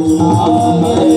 आपणा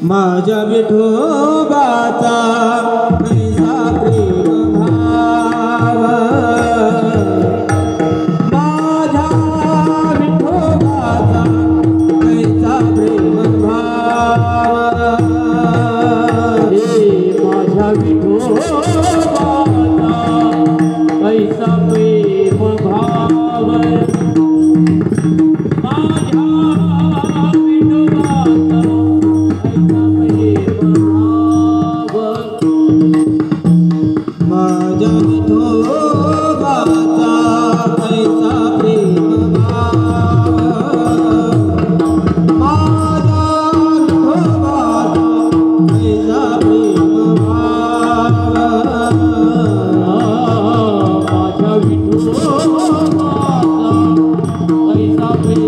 माझ्या विठोबाचा कैसा प्रेम भाव, माझ्या विठोबाचा कैसा प्रेम भाव,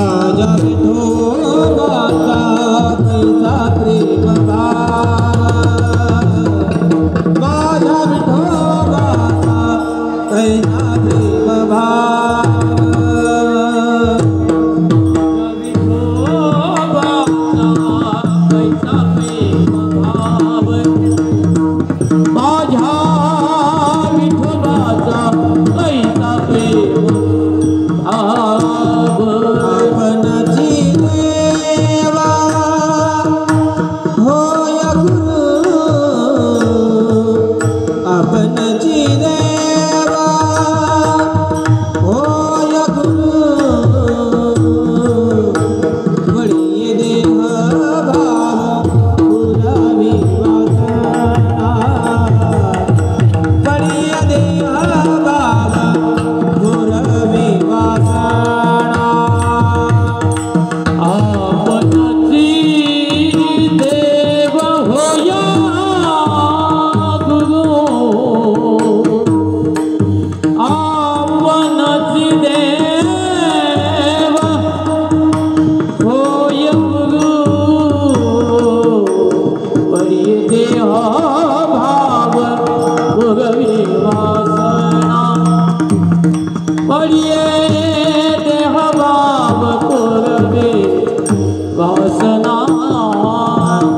माझ्या विठोबाचा कैसा प्रेम भाव, पडिये देह भाव पुरवे वासना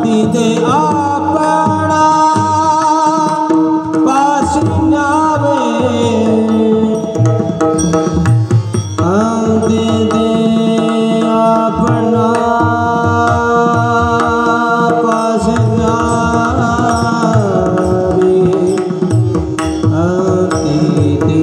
तिथे आपणा पासून न्यावे तिथे आपणा पासून न्यावे तिथे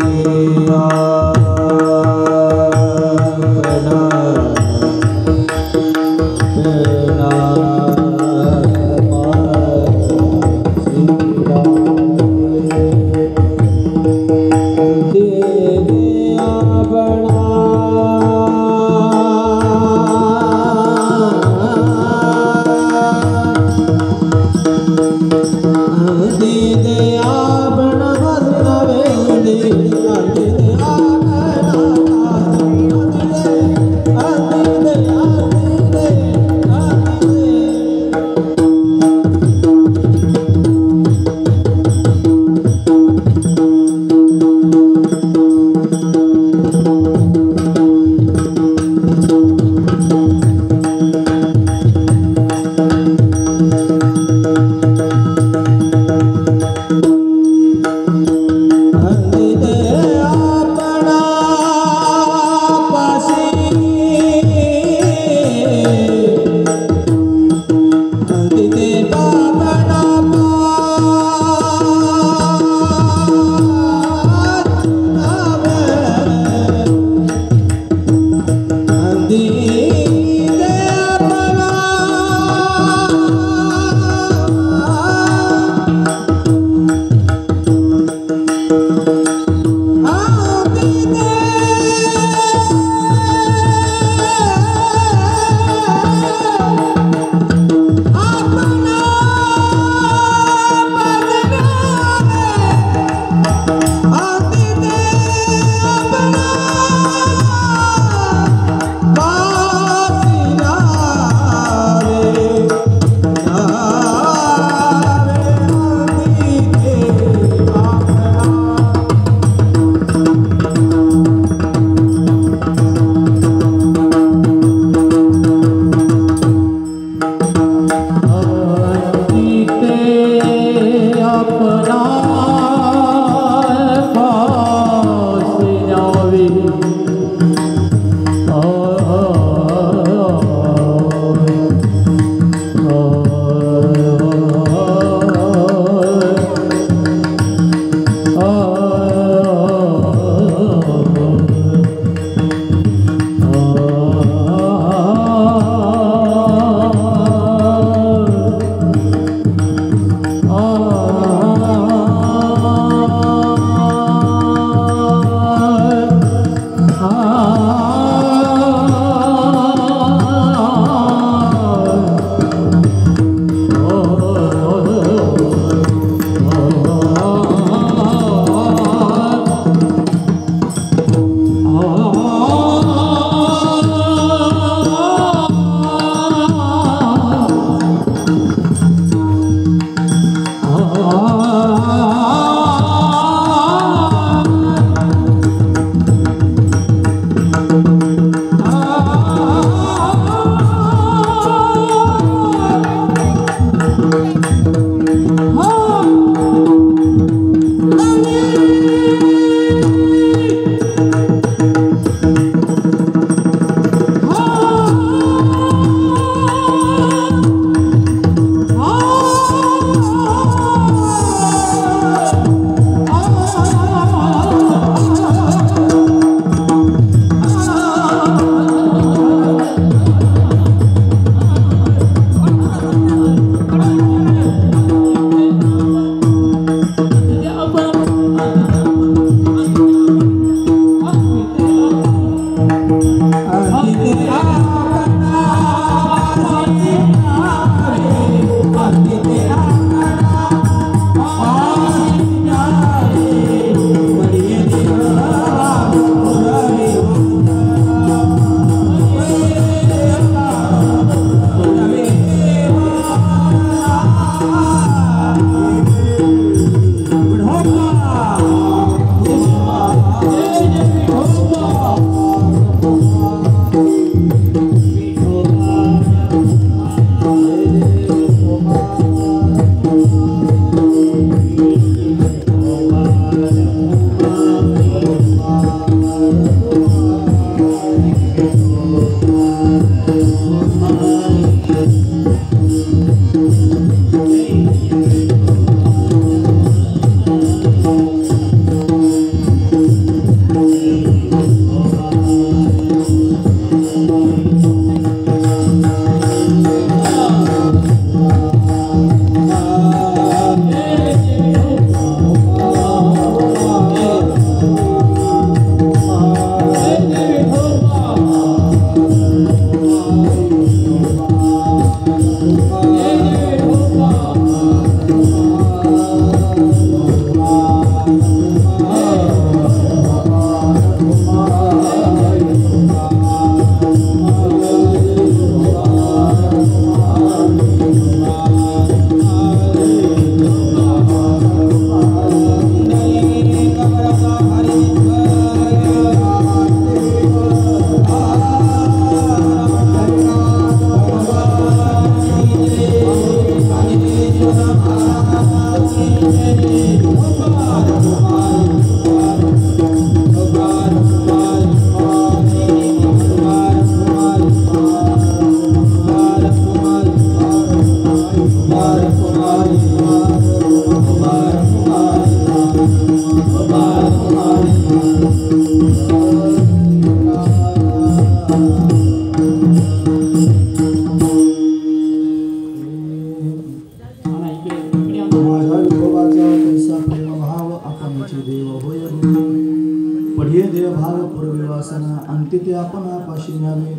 पुरविवासना अंती ते आपण पाशी न्यावे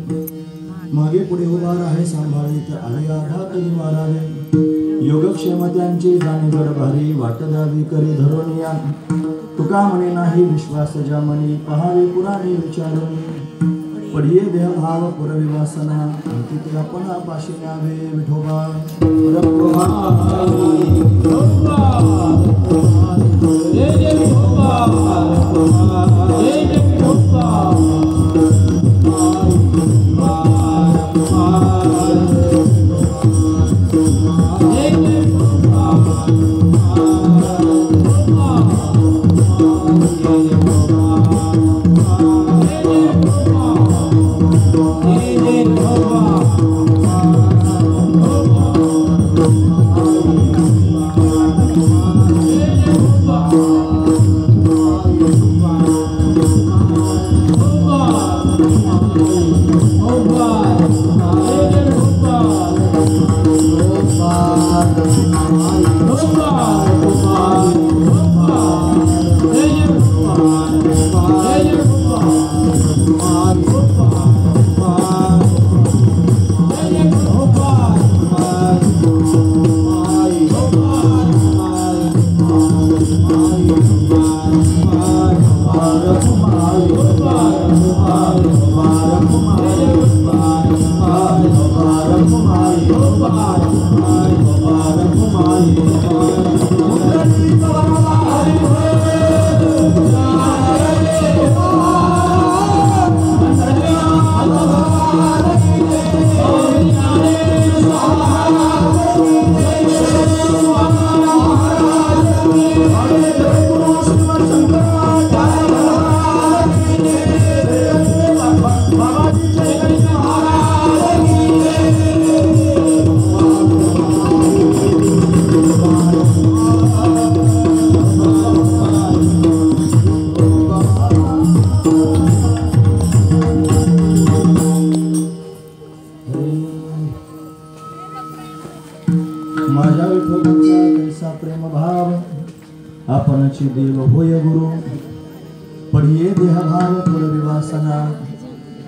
मागे पुढे उभा राहे सांभाळीत आले आघात निवारावे योगक्षेम त्यांची जाणे जड भारी वाट द्यावी करी धरून या तुका म्हणे नाही विश्वास ज्या मनी पहावे पुराणे विचारून पडिये देह भाव पुरविवासना अंती ते आपण पाशी न्यावे विठोबा माझ्या विठोबाचा कैसा प्रेम भाव आपणची देव होय गुरु पडिये देह भाव पुरविवासना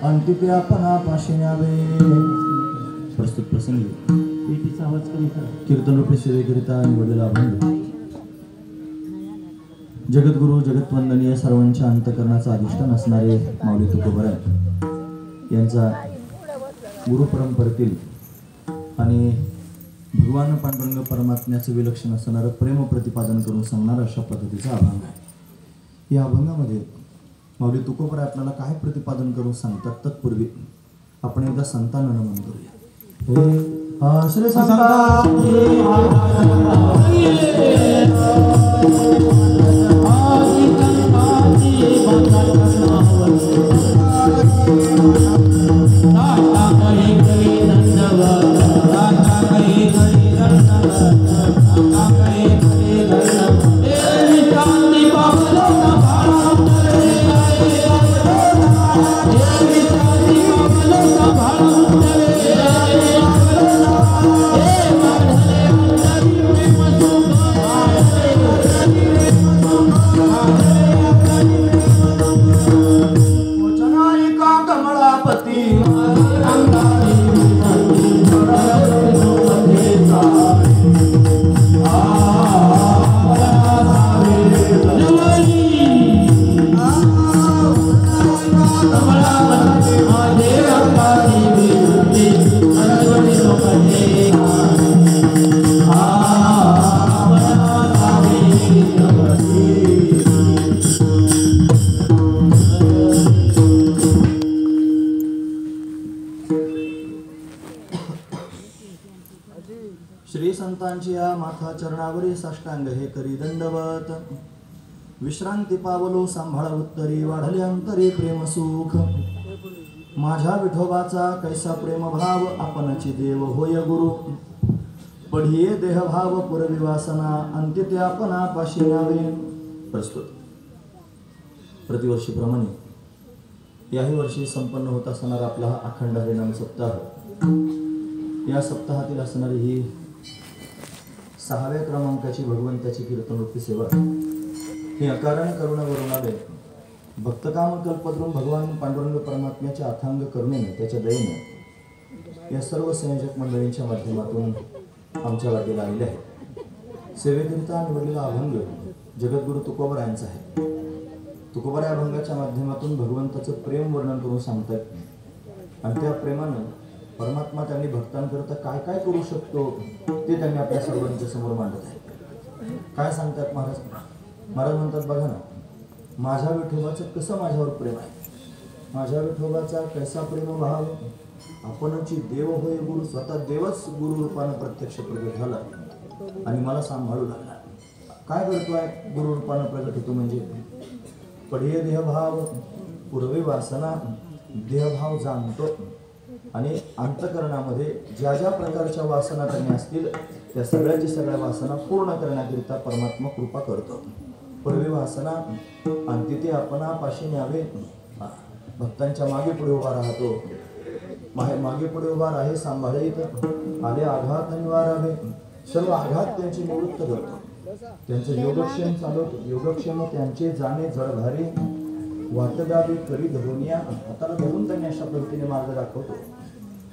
अंती ते आपण पाशी न्यावे प्रस्तुत प्रसंगी पेटीचा आवाज कमी करा कीर्तन रूपी सेवेकरिता निवडलेला अभंग जगद्गुरु जगतवंदनीय सर्वांच्या अंतकरणाचा अधिष्ठान असणारे माऊली तुकोबराय यांचा गुरुपरंपरेतील आणि भगवान पांडुरंग परमात्म्याचे विलक्षण असणारं प्रेम प्रतिपादन करून सांगणारा अशा पद्धतीचा अभंग आहे. या अभंगामध्ये माऊली तुकोबराय आपल्याला काय प्रतिपादन करून सांगतात तत्पूर्वी आपण एकदा संतांना नमन करूया. श्री संत श्री संतांची या माथा चरणावरी साष्टांग हे करी दंडवत विश्रांती पावलो सांभाळ उत्तरी वाढले अंतरी प्रेम सुख माझ्या विठोबाचा कैसा प्रेम भाव आपणची देव होय गुरु पढिये देह भाव पुरविवासना अंती ते आपणा पाशी न्यावे. प्रस्तुत प्रतिवर्षीप्रमाणे याही वर्षी संपन्न होत असणारा आपला हा अखंड हरिनाम सप्ताह या सप्ताहातील असणारी ही 6व्या क्रमांकाची भगवंताची कीर्तन रूपी सेवा ही अकारण करुणा वरून आले भक्तकाम कल्पद्रुम भगवान पांडुरंग परमात्म्याच्या अथांग करुणेने त्याच्या दयेने या सर्व संयोजक मंडळींच्या माध्यमातून आमच्या वाटेला आलेले आहे। सेवेकरिता निवडलेला अभंग जगद्गुरु तुकोबरायांचा आहे। तुकोबरा या अभंगाच्या माध्यमातून भगवंताचं प्रेम वर्णन करून सांगतात आणि त्या प्रेमानं परमात्मा त्यांनी भक्तांकरता काय काय करू शकतो ते त्यांनी आपल्या सर्वांच्या समोर मांडत आहे। काय सांगतात महाराज? महाराज म्हणतात, बघा ना, माझ्या विठोबाचं कसं माझ्यावर प्रेम आहे, माझ्या विठोबाचा कैसा प्रेम भाव, आपणची देव होय गुरु, स्वतः देवच गुरु रूपानं प्रत्यक्ष प्रगट झाला आणि मला सांभाळू लागला। काय करतोय? गुरु रूपानं प्रगट होतो म्हणजे पढिय देहभाव पूर्वे वासना, देहभाव जाणतो आणि अंतकरणामध्ये ज्या ज्या प्रकारच्या वासना त्यांनी असतील त्या सगळ्याची सगळ्या वासना पूर्ण करण्याकरिता परमात्मा कृपा करतो। पूर्वी वासना आणि तिथे आपणापाशी न्यावे, भक्तांच्या मागे पुढे उभा राहतो, मागे पुढे उभा राहे सांभाळीत, आले आघात निवारावे, सर्व आघात त्यांचे निवृत्त करतो, त्यांचं योगक्षेम चालवतो, योगक्षेम त्यांचे जाणे जळभारी, वाटदावी करी धरुनिया, हाताला धरून त्यांनी अशा पद्धतीने मार्ग दाखवतो।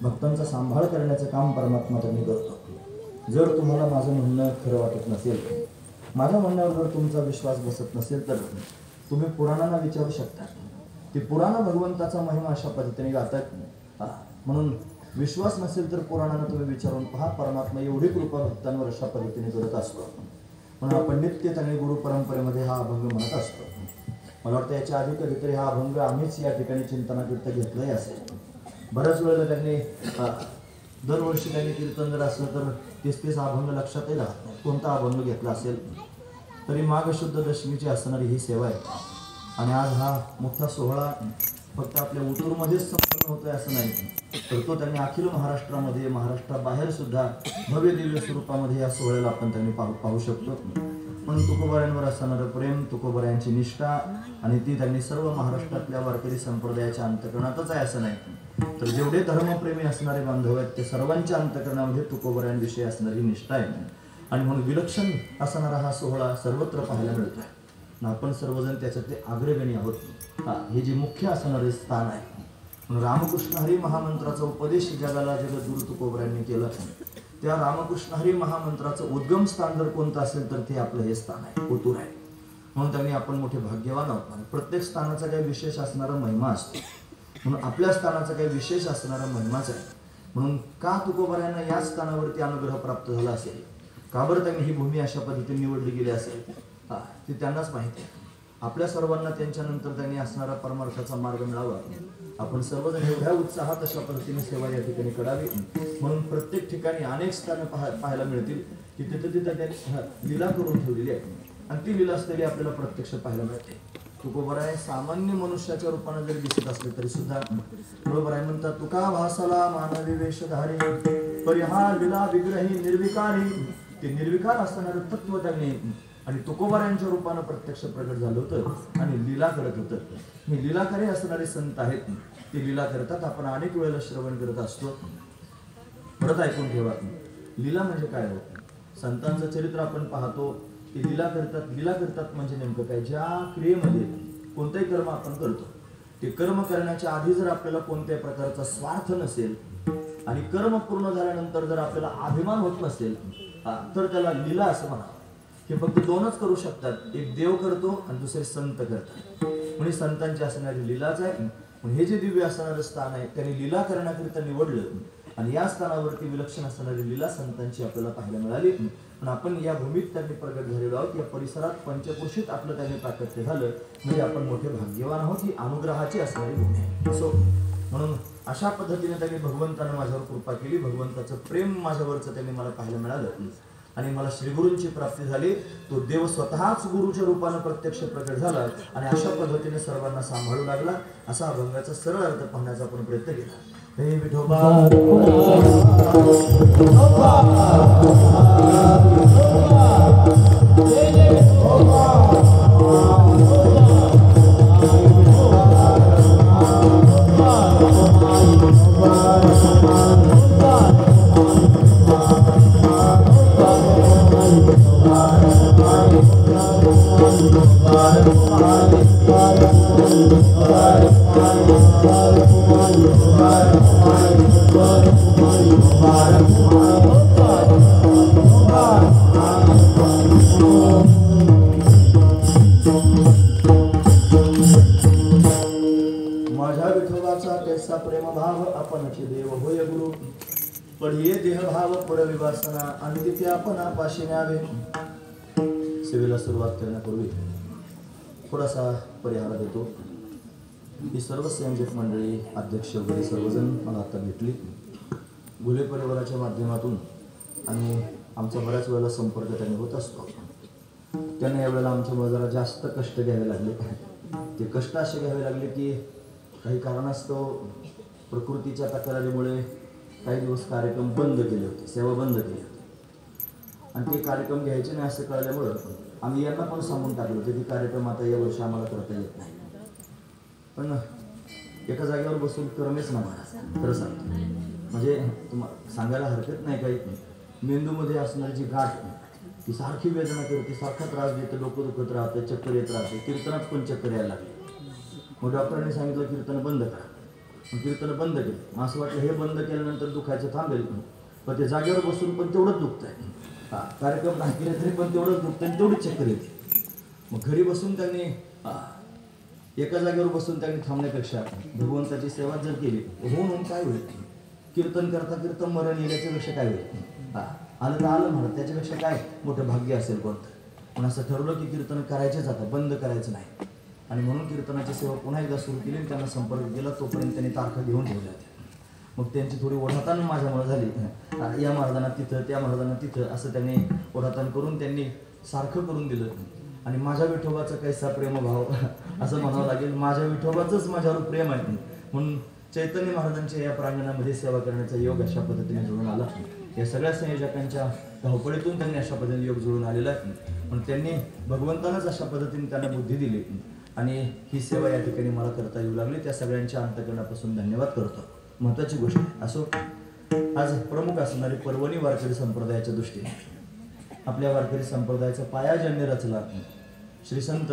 भक्तांचा सांभाळ करण्याचं काम परमात्मा त्यांनी करतो। जर तुम्हाला माझं म्हणणं खरं वाटत नसेल, माझ्या म्हणण्यावर जर तुमचा विश्वास बसत नसेल तर तुम्ही पुराणांना विचारू शकता। ते पुराण भगवंताचा महिमा अशा पद्धतीने गातात। म्हणून विश्वास नसेल तर पुराणांना तुम्ही विचारून पहा, परमात्मा एवढी कृपा भक्तांवर अशा पद्धतीने करत असतो। म्हणून आपण नित्य त्यांनी गुरु परंपरेमध्ये हा अभंग म्हणत असतो। मला वाटतं याच्या आधी कधीतरी हा अभंग आम्हीच या ठिकाणी चिंतनाकरिता घेतलाही असेल। बऱ्याच वेळेला त्यांनी दरवर्षी त्यांनी कीर्तन जर असलं तर 30 अभंग लक्षातही राहत नाही, कोणता अभंग घेतला असेल तरी माघ शुद्ध दशमीची असणारी ही सेवा आहे। आणि आज हा मोठा सोहळा फक्त आपल्या उतूरमध्येच संपन्न होतोय असं नाही, तर तो त्यांनी अखिल महाराष्ट्रामध्ये, महाराष्ट्राबाहेर सुद्धा भव्य दिव्य स्वरूपामध्ये या सोहळ्याला आपण त्यांनी पाहू शकतो। म्हणून तुकोबरायांवर असणारं प्रेम, तुकोबरायांची निष्ठा आणि ती त्यांनी सर्व महाराष्ट्रातल्या वारकरी संप्रदायाच्या अंतकरणातच आहे असं नाही, तर जेवढे धर्मप्रेमी असणारे बांधव आहेत ते सर्वांच्या अंतकरणामध्ये तुकोबरायांविषयी असणारी निष्ठा आहे। आणि म्हणून विलक्षण असणारा हा सोहळा सर्वत्र पाहायला मिळतोय आणि आपण सर्वजण त्याच्यातले अग्रगणी आहोत। हे जे मुख्य असणारे स्थान आहे, म्हणून रामकृष्ण हरी महामंत्राचा उपदेश जगाला जगद्गुरु तुकोबरायांनी केला, त्या रामकृष्ण हरी महामंत्राचं उद्गम स्थान जर कोणतं असेल तर ते आपलं हे स्थान आहे, ओतूर आहे। म्हणून त्यांनी आपण मोठे भाग्यवान आहोत। प्रत्येक स्थानाचा काही विशेष असणारा महिमा असतो, म्हणून आपल्या स्थानाचा काही विशेष असणारा महिमाच आहे। म्हणून का तुकोबरायांना या स्थानावरती अनुग्रह प्राप्त झाला असेल, का बरं त्यांनी ही भूमी अशा पद्धतीने निवडली गेली असेल, ते त्यांनाच माहिती आहे। आपल्या सर्वांना त्यांच्यानंतर त्यांनी असणारा परमार्थाचा मार्ग मिळावा, आपण सर्वजण एवढ्या उत्साहात अशा पद्धतीने सेवा या ठिकाणी करावी। म्हणून प्रत्येक ठिकाणी अनेक स्थानं पाहायला मिळतील की तिथे त्यांनी लीला करून ठेवलेली आहे आणि ती लीला असलेली आपल्याला प्रत्यक्ष पाहायला मिळते। तुकोबराय सामान्य मनुष्याच्या रूपाने जरी दिसत असले तरी सुद्धा तुकोबराय म्हणतात, तुका भासाला मानवी वेशधारी, परिहार लीला विग्रही निर्विकारी, ते निर्विकार असणारं तत्व त्यांनी आणि तुकोबरायांच्या रूपानं प्रत्यक्ष प्रगट झालं होतं आणि लीला करत होतं। हे लीलाकारी असणारे संत आहेत, ते लीला करतात, आपण अनेक वेळेला श्रवण करत असतो। परत ऐकून ठेवा, लीला म्हणजे काय होतं? संतांचं चरित्र आपण पाहतो, ते लीला करतात। लीला करतात म्हणजे नेमकं काय? ज्या क्रियेमध्ये कोणतेही कर्म आपण करतो, ते कर्म करण्याच्या आधी जर आपल्याला कोणत्याही प्रकारचा स्वार्थ नसेल आणि कर्म पूर्ण झाल्यानंतर जर आपल्याला अभिमान होत नसेल तर त्याला लीला असं म्हणावं। हे फक्त दोनच करू शकतात, एक देव करतो आणि दुसरे संत करतात, म्हणजे संतांची असणारी लीलाच आहे। हे जे दिव्य असणारं स्थान आहे त्यांनी लीला करण्याकरिता निवडलं आणि या स्थानावरती विलक्षण असणारी लीला संतांची आपल्याला पाहायला मिळाली। पण आपण या भूमीत त्यांनी प्रगट झालेलो आहोत, या परिसरात पंचक्रोशीत आपलं त्यांनी प्राकट्य झालं म्हणजे आपण मोठे भाग्यवान आहोत। ही अनुग्रहाची असणारी भूमी आहे। सो म्हणून अशा पद्धतीने त्यांनी भगवंतानं माझ्यावर कृपा केली, भगवंताचं प्रेम माझ्यावरचं त्यांनी मला पाहायला मिळालं आणि मला श्रीगुरूंची प्राप्ती झाली। तो देव स्वतःच गुरुच्या रूपानं प्रत्यक्ष प्रकट झाला आणि अशा पद्धतीने सर्वांना सांभाळू लागला। असा अभंगाचा सरळ अर्थ पाहण्याचा आपण प्रयत्न केला। हे विठोबा माझ्या विठोबाचा कैसा प्रेमभाव आपणचे देव होय गुरु पढिये देहभाव पुरविवासना आणि तिथे आपण पाशी न्यावे. सेवेला सुरुवात करण्यापूर्वी थोडासा परिहार देतो. ही सर्व संयोजक मंडळी अध्यक्ष वगैरे सर्वजण मला आता भेटली गुले परिवाराच्या माध्यमातून आणि आमचा बऱ्याच वेळेला संपर्क त्यांनी होत असतो. त्यांना यावेळेला आमच्यामुळे जरा जास्त कष्ट घ्यावे लागले. ते कष्ट असे घ्यावे लागले की काही कारणास्तव प्रकृतीच्या तक्रारीमुळे काही दिवस कार्यक्रम बंद केले होते, सेवा बंद केली होती आणि ते कार्यक्रम घ्यायचे नाही असं कळल्यामुळं आम्ही यांना पण सांगून टाकलं होतं की कार्यक्रम आता या वर्षी आम्हाला करता येत नाही. पण एका जागेवर बसून करमेच ना मला खरं सांगतो. म्हणजे तुम्हाला सांगायला हरकत नाही काही. मेंदूमध्ये असणारी जी गाठ ती सारखी वेदना करते, सारखा त्रास देते, डोकं दुखत राहते, चक्कर येत राहते. कीर्तनात पण चक्कर यायला लागली. मग डॉक्टरांनी सांगितलं कीर्तन बंद करा. मग कीर्तन बंद केलं. मग असं वाटलं हे बंद केल्यानंतर दुखायचं थांबेल, पण ते जागेवर बसून पण तेवढंच दुखत आहे. कार्यक्रम नाही केले तरी पण तेवढंच दुखतं आणि तेवढीच चक्कर येते. मग घरी बसून त्यांनी एका जागेवर बसून त्यांनी थांबण्यापेक्षा भगवंताची सेवा जर केली होऊन काय होईल. कीर्तन करता कीर्तन मरण येण्याच्यापेक्षा काय होईल. आलं तर आलं म्हणत त्याच्यापेक्षा काय मोठं भाग्य असेल कोणतं. पण असं ठरवलं की कीर्तन करायचेच आता, बंद करायचं नाही. आणि म्हणून कीर्तनाची सेवा पुन्हा एकदा सुरू केली. त्यांना संपर्क केला. तोपर्यंत त्यांनी तारखा घेऊन ठेवल्या होत्या. मग त्यांची थोडी ओढाताण माझ्यामुळे झाली. या महाराजांना तिथं, त्या महाराजांना तिथं असं त्यांनी ओढाताण करून त्यांनी सारखं करून दिलं. आणि माझ्या विठोबाचा कैसा प्रेमभाव असं म्हणावं लागेल. माझ्या विठोबाचंच माझ्यावर प्रेम आहे म्हणून चैतन्य महाराजांच्या या प्रांगणामध्ये सेवा करण्याचा योग अशा पद्धतीने जुळून आला. या सगळ्या संयोजकांच्या धावपळीतून त्यांनी अशा पद्धतीने योग जुळून आलेला आहे. म्हणून त्यांनी भगवंतानंच अशा पद्धतीने त्यांना बुद्धी दिली आणि ही सेवा या ठिकाणी मला करता येऊ लागली. त्या सगळ्यांच्या अंतकरणापासून धन्यवाद करतो. महत्त्वाची गोष्ट असो आज प्रमुख असणारी पर्वणी वारकरी संप्रदायाच्या दृष्टीने आपल्या वारकरी संप्रदायाचा पायाजन्य रचला श्री संत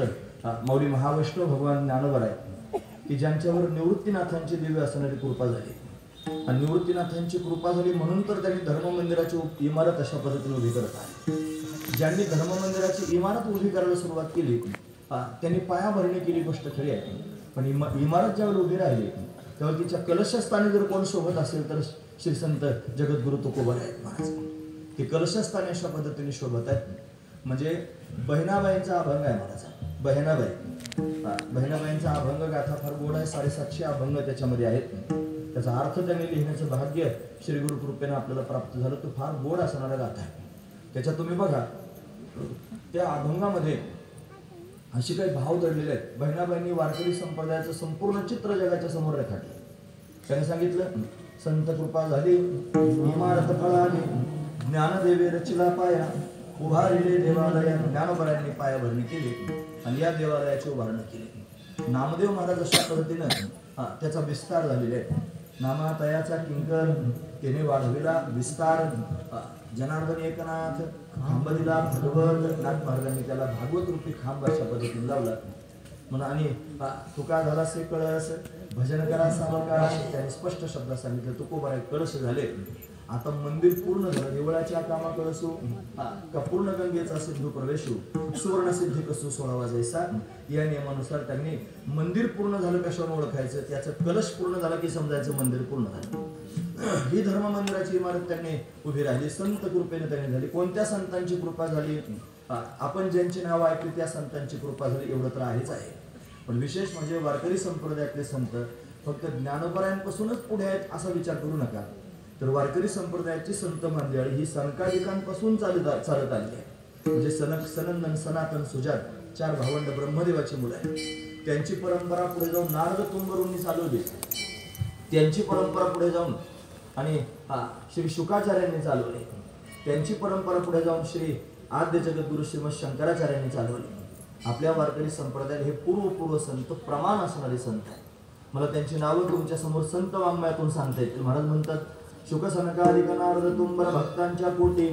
मौली महावैष्णव भगवान ज्ञानोबा आहे की ज्यांच्यावर निवृत्तीनाथांची दिव्य असणारी कृपा झाली. आणि निवृत्तीनाथांची कृपा झाली म्हणून तर त्यांनी धर्ममंदिराची इमारत अशा पद्धतीने उभी करत आहे. ज्यांनी धर्ममंदिराची इमारत उभी करायला सुरुवात केली त्यांनी पायाभरणी केली गोष्ट खरी आहे. पण इमारत ज्यावेळी उभी राहिली तेव्हा तिच्या कलशस्थानी जर कोण शोभत असेल तर श्री संत जगद्गुरु तुकोबा आहेत महाराज. ते कलशस्थानी अशा पद्धतीने शोभत आहेत. म्हणजे बहिणाबाईंचा अभंग आहे महाराजा. बहिणाबाईंचा अभंग गाथा फार गोड आहे. 750 अभंग त्याच्यामध्ये आहेत. त्याचा अर्थ त्यांनी लिहिण्याचं भाग्य श्री गुरु कृपेने आपल्याला प्राप्त झालं. तो फार गोड असणारा गाथा आहे. त्याच्यात तुम्ही बघा त्या अभंगामध्ये अशी काही भाव दडलेले आहेत. बहिणाबाईंनी वारकरी संप्रदायाचं संपूर्ण चित्र जगाच्या समोर रेखाटलं. त्याने सांगितलं संत कृपा झाली इमारत फळाली ज्ञानदेवे रचिला पाया उभारिले देवालया. ज्ञानोबांनी पायाभरणी केली आणि या देवालयाची उभारणी केली. नामदेव महाराज अशा पद्धतीनं त्याचा विस्तार झालेला आहे. नामातयाचा किंकर त्याने वाढविला विस्तार. जनार्दन एकनाथ खांब दिला भगवत. नाथ महाराजांनी त्याला भागवत रूपी खांब अशा पद्धतीने लावला. म्हणून आणि तुका झाला से कळस भजन करा सावकाश. त्याने स्पष्ट शब्दात सांगितलं तुकोबा कळस झाले. आता मंदिर पूर्ण झालं. देवळाच्या कामा कळसू का पूर्ण गंगेचा सिंधू प्रवेशू सुवर्ण सिद्धी कसू 16 जैसा. या नियमानुसार त्यांनी मंदिर पूर्ण झालं कशावर ओळखायचं. त्याचं कलश पूर्ण झाला की समजायचं मंदिर पूर्ण झालं. ही धर्म मंदिराची इमारत त्यांनी उभी राहिली. संत कृपेने त्यांनी झाली. कोणत्या संतांची कृपा झाली. आपण ज्यांची नाव ऐकली त्या संतांची कृपा झाली एवढं तर आहेच आहे. पण विशेष म्हणजे वारकरी संप्रदायातले संत फक्त ज्ञानोबायांपासूनच पुढे आहेत असा विचार करू नका. तर वारकरी संप्रदायाची संत मंडळी ही सनकादिकांपासून चालत आली आहे. म्हणजे सनक सनंदन सनातन सुजात 4 भावंड ब्रह्मदेवाची मुलं आहेत. त्यांची परंपरा पुढे जाऊन नारद तुंबरूंनी चालवली. त्यांची परंपरा पुढे जाऊन आणि श्री शुकाचार्यांनी चालवली. त्यांची परंपरा पुढे जाऊन श्री आद्य जगद्गुरु श्रीमद शंकराचार्यांनी चालवली. आपल्या वारकरी संप्रदायात हे पूर्व संत प्रमाण असणारे संत आहेत. मला त्यांची नावं तुमच्या समोर संत वाङ्मयातून सांगता येतील. महाराज म्हणतात शुक सनकादिक नारद तुंबर भक्तांच्या पोटी.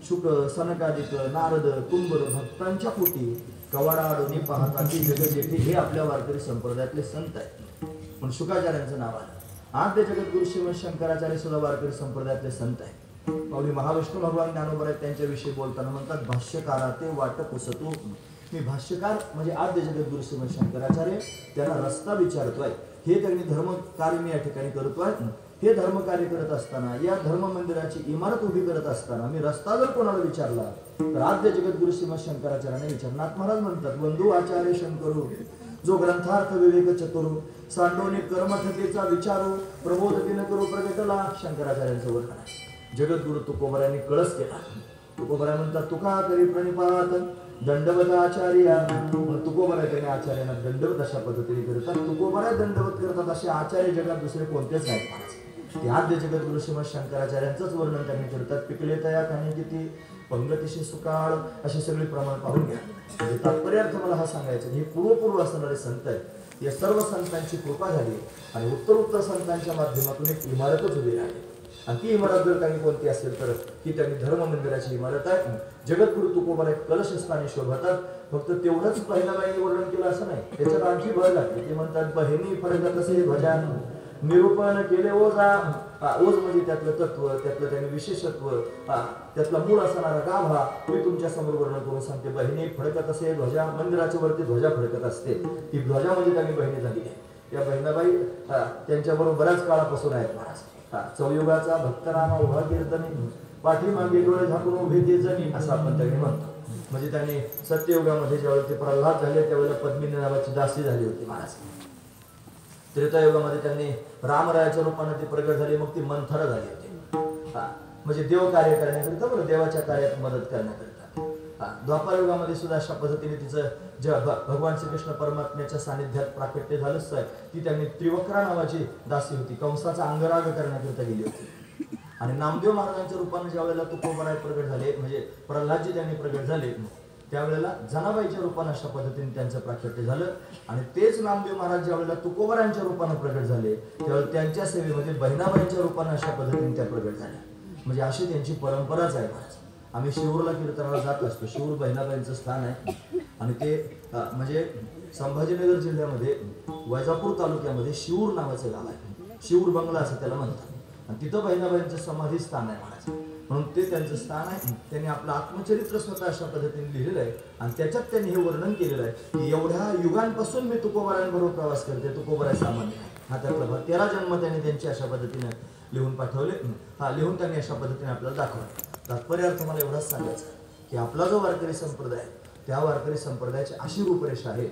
शुक सनकादिक नारद तुंबर भक्तांच्या पोटी कवाडाडोनी पाहता की जग जेथे. हे आपल्या वारकरी संप्रदायातले संत आहेत. पण शुकाचार्यांचं नाव आलं. आद्य जगद्गुरु श्रीमंत शंकराचार्य सुद्धा वारकरी संप्रदायातले संत आहे. पावली महाविष्णू भगवान ज्ञानोबा आहेत त्यांच्याविषयी बोलताना म्हणतात, भाष्यकारा ते वाट पुसतो. मी भाष्यकार म्हणजे आद्य जगद्गुरु श्रीमंत शंकराचार्य, त्यांना रस्ता विचारतोय. हे त्यांनी धर्म कार्य मी या ठिकाणी करतोय. हे धर्म कार्य करत असताना, या धर्म मंदिराची इमारत उभी करत असताना मी रस्ता जर कोणाला विचारला तर आद्य जगद्गुरु श्रीमंत शंकराचार्याने विचारला. नाथ महाराज म्हणतात, बंधू आचार्य शंकरू, जो ग्रंथार्थ विवेक चतुरू, सांडोनी कर्मठतेचा विचारू, प्रबोधतीन करू प्रगटला. शंकराचार्यांचं वर्णन आहे. जगद्गुरु तुकोबरायांनी कळस केला. तुकोबराय म्हणतात, तुका करी प्रणिपात दंडवत आचार्य. तुकोबराय त्यांनी आचार्यांना दंडवत अशा पद्धतीने करतात. तुकोबराय दंडवत करतात असे आचार्य जगात दुसरे कोणतेच नाहीत. ते आद्य जगद्गुरु श्रीमंत शंकराचार्यांचंच वर्णन त्यांनी करतात. पिकले तया खाणे किती पंगतीशी सुकाळ अशी सगळी प्रमाण पाहून घ्या. म्हणजे तात्पर्यार्थ मला हा सांगायचं, हे पूर्वपूर्व असणारे संत आहेत. या सर्व संतांची कृपा झाली आणि उत्तर संतांच्या माध्यमातून एक इमारतच उभी राहिली. आणि ती इमारत जर काही कोणती असेल तर ही त्यांनी धर्म मंदिराची इमारत आहे. जगद्गुरु तुकोबराय कलशस्थानी शोभतात. फक्त तेवढंच बहिणाबाईंनी वर्णन केलं असं नाही, त्याच्यात आणखी भर लागते. ते म्हणतात, बहिणी फरक कसे भजान निरूपण केले ओजा. ओज म्हणजे त्यातलं तत्व, त्यातलं त्यांनी विशेषत्व, त्यातला मूळ असणारा गाभा मी तुमच्या समोर वर्णन करून सांगते. बहिणी फडकत असे ध्वजा, मंदिराच्या वरती ध्वजा फडकत असते. ती ध्वजा म्हणजे त्यांनी बहिणी झाली आहे. या बहिणाबाई त्यांच्याबरोबर बऱ्याच काळापासून आहेत महाराज. चौयुगाचा भक्तरामा उभा कीर्तनी, पाठीमागे डोळे झाकून उभे ते जणी असं आपण त्यांनी म्हणतो. म्हणजे त्यांनी सत्ययुगामध्ये ज्यावेळेला ते प्रल्हाद झाले त्यावेळेला पद्मिनी नावाची दासी झाली होती महाराज. त्रेतायुगामध्ये त्यांनी रामरायाच्या रूपाने ते प्रगट झाले, मग ती मंथरा झाली होती. म्हणजे देव कार्य करण्याकरिता, बरं, देवाच्या कार्यात मदत करण्याकरिता. द्वापारयुगामध्ये सुद्धा अशा पद्धतीने तिचं भगवान श्रीकृष्ण परमात्म्याच्या सानिध्यात प्राकट्य झालंच आहे. ती त्यांनी त्रिवक्रा नावाची दासी होती, कंसाचा अंगराग करण्याकरिता गेली होती. आणि नामदेव महाराजांच्या रूपाने ज्या वेळेला तुकोबराय प्रगट झाले, म्हणजे प्रल्हादजी त्यांनी प्रगट झाले, त्यावेळेला जनाबाईच्या रूपाने अशा पद्धतीने त्यांचं प्राकट्य झालं. आणि तेच नामदेव महाराज ज्या वेळेला तुकोबरायांच्या रूपाने प्रगट झाले त्यावेळेला त्यांच्या सेवेमध्ये बहिणाबाईंच्या रूपाने अशा पद्धतीने त्या प्रगट झाल्या. म्हणजे अशी त्यांची परंपराच आहे महाराज. आम्ही शिवूरला कीर्तनाला जात असतो. शिवूर बहिणाबाईंचं स्थान आहे आणि ते म्हणजे संभाजीनगर जिल्ह्यामध्ये वैजापूर तालुक्यामध्ये शिवूर नावाचं गाव आहे. शिवूर बंगला असं त्याला म्हणतात. आणि तिथं बहिणाबाईंचं समाधी स्थान आहे महाराज. म्हणून ते त्यांचं स्थान आहे. त्यांनी आपलं आत्मचरित्र स्वतः अशा पद्धतीने लिहिलेलं आहे आणि त्याच्यात त्यांनी हे वर्णन केलेलं आहे की एवढ्या युगांपासून मी तुकोबरायांबरोबर प्रवास करते. तुकोबराय सामान्य आहे हा त्यातला भाग. 13 जन्म त्यांनी त्यांची अशा पद्धतीने लिहून पाठवले. लिहून त्यांनी अशा पद्धतीने आपल्याला दाखवलं. तात्पर्यार्थ मला एवढाच सांगायचं की आपला जो वारकरी संप्रदाय त्या वारकरी संप्रदायाची अशी रूपरेषा आहे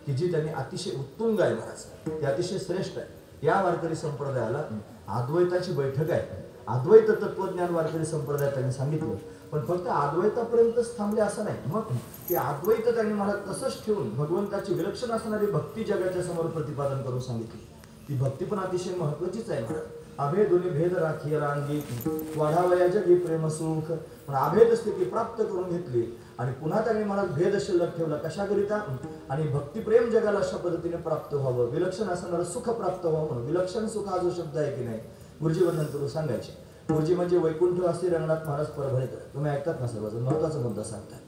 की जी त्यांनी अतिशय उत्तुंग आहे महाराज. ते अतिशय श्रेष्ठ आहे. या वारकरी संप्रदायाला अद्वैताची बैठक आहे. अद्वैत तत्वज्ञान वारकरी संप्रदायात त्यांनी सांगितलं, पण फक्त अद्वैतापर्यंतच थांबले असं नाही. मग ते अद्वैत त्यांनी मला तसंच ठेवून भगवंताची विलक्षण असणारी भक्ती जगाच्या समोर प्रतिपादन करून सांगितली. ती भक्ती पण अतिशय महत्वाचीच आहे महाराज. अभेदुनी भेद राखीला अंगी वाढावया जगी प्रेम सुख. पण अभेद स्थिती प्राप्त करून घेतली आणि पुन्हा त्यांनी मला भेद शिल्लक ठेवला कशाकरिता, आणि भक्तिप्रेम जगाला अशा पद्धतीने प्राप्त व्हावं, विलक्षण असणारं सुख प्राप्त व्हावं म्हणून. विलक्षण सुख हा जो शब्द आहे की नाही, गुरुजी वर्णन करून सांगायचे. गुरुजी म्हणजे वैकुंठवासी रंगनाथ महाराज परभणीकर. तुम्ही ऐकतात ना सर्वजण, महत्वाचा मुद्दा सांगतात.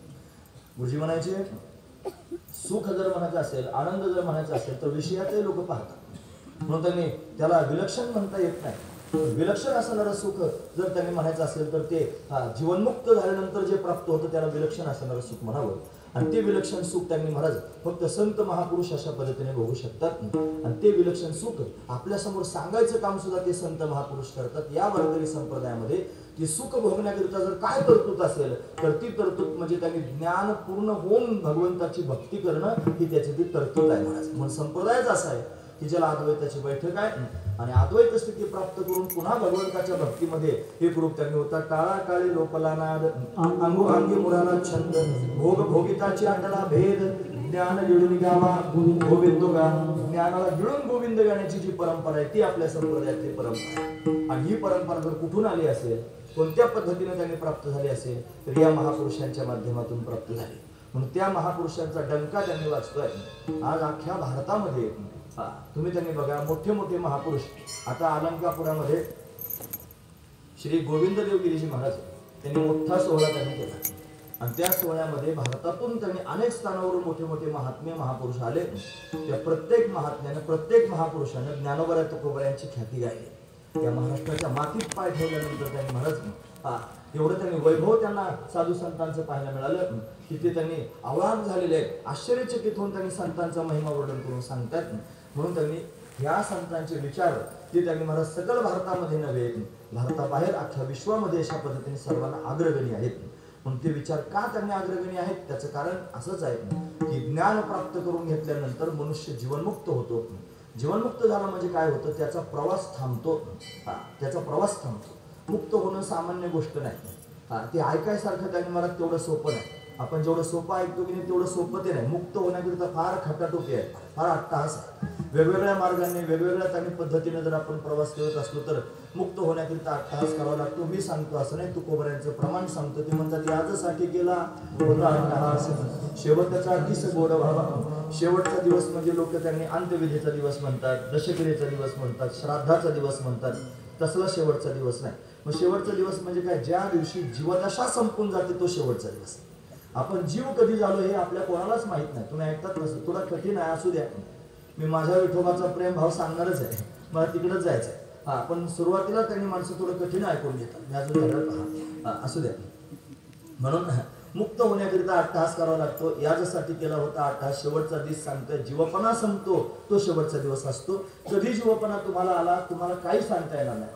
गुरुजी म्हणायचे सुख जर म्हणायचं असेल, आनंद जर म्हणायचा असेल तर विषयातही लोक पाहतात. म्हणून त्यांनी त्याला विलक्षण म्हणता येत नाही. विलक्षण असणारं सुख जर त्यांनी म्हणायचं असेल तर ते जीवनमुक्त झाल्यानंतर जे प्राप्त होतं त्याला विलक्षण असणारं सुख म्हणावं. आणि ते विलक्षण सुख त्यांनी महाराज फक्त संत महापुरुष अशा पद्धतीने भोगू शकतात. आणि ते विलक्षण सुख आपल्या समोर सांगायचं काम सुद्धा ते संत महापुरुष करतात. या वारकरी संप्रदायामध्ये ते सुख भोगण्याकरिता जर काय तरतूद असेल तर ती तरतूद म्हणजे त्यांनी ज्ञान पूर्ण होऊन भगवंताची भक्ती करणं ही त्याची ती तरतूद आहे महाराज. म्हणून संप्रदायच असा आहे की ज्याला अद्वैताची बैठक आहे आणि अद्वैत स्थिती प्राप्त करून पुन्हा भगवंताच्या भक्तीमध्ये हे रूप त्यांनी होता. टाळा टाळे लोपला नाद अंगो अंगी मुराला छंद भोग भोगिताची आटला भेद ज्ञान गिळून गावा गोविंद गा. ज्ञानाला गिळून गोविंद गाण्याची जी परंपरा आहे ती आपल्या संप्रदायातली परंपरा आहे. आणि ही परंपरा जर कुठून आली असेल, कोणत्या पद्धतीने त्यांनी प्राप्त झाली असेल तर या महापुरुषांच्या माध्यमातून प्राप्त झाली. म्हणून त्या महापुरुषांचा डंका त्यांनी वाचतोय आज अख्ख्या भारतामध्ये. तुम्ही त्यांनी बघा मोठे मोठे महापुरुष. आता अलंकापुरामध्ये श्री गोविंद देव गिरीजी महाराज त्यांनी मोठा सोहळा त्यांनी केला. आणि त्या सोहळ्यामध्ये भारतातून त्यांनी अनेक स्थानावरून मोठे मोठे महात्मे महापुरुष आले. त्या प्रत्येक महात्म्याने प्रत्येक महापुरुषाने ज्ञानोबा तुकोबा यांची ख्याती गायली. त्या महाराष्ट्राच्या मातीत पाय ठेवल्यानंतर त्यांनी महाराज एवढं त्यांनी वैभव त्यांना साधू संतांचं पाहायला मिळालं की ते त्यांनी अवाक झालेले आहेत. आश्चर्यचकित होऊन त्यांनी संतांचा महिमा वर्णन करून सांगतात. म्हणून त्यांनी ह्या संतांचे विचार ते त्यांनी महाराज सकल भारतामध्ये नव्हे भारताबाहेर अख्ख्या विश्वामध्ये अशा पद्धतीने सर्वांना अग्रगणी आहेत. म्हणून ते विचार का त्यांनी अग्रगणी आहेत त्याचं कारण असंच आहे की ज्ञान प्राप्त करून घेतल्यानंतर मनुष्य जीवनमुक्त होतो. जीवनमुक्त झाला म्हणजे काय होतं, त्याचा प्रवास थांबतो. त्याचा प्रवास थांबतो. मुक्त होणं सामान्य गोष्ट नाही. ते ऐकायसारखं त्यांनी मला तेवढं सोपं नाही. आपण जेवढं सोपं ऐकतो की नाही तेवढं सोपं ते नाही. मुक्त होण्याकरिता फार खटाटोपी आहे, फार अट्टहास आहे. वेगवेगळ्या मार्गाने वेगवेगळ्या त्यांनी पद्धतीने जर आपण प्रवास करत असलो तर मुक्त होण्याकरिता अट्टहास करावा लागतो. मी सांगतो असं नाही, तुकोबऱ्यांचं प्रमाण सांगतो. ते म्हणतात याजसाठी केला होता अट्टहास शेवटचा किस गोड व्हावा. शेवटचा दिवस म्हणजे लोक त्यांनी अंत्यविधीचा दिवस म्हणतात, दशक्रियेचा दिवस म्हणतात, श्राद्धाचा दिवस म्हणतात. तसला शेवटचा दिवस नाही. मग शेवटचा दिवस म्हणजे काय, ज्या दिवशी जीवदशा संपून जाते तो शेवटचा दिवस. आपण जीव कधी झालो हे आपल्या कोणालाच माहित नाही. तुम्ही ऐकतात नसतं, थोडा कठीण आहे असू द्या. मी माझ्या विठोबाचा प्रेम भाव सांगणारच आहे, मला तिकडच जायचं आहे. पण सुरुवातीला त्यांनी माणसं थोडं कठीण ऐकून घेतात. मी अजून असू द्या. म्हणून मुक्त होण्याकरिता अट्टहास करावा लागतो. याच्यासाठी केला होता अट्टहास. शेवटचा दिवस सांगतोय जीवपणा संपतो तो शेवटचा दिवस असतो. कधी जीवपणा तुम्हाला आला तुम्हाला काही सांगता येणार नाही.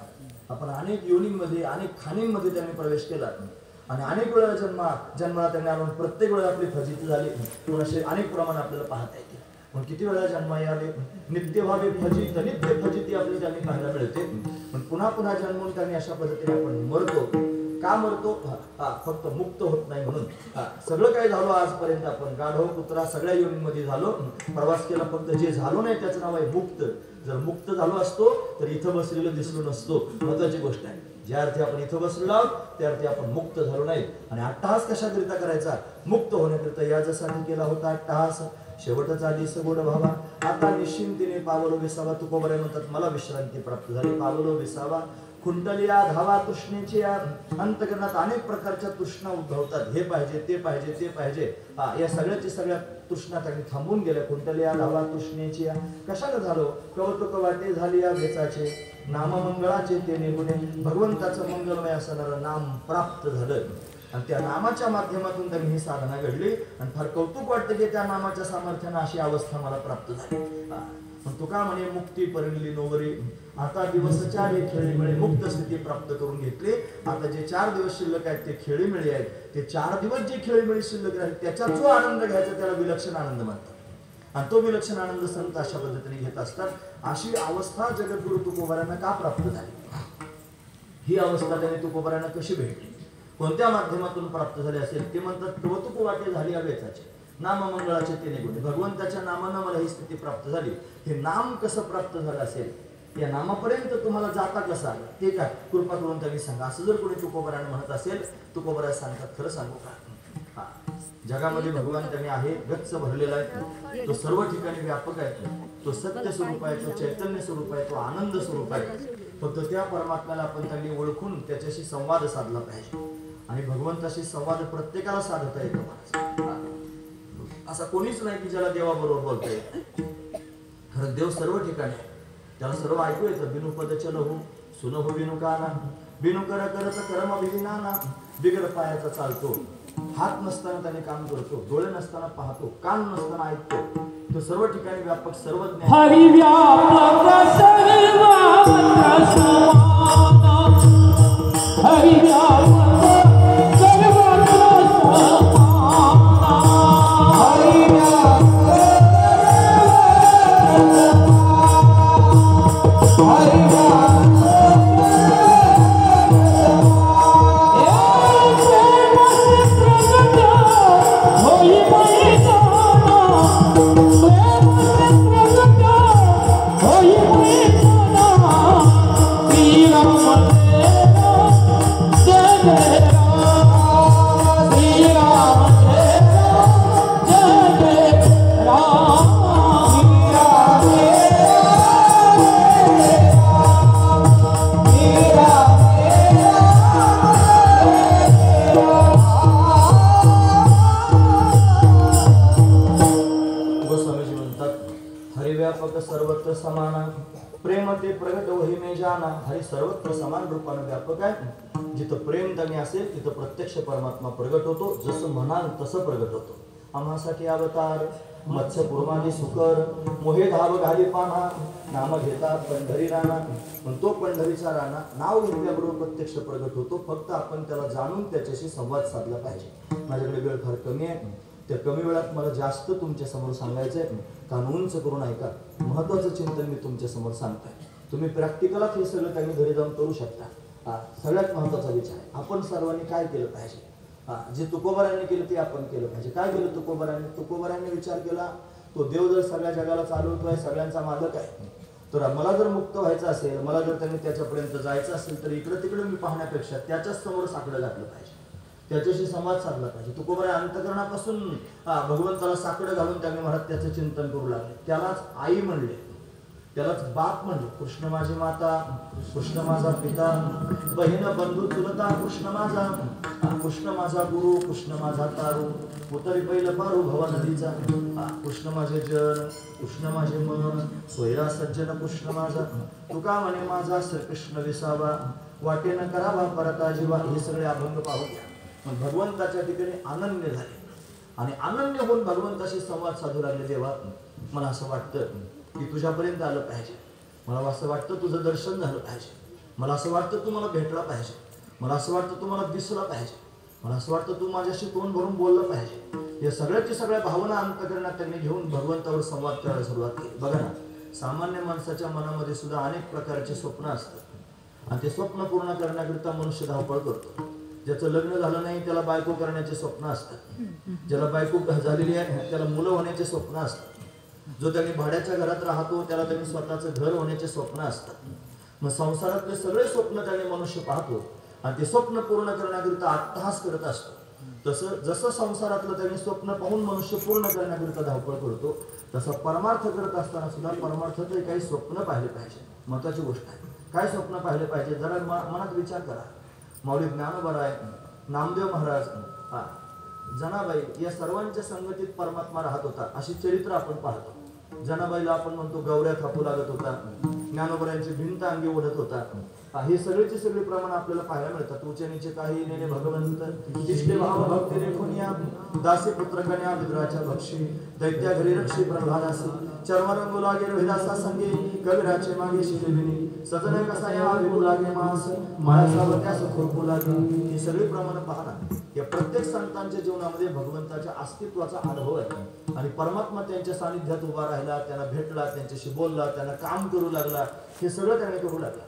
आपण अनेक योनींमध्ये अनेक खाणींमध्ये त्यांनी प्रवेश केला आणि अनेक वेळा जन्माला त्यांनी आणून प्रत्येक वेळा आपली फजिती झाली. असे अनेक प्रमाण आपल्याला पाहता येते. पण किती वेळा जन्माई आले, नित्य व्हावे फजित, नित्य फजिती आपली त्यांनी पाहायला मिळते. पण पुन्हा पुन्हा जन्मून त्यांनी अशा पद्धतीने आपण मरतो. का मरतो, फक्त मुक्त होत नाही म्हणून. सगळं काही झालो आजपर्यंत आपण गाढव कुत्रा सगळ्या योनीमध्ये झालो, प्रवास केला, फक्त जे झालो नाही त्याचं नाव आहे मुक्त. जर मुक्त झालो असतो तर इथं बसलेलं दिसलो नसतो. महत्वाची गोष्ट आहे. ज्या अर्थी आपण इथं बसलेलो आहोत त्या अर्थी आपण मुक्त झालो नाही. आणि अट्टहास कशाकरिता करायचा, मुक्त होण्याकरिता. याच्यासाठी केला होता अट्टहास शेवटचा दिवस गोड व्हावा. आता निश्चिंतीने पावलो विसावा. तुकोबरे म्हणतात मला विश्रांती प्राप्त झाली. पावलो विसावा खुंटलिया धावा तृष्णेची. अंतकरणात अनेक प्रकारच्या तृष्णा उद्भवतात. हे पाहिजे, ते पाहिजे, ते पाहिजे. या सगळ्याची सगळ्या तृष्णा त्यांनी थांबून गेल्या. खुंटलिया धावा तृष्णेची. कशाला झालो, कौतुक वाटे झाली या भेचाचे. नाममंगळाचे ते निगुणे. भगवंताचं मंगलमय असणारं नाम प्राप्त झालं आणि त्या नामाच्या माध्यमातून त्यांनी ही साधना घडली. आणि फार कौतुक वाटतं की त्या नामाच्या सामर्थ्यानं अशी अवस्था मला प्राप्त झाली. पण तुका म्हणे मुक्ती परिणली नोवरी. आता दिवस 4 खेळी मिळे मुक्त स्थिती प्राप्त करून घेतली. आता जे 4 दिवस शिल्लक आहेत ते खेळी मिळे आहेत. ते 4 दिवस जे खेळी मिळे शिल्लक आहेत त्याचा जो आनंद घ्यायचा त्याला विलक्षण आनंद म्हणतात. आणि तो विलक्षण आनंद संत अशा पद्धतीने घेत असतात. अशी अवस्था जगद्गुरु तुकोबाऱ्यांना का प्राप्त झाली, ही अवस्था त्यांनी तुकोबाऱ्यांना कशी भेटली, कोणत्या माध्यमातून प्राप्त झाली असेल. ते म्हणतात कौतुक वाटे झाली या वेचाचे. नाम मंगळाचे ते निगुणे. भगवंताच्या नामानं मला ही स्थिती प्राप्त झाली. हे नाम कसं प्राप्त झालं असेल, या नामापर्यंत तुम्हाला जाता कसा आला ते काय कृपा करून त्यांनी सांगा. असं जर कोणी तुकोबाऱ्यांना म्हणत असेल, तुकोबाऱ्या सांगतात खरं सांगू का, जगामध्ये भगवान त्यांनी आहे, गच्च भरलेला आहे. तो सर्व ठिकाणी व्यापक आहे. तो सत्य स्वरूप आहे, तो चैतन्य स्वरूप आहे, तो आनंद स्वरूप आहे. फक्त त्या परमात्म्याला आपण त्यांनी ओळखून त्याच्याशी संवाद साधला पाहिजे. आणि भगवंताशी संवाद प्रत्येकाला साधता येतो. असा कोणीच नाही की ज्याला देवाबरोबर बोलता येत. खरं देव सर्व ठिकाणी आहे, त्याला सर्व ऐकू येतं. बिनु पद चल हो सुन हो बिनु काना. बिनु कर करत कर्म विहीनाना. बिगर पायाचा चालतो. हात नसताना त्याने काम करतो. डोळे नसताना पाहतो. कान नसताना ऐकतो. तो सर्व ठिकाणी व्यापक सर्वज्ञ. हरि व्यापक सर्वत्र समान. हरि व्यापक सर्वत्र समान. हरि व्यापक हरि समाना प्रेम ते प्रगट वही मे जाना. हरी सर्वत्र समान रूपाने व्यापक आहे. जिथं प्रेम त्यांनी असेल तिथं प्रत्यक्ष परमात्मा प्रगट होतो. जसं म्हणाल तसं प्रगट होतो. आम्हासाठी अवतार मत्स्य कुर्मादी सुकर मोहे धाव घाली पाना नाम घेता पंढरी राणा. पण तो पंढरीचा राणा नाव घेतल्याबरोबर प्रत्यक्ष प्रगट होतो. फक्त आपण त्याला जाणून त्याच्याशी संवाद साधला पाहिजे. माझ्याकडे वेळ फार कमी आहे. त्या कमी वेळात मला जास्त तुमच्या समोर सांगायचंय. कान उंच करून ऐका. महत्वाचं चिंतन मी तुमच्या समोर सांगताय. तुम्ही प्रॅक्टिकलात हे सगळं काही घरी जाऊन करू शकता. सगळ्यात महत्वाचा विचार आहे आपण सर्वांनी काय केलं पाहिजे. जे तुकोबारांनी केलं ते आपण केलं पाहिजे. काय केलं तुकोबारांनी विचार केला. तो देव जर सगळ्या जगाला चालवतोय, सगळ्यांचा मालक आहे, तर मला जर मुक्त व्हायचं असेल, मला जर त्यांनी त्याच्यापर्यंत जायचं असेल तर इकडे तिकडे मी पाहण्यापेक्षा त्याच्याच समोर साकडं घातलं पाहिजे. त्याच्याशी संवाद साधला पाहिजे. तुकोबारा अंतकरणापासून भगवंताला साकडं घालून त्याने महाराज त्याचं चिंतन करू लागले. त्यालाच आई म्हणले, त्यालाच बाप म्हणले. कृष्ण माझी माता, कृष्ण माझा पिता, बहीण बंधू चुलता कृष्ण माझा, कृष्ण माझा गुरु, कृष्ण माझा तारू, उतरी पहिलं पारू भव नदीचा, कृष्ण माझे जन, कृष्ण माझे मन, सोयरा सज्जन कृष्ण माझा, तुका म्हणे माझा श्रीकृष्ण विसावा, वाटेनं करावा परता जीवा. हे सगळे अभंग पाहू द्या. मग भगवंताच्या ठिकाणी अनन्य झाले आणि अनन्य होऊन भगवंताशी संवाद साधू लागले. देवा मला असं वाटतं की तुझ्यापर्यंत आलं पाहिजे. मला असं वाटतं तुझं दर्शन झालं पाहिजे. मला असं वाटतं तू मला भेटला पाहिजे. मला असं वाटतं तू मला दिसला पाहिजे. मला असं वाटतं तू माझ्याशी तोंड भरून बोललं पाहिजे. या सगळ्याची सगळ्या भावना अंतकरणात त्यांनी घेऊन भगवंतावर संवाद करायला सुरुवात केली. बघा ना, सामान्य माणसाच्या मनामध्ये सुद्धा अनेक प्रकारचे स्वप्न असतात आणि ते स्वप्न पूर्ण करण्याकरिता मनुष्य धावपळ करतो. ज्याचं लग्न झालं नाही त्याला बायको करण्याचे स्वप्न असतात. ज्याला बायको झालेली आहे त्याला मुलं होण्याचे स्वप्न असतात. जो त्यांनी भाड्याच्या घरात राहतो त्याला त्यांनी स्वतःचं घर होण्याचे स्वप्न असतात. मग संसारातले सगळे स्वप्न त्याने मनुष्य पाहतो आणि ते स्वप्न पूर्ण करण्याकरिता अट्टहास करत असतो. तसं जसं संसारातलं त्यांनी स्वप्न पाहून मनुष्य पूर्ण करण्याकरिता धावपळ करतो, तसं परमार्थ करत असताना सुद्धा परमार्थाचे काही स्वप्न पाहिले पाहिजे. महत्वाची गोष्ट आहे. काय स्वप्न पाहिले पाहिजे जरा मनात विचार करा. माऊली ज्ञानोबराय, नामदेव महाराज, जनाबाई या सर्वांच्या संगतीत परमात्मा राहत होता. अशी चरित्र आपण पाहतो. जनाबाईला आपण म्हणतो गौऱ्या थापू लागत होता. ज्ञानोबरांची भिंत अंगी ओढत होता. हे सगळेचे सगळे प्रमाण आपल्याला पाहायला मिळतात. उचे नीचे काही नेने भगवंत तिष्ठे भाव भक्ती रेखुनिया दासी पुत्र कन्या विद्राच्या भक्षी दैत्या घरी रक्षी प्रल्हादासी चर्मरंगू लागे रोहिदासा संगे कविराचे मागे शिजविनी सजन कसा या विभू लागे मास मायाचा वत्यास खुरपू लागे. ही सगळी प्रमाण पाहना. या प्रत्येक संतांच्या जीवनामध्ये भगवंताच्या अस्तित्वाचा अनुभव आहे आणि परमात्मा त्यांच्या सानिध्यात उभा राहिला, त्यांना भेटला, त्यांच्याशी बोलला, त्यांना काम करू लागला. हे सगळं त्याने करू लागला.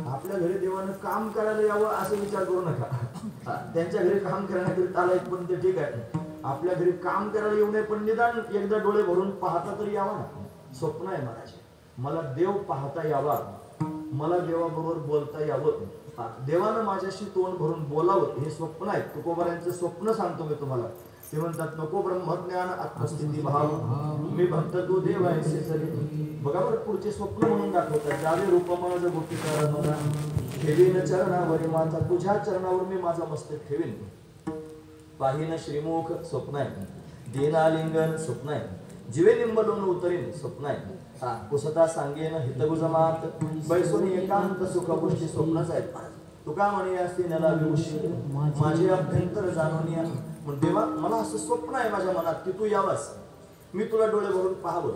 आपल्या घरी देवानं काम करायला यावं असं विचार करू नका. त्यांच्या घरी काम करण्याकरिता आलाय पण ते ठीक आहे. आपल्या घरी काम करायला येऊ नये पण निदान एकदा डोळे भरून पाहता तरी यावा ना. स्वप्न आहे महाराज, मला देव पाहता यावा, मला देवाबरोबर बोलता यावं, देवानं माझ्याशी तोंड भरून बोलावं, हे स्वप्न आहे. तुकोबारांचं स्वप्न सांगतो मी तुम्हाला. ते म्हणतात नको ब्रह्मज्ञान आत्मस्थिती भाव मी भक्त तू देव आहे सरी. बघा बरं पुढचे स्वप्न म्हणून दाखवतात. जावे रूप माझ गोपी मला ठेवीन चरणावर माता, तुझ्या चरणावर मी माझा मस्तक ठेवीन. पाहिन श्रीमुख स्वप्न आहे. दीनालिंगन स्वप्न आहे. जीवे निंबलून उतरीन स्वप्न आहे. कुसता सांगेन हितगुजमात बैसून एकांत सुख गोष्टी स्वप्नच आहेत. तुका म्हणे असते नला विभूषी माझे अभ्यंतर जाणून या. पण देवा मला असं स्वप्न आहे माझ्या मनात की तू यावास, मी तुला डोळे भरून पाहावं,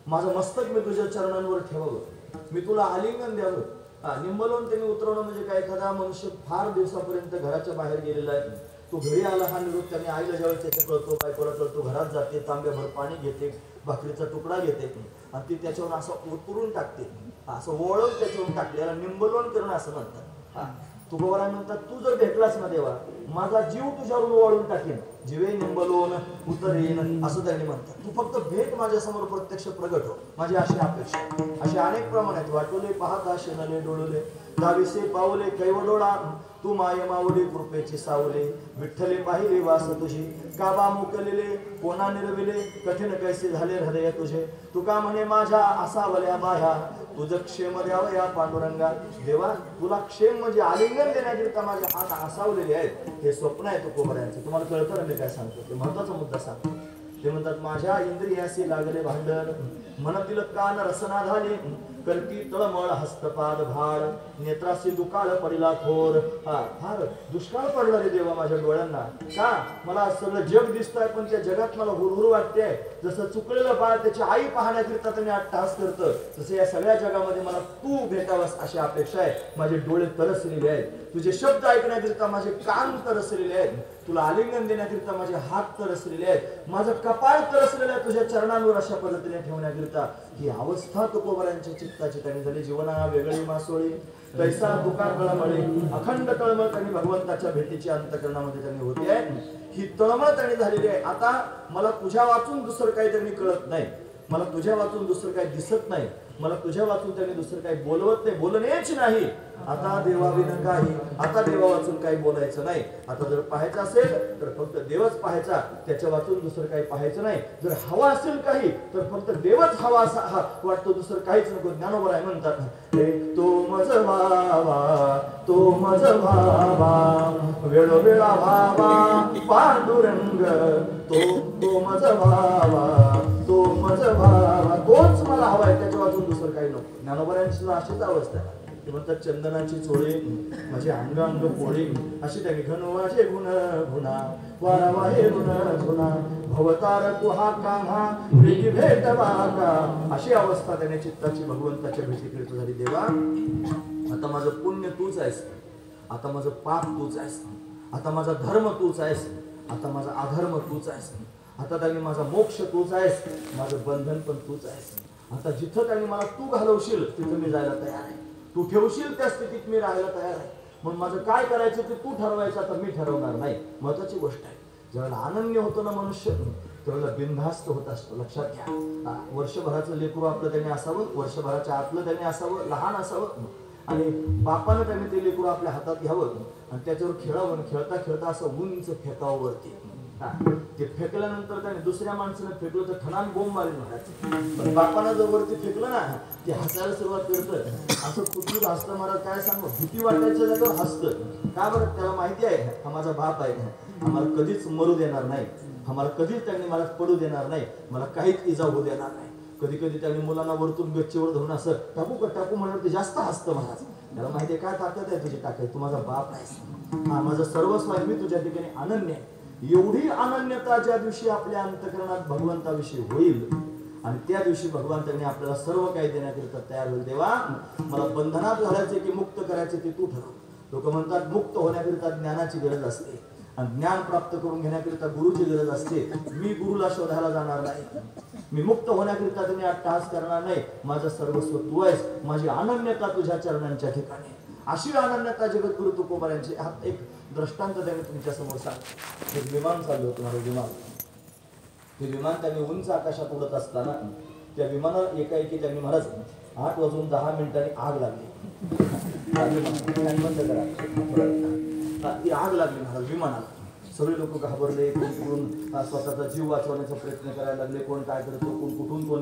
माझं मस्तक मी तुझ्या चरणांवर ठेवावं, मी तुला आलिंगन द्यावं. निंबलून त्यांनी उतरवणं म्हणजे काय, एखादा मनुष्य फार दिवसापर्यंत घराच्या बाहेर गेलेला आहे, तो घरी आला हा निरोप त्याने आईला ज्यावेळेस त्याच्या कळतो, बायकोला कळतो, घरात जाते, तांब्याभर पाणी घेते, भाकरीचा तुकडा घेते आणि ती त्याच्यावर असं उतरून टाकते, असं वळून त्याच्यावर टाकले, याला निंबलोन करणं असं म्हणतात. तुकोबाराय म्हणतात तू जर भेटलास ना देवा, माझा जीव तुझ्यावर वळून टाकेन, जीवे निंबलोन उतरेन असं त्यांनी म्हणतात. तू फक्त भेट माझ्या समोर प्रत्यक्ष प्रगट हो, माझी अशी अपेक्षा. असे अनेक प्रमाण आहेत. वाटोले पाहता शेनले डोळले दाविसे पावले कैवडोळा तू माये मावली कृपेची सावले विठ्ठले पाहिले वास तुझी काबा मुकलेले कोणा निरविले कठीण कैसे झाले हृदय तुझे. तुका म्हणे माझ्या असावल्या बाह्या तुझं क्षेम द्यावं या पांडुरंगा. देवा तुला क्षेम म्हणजे आलिंगन देण्याकरिता माझे हात असावलेले आहेत. हे स्वप्न आहे तुकोबारायांचं. तुम्हाला कळतं ना मी काय सांगतो ते महत्वाचा मुद्दा सांगतो. ते म्हणतात माझ्या इंद्रियासी लागले भांडण म्हणतील कान रसना झाले, करती तळमळ हस्तपाद भाड, नेत्रासी दुकाळ पडला थोर. फार दुष्काळ पडला रे देवा माझ्या डोळ्यांना. का मला सगळं जग दिसतंय पण त्या जगात मला हुरहुर वाटते. जसं चुकलेलं बाळ त्याची आई पाहण्याकरिता त्यांनी अट्टहास करतं, तसं या सगळ्या जगामध्ये मला तू भेटावंस अशी अपेक्षा आहे. माझे डोळे तरसलेले आहेत, तुझे शब्द ऐकण्याकरिता माझे कान तरसलेले आहेत, तुला आलिंगन देण्याकरिता माझे हात तरसलेले आहेत, माझं कपाळ तरसलेलं आहे तुझ्या चरणांवर अशा पद्धतीने ठेवण्याकरिता. ही अवस्था तुकोबरांच्या चित्ताची त्यांनी झाली. जीवना वेगळी मासोळी कैसा तुका तळमळे, अखंड तळमळ त्यांनी भगवंताच्या भेटीची अंतकरणामध्ये त्यांनी होती आहे. ही तळमळ त्यांनी झालेली आहे. आता मला तुझ्या वाचून दुसरं काही त्यांनी कळत नाही, मला तुझ्या वाचून दुसरं काही दिसत नाही, मला तुझ्या वाचून त्यांनी दुसरं काही बोलवत नाही, बोलणेच नाही. आता देवाविन काही, आता देवा वाचून काही बोलायचं नाही. आता जर पाहायचं असेल तर फक्त देवच पाहायचा, त्याच्या वाचून दुसरं काही पाहायचं नाही. जर हवा असेल काही तर फक्त देवच हवा असा वाटतो, दुसरं काहीच नको. ज्ञानोबा आहे म्हणतात, तो मज भावा, तो मज भावा, वेळोवेळा भावा पांडुरंग, तो मज भावा, तो मज भावा, तोच मला हवा आहे, त्याच्या वाचून दुसरं काही नको. ज्ञानोबरांची अशीच अवस्था आहे. ते म्हणतात चंदनाची चोळी माझे अंग अंग पोळी, अशी त्यांनी घन माझे गुण गुणा वारावा हे गुण गुणा भवतार कुहा काहा वेगी भेट वाका, अशी अवस्था त्याने चित्ताची भगवंताच्या भेटीकरिता झाली. देवा आता माझं पुण्य तूच आहेस, आता माझं पाप तूच आहेस, आता माझा धर्म तूच आहेस, आता माझा अधर्म तूच आहेस, आता त्यांनी माझा मोक्ष तूच आहेस, माझं बंधन पण तूच आहेस. आता जिथं त्यांनी मला तू घालवशील तिथं मी जायला तयार आहे, तू ठेवशील त्या स्थितीत मी राहायला तयार आहे. म्हणून माझं काय करायचं ते तू ठरवायचं, आता मी ठरवणार नाही. महत्वाची गोष्ट आहे, ज्यावेळेला अनन्य होतो ना मनुष्य त्यावेळेला बिनधास्त होत असतो. लक्षात घ्या, वर्षभराचं लेकरू आपलं त्याने असावं, वर्षभराच्या आतलं त्याने असावं, लहान असावं, आणि बापानं त्याने ते लेकरू आपल्या हातात घ्यावं आणि त्याच्यावर खेळावं. खेळता खेळता असं उंच फेकावं वरती. ते फेकल्यानंतर त्याने दुसऱ्या माणसाने फेकलं तर ठणान बोंब मारेल महाराज. पण बापानं जर वरती फेकलं ना ते हसायला सुरुवात करतं. असं कुठून हसतं महाराज काय सांगू, भीती वाटायच्या जागेवर हसतं. का बरं, त्याला माहिती आहे हा माझा बाप आहे, आम्हाला कधीच मरू देणार नाही, आम्हाला कधीच त्यांनी मला पडू देणार नाही, मला काहीच इजा होऊ देणार नाही. कधी कधी त्यांनी मुलांना वरतून गच्चीवर धरून असं टाकू का टाकू म्हणून ते जास्त हसतं महाराज. त्याला माहिती आहे काय ताकद आहे तुझी टाकाय, तू माझा बाप नाहीस, हा माझं सर्वस्व आहे, मी तुझ्या ठिकाणी अनन्य आहे. एवढी अनन्यता ज्या दिवशी आपल्या अंतःकरणात भगवंताविषयी होईल आणि त्या दिवशी भगवान त्यांनी आपल्याला सर्व काही देण्याकरिता तयार होईल. देवा मला बंधनात घालायचे की मुक्त करायचे ते तू ठरव. लोक म्हणतात मुक्त होण्याकरिता ज्ञानाची गरज असते आणि ज्ञान प्राप्त करून घेण्याकरिता गुरुची गरज असते. मी गुरुला शोधायला जाणार नाही, मी मुक्त होण्याकरिता तुम्ही अट्टहास करणार नाही. माझं सर्वस्व तू आहेस, माझी अनन्यता तुझ्या चरणांच्या ठिकाणी. अशी अनन्यता जगद्गुरु तुकोबारांची. हा एक दृष्टांत त्यांनी तुमच्या समोर सांग. एक विमान चालू होतं माझं विमान. ते विमान त्यांनी उंच आकाशात उडत असताना त्या विमानाला एकाएकी त्यांनी महाराज 8:10 आग लागली. बंद करा, ती आग लागली महाराज विमानाला. सगळे लोक घाबरले, कोण स्वतःचा जीव वाचवण्याचा प्रयत्न करायला लागले, कोण काय करतो, कोण कुठून, कोण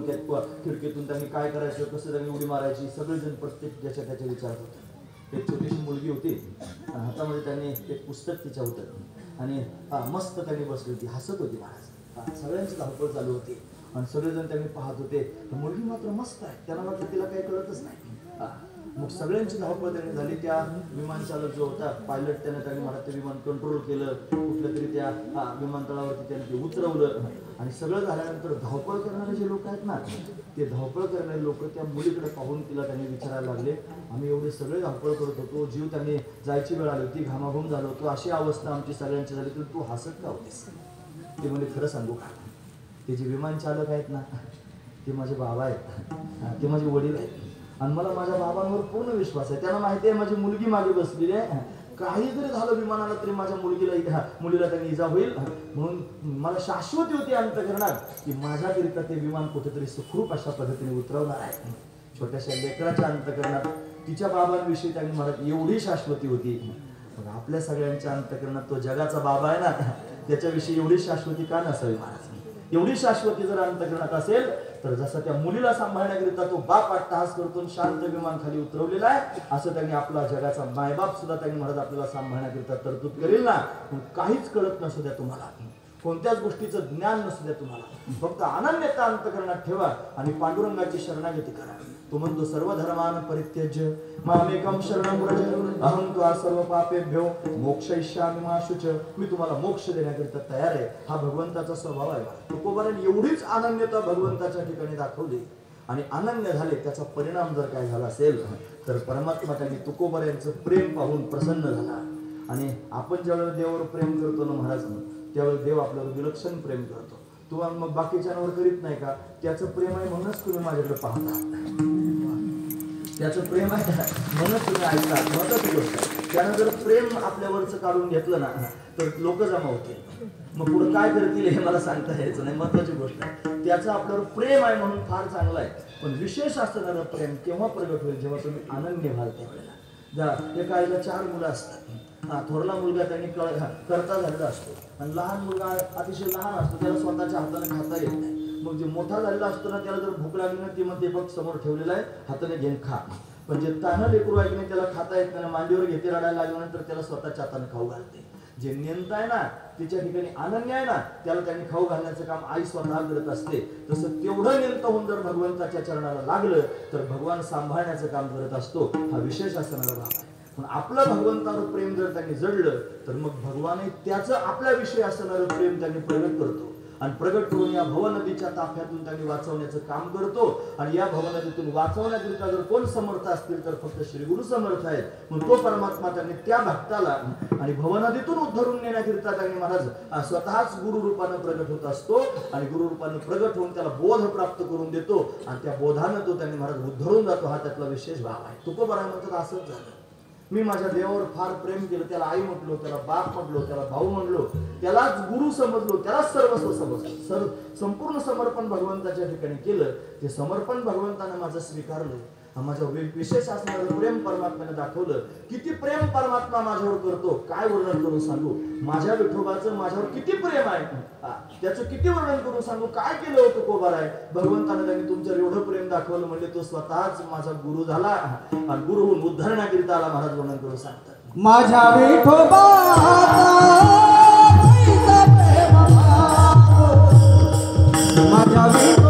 खिडकीतून त्यांनी काय करायचं, कसं त्यांनी उडी मारायची, सगळेजण प्रत्येक ज्याच्या त्याच्या विचार होते. एक छोटीशी मुलगी होती आणि हातामध्ये त्यांनी एक पुस्तक तिच्या होतं आणि मस्त त्यांनी बसली होती, हसत होती महाराज. सगळ्यांची धावपळ चालू होती आणि सगळेजण त्यांनी पाहत होते. मुलगी मात्र मस्त आहे, त्यांना मात्र तिला काही कळतच नाही. मग सगळ्यांची धावपळ त्यांनी झाली. त्या विमान चालक जो होता पायलट त्यांनी मला ते विमान कंट्रोल केलं, कुठल्या तरी त्या विमानतळावरती त्यांनी ते उतरवलं आणि सगळं झाल्यानंतर धावपळ करणारे जे लोक आहेत ना ते धावपळ करणारे लोक त्या मुलीकडे पाहून तिला त्यांनी विचारायला लागले, आम्ही एवढे सगळे धावपळ करत होतो, जीव त्यांनी जायची वेळ आली होती, घामाघूम झालो होतो, अशी अवस्था आमची सगळ्यांची झाली, तर तू हसत का होतीस? ते म्हणजे खरं सांगू का, ते जे विमान चालक आहेत ना ते माझे बाबा आहेत, ते माझे वडील आहेत आणि मला माझ्या बाबांवर पूर्ण विश्वास आहे. त्यांना माहिती आहे माझी मुलगी मागे बसलेली आहे, काही जरी झालं विमानाला तरी माझ्या मुलीला त्यांनी इजा होईल, म्हणून मला शाश्वती होती अंतःकरणात की माझ्याकरिता ते विमान कुठेतरी सुखरूप अशा पद्धतीने उतरवणार आहे. छोट्याशा लेकराच्या अंतःकरणात तिच्या बाबांविषयी त्यांनी मला एवढी शाश्वती होती. मग आपल्या सगळ्यांच्या अंतःकरणात तो जगाचा बाबा आहे ना त्याच्याविषयी एवढी शाश्वती का नसावी महाराज? एवढी शाश्वती जर अंतःकरणात असेल तर जसं त्या मुलीला सांभाळण्याकरिता तो बाप अट्टहास करतो शांत विमान खाली उतरवलेला आहे, असं त्यांनी आपला जगाचा मायबाप सुद्धा त्यांनी महाराज आपल्याला सांभाळण्याकरिता तरतूद करेल ना. काहीच कळत नसू द्या तुम्हाला, कोणत्याच गोष्टीचं ज्ञान नसू द्या तुम्हाला, फक्त अनन्यता अंतकरणात ठेवा आणि पांडुरंगाची शरणागती करा. तो म्हणतो सर्व धर्मान परित्यज्य मामेकम शरणं व्रज अहं त्वा सर्व पापेभ्यो मोक्षयिष्यामि मा शुच. मी तुम्हाला मोक्ष देण्याकरिता तयार आहे. हा भगवंताचा स्वभाव आहे. तुकोबारांनी एवढीच अनन्यता भगवंताच्या ठिकाणी दाखवली आणि अनन्य झाले. त्याचा परिणाम जर काय झाला असेल तर परमात्मा त्यांनी तुकोबार यांचं प्रेम पाहून प्रसन्न झाला. आणि आपण ज्यावेळेला देवावर प्रेम करतो ना महाराज, त्यावेळेस देव आपल्यावर विलक्षण प्रेम करतो. तुम्हाला मग बाकीच्यांवर करीत नाही का? त्याचं प्रेम आहे म्हणूनच तुम्ही माझ्याकडे पाहता, त्याचं प्रेम आहे म्हणूनच तुम्ही ऐकता. महत्वाची गोष्ट आहे. त्यानं जर प्रेम आपल्यावरचं काढून घेतलं ना तर लोक जमा होतील. मग पुढे काय करतील हे मला सांगता यायचं नाही. महत्वाची गोष्ट आहे. त्याचं आपल्यावर प्रेम आहे म्हणून फार चांगलं आहे. पण विशेष असणारं प्रेम केव्हा प्रगट होईल? जेव्हा तुम्ही अनन्य व्हाल त्यावेळेला. एका आईला 4 मुलं असतात. थोरला मुलगा त्यांनी करता झालेला असतो आणि लहान मुलगा अतिशय लहान असतो, त्याला स्वतःच्या हाताने खाता येत नाही. मग जे मोठा झालेला असतो ना त्याला जर भूक लागली ना ती मग ते बघ समोर ठेवलेला आहे, हाताने घेऊन खा. पण जे तानं लेकरू आहे की नाही त्याला खाता येत नाही, मांडीवर घेते रडायला लागल्यानंतर त्याला स्वतःच्या हाताने खाऊ घालते. जे नेंत आहे ना तिच्या ठिकाणी अनन्य आहे ना त्याला त्यांनी खाऊ घालण्याचं काम आई स्वतः करत असते. तसं तेवढं नेंत होऊन जर भगवंताच्या चरणाला लागलं तर भगवान सांभाळण्याचं काम करत असतो. हा विशेष असणारा भाव आहे. पण आपलं भगवंतावर प्रेम जर त्यांनी जडलं तर मग भगवान त्याचं आपल्याविषयी असणारं प्रेम त्यांनी प्रगट करतो आणि प्रगट करून या भवनदीच्या ताफ्यातून त्यांनी वाचवण्याचं काम करतो. आणि या भवनदीतून वाचवण्याकरिता जर कोण समर्थ असतील तर फक्त श्री गुरु समर्थ आहेत. म्हणून तो परमात्मा त्यांनी त्या भक्ताला आणि भवनदीतून उद्धरून नेण्याकरिता त्यांनी महाराज स्वतःच गुरु रूपानं प्रगट होत असतो आणि गुरु रूपानं प्रगट होऊन त्याला बोध प्राप्त करून देतो आणि त्या बोधानं तो त्यांनी महाराज उद्धरून जातो. हा त्यातला विशेष भाव आहे. तुकोबाराय म्हणतात असंच झालं. मी माझ्या देवावर फार प्रेम केलं. त्याला आई म्हटलो, त्याला बाप म्हटलो, त्याला भाऊ म्हणलो, त्यालाच गुरु समजलो, त्यालाच सर्वस्व समजलो. संपूर्ण समर्पण भगवंताच्या ठिकाणी केलं. ते समर्पण भगवंतानं माझं स्वीकारलं. माझ्या विशेष असणारं प्रेम परमात्म्याने दाखवलं. किती प्रेम परमात्मा माझ्यावर करतो काय वर्णन करून सांगू. माझ्या विठोबाचं माझ्यावर किती प्रेम आहे त्याचं किती वर्णन करून सांगू. काय केलं होतं तुकोबाराय भगवंताने त्यांनी तुमच्यावर एवढं प्रेम दाखवलं म्हणजे तो स्वतःच माझा गुरु झाला आणि गुरु होऊन उद्धरण्याकरिता आला. महाराज वर्णन करून सांगतात माझ्या विठोबा माझ्या विठोबा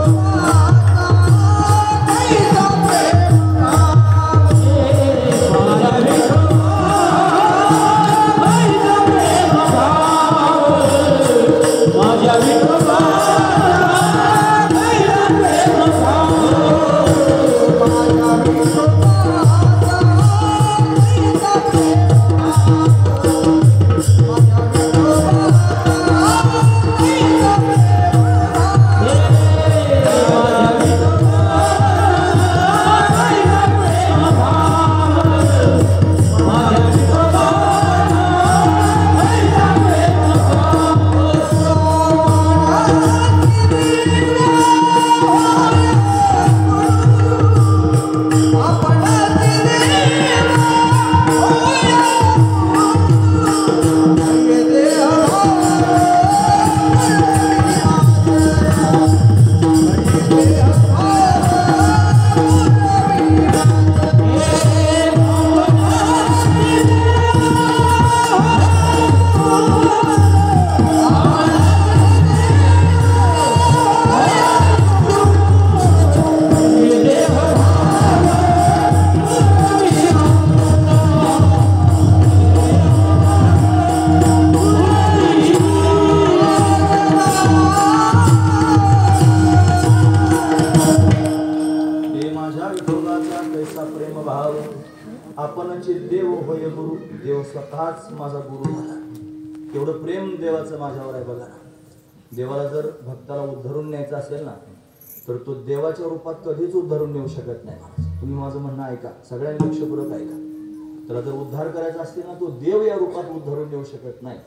आपणचे देव होय गुरु. देव स्वतःच माझा गुरु झाला. एवढं प्रेम देवाचं माझ्यावर आहे बघा. देवाला जर भक्ताला उद्धरून न्यायचं असेल ना तर तो देवाच्या रूपात कधीच उद्धरून नेऊ शकत नाही. तुम्ही माझं म्हणणं ऐका, सगळ्यांनी लक्षपूर्वक ऐका. त्याला जर उद्धार करायचा असतील ना तो देव या रूपात उद्धरून नेऊ शकत नाही.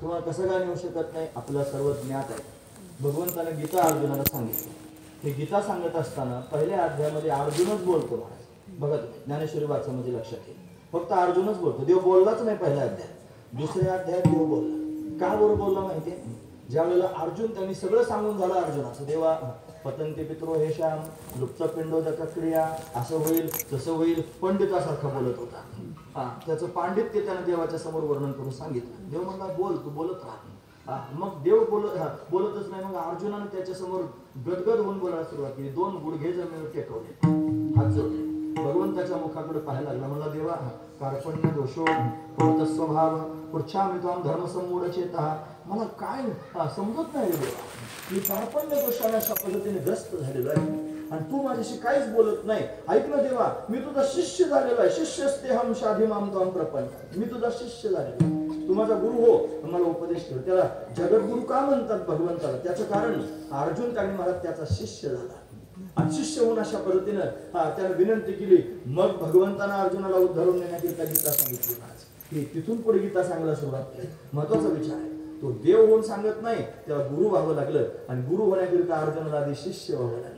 तुम्हाला कसं काय नेऊ शकत नाही आपल्याला सर्व ज्ञात आहे. भगवंताने गीता अर्जुनाला सांगितलं. हे गीता सांगत असताना पहिल्या अध्यायामध्ये अर्जुनच बोलतो महाराज. बघा ज्ञानेश्वरी वाचा म्हणजे लक्षात येईल. फक्त अर्जुनच बोलतो, देव बोललाच नाही पहिल्या अध्यायात. दुसऱ्या अध्यायात देव बोलला. का बरं बोलला माहितीये? ज्या वेळेला अर्जुन त्यांनी सगळं सांगून झालं अर्जुनाचं, देवा पतंती पित्रो हे श्याम लुप्त पिंडोदक क्रिया असं होईल तसं होईल पंडितासारखा बोलत होता. त्याचं पांडित्य त्यानं देवाच्या समोर वर्णन करून सांगितलं. देव म्हणला बोल, तू बोलत राहा. मग देव बोलतच नाही. मग अर्जुनाने त्याच्या समोर गदगद होऊन बोलायला सुरुवात केली. 2 गुडघे जमिनीवर टेकवले, हात जोडले, भगवंताच्या मुखाकडे पाहायला लागला. म्हणला देवा कार्पण्य दोषो पुरत स्वभाव पुढच्यामी त्वाम धर्मसम्मूढ चेता. मला काय समजत नाही रे देवा, मी कार्पण्य दोषाने अशा पद्धतीने ग्रस्त झालेलो आहे आणि तू माझ्याशी काहीच बोलत नाही. ऐक ना देवा, मी तुझा शिष्य झालेलो आहे. शिष्यस्तेहम शाधिमाम त्वाम प्रपन्न. मी तुझा शिष्य झालेलो आहे, तू माझा गुरु हो, मला उपदेश कर. त्याला जगद्गुरु का म्हणतात भगवंताला? त्याचं कारण अर्जुन काळी महाराज त्याचा शिष्य झाला आणि शिष्य होऊन अशा पद्धतीनं त्याने विनंती केली. मग भगवंतानं अर्जुनाला उद्धरून नेण्याकरिता गीता सांगितली. की तिथून पुढे गीता सांगायला सुरुवात केली. महत्वाचा विचार आहे, तो देव होऊन सांगत नाही, त्याला गुरु व्हावं लागलं आणि गुरु होण्याकरिता अर्जुनाला आधी शिष्य व्हावं लागलं.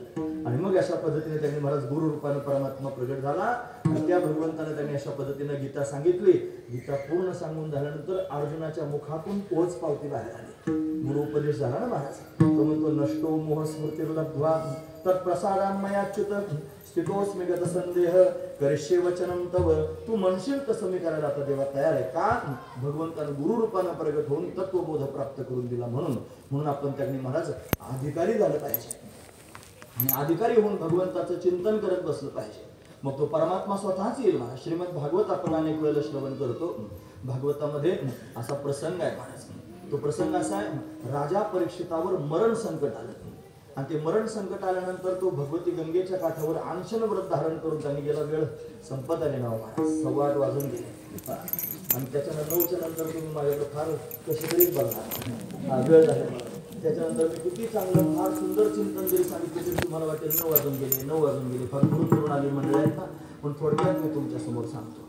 आणि मग अशा पद्धतीने त्यांनी महाराज गुरु रूपाने परमात्मा प्रगट झाला आणि त्या भगवंताने त्यांनी अशा पद्धतीने गीता सांगितली. गीता पूर्ण सांगून झाल्यानंतर अर्जुनाच्या मुखातून पोच पावती बाहेर आली. गुरु उपदेश झाला ना महाराज. तो म्हणतो नष्टो मोह स्मृतिर्लब्ध्वा तत्प्रसादान्मयाच्युत स्थितोस्मि गत संदेह करिष्ये वचनम तव. तू म्हणशील तसं मी करायला आता देवा तयार आहे. का? भगवंताने गुरु रूपाने प्रगट होऊन तत्वबोध प्राप्त करून दिला म्हणून आपण त्यांनी महाराज अधिकारी झालं पाहिजे आणि अधिकारी होऊन भगवंताचं चिंतन करत बसलं पाहिजे. मग तो परमात्मा स्वतःच येईल. महाराज श्रीमद भागवत आपण अनेक वेळेला श्रवण करतो. भागवतामध्ये असा प्रसंग आहे महाराज. तो प्रसंग असा आहे, राजा परीक्षितावर मरण संकट आलं आणि ते मरण संकट आल्यानंतर तो भगवती गंगेच्या काठावर अनशन व्रत धारण करून त्यांनी गेला. वेळ संपत आले ना महाराज, 8:15 वाजून गेले आणि त्याच्यानंतर 9च्या नंतर तुम्ही माझ्याकडे फार कशी तरीच बघणार, वेळ झाले. त्याच्यानंतर मी किती चांगलं फार सुंदर चिंतन जरी सांगितलं तरी तुम्हाला वाटेल 9 वाजून गेले फार करून आले मंडळी आहेत ना. पण थोडक्यात मी तुमच्या समोर सांगतो.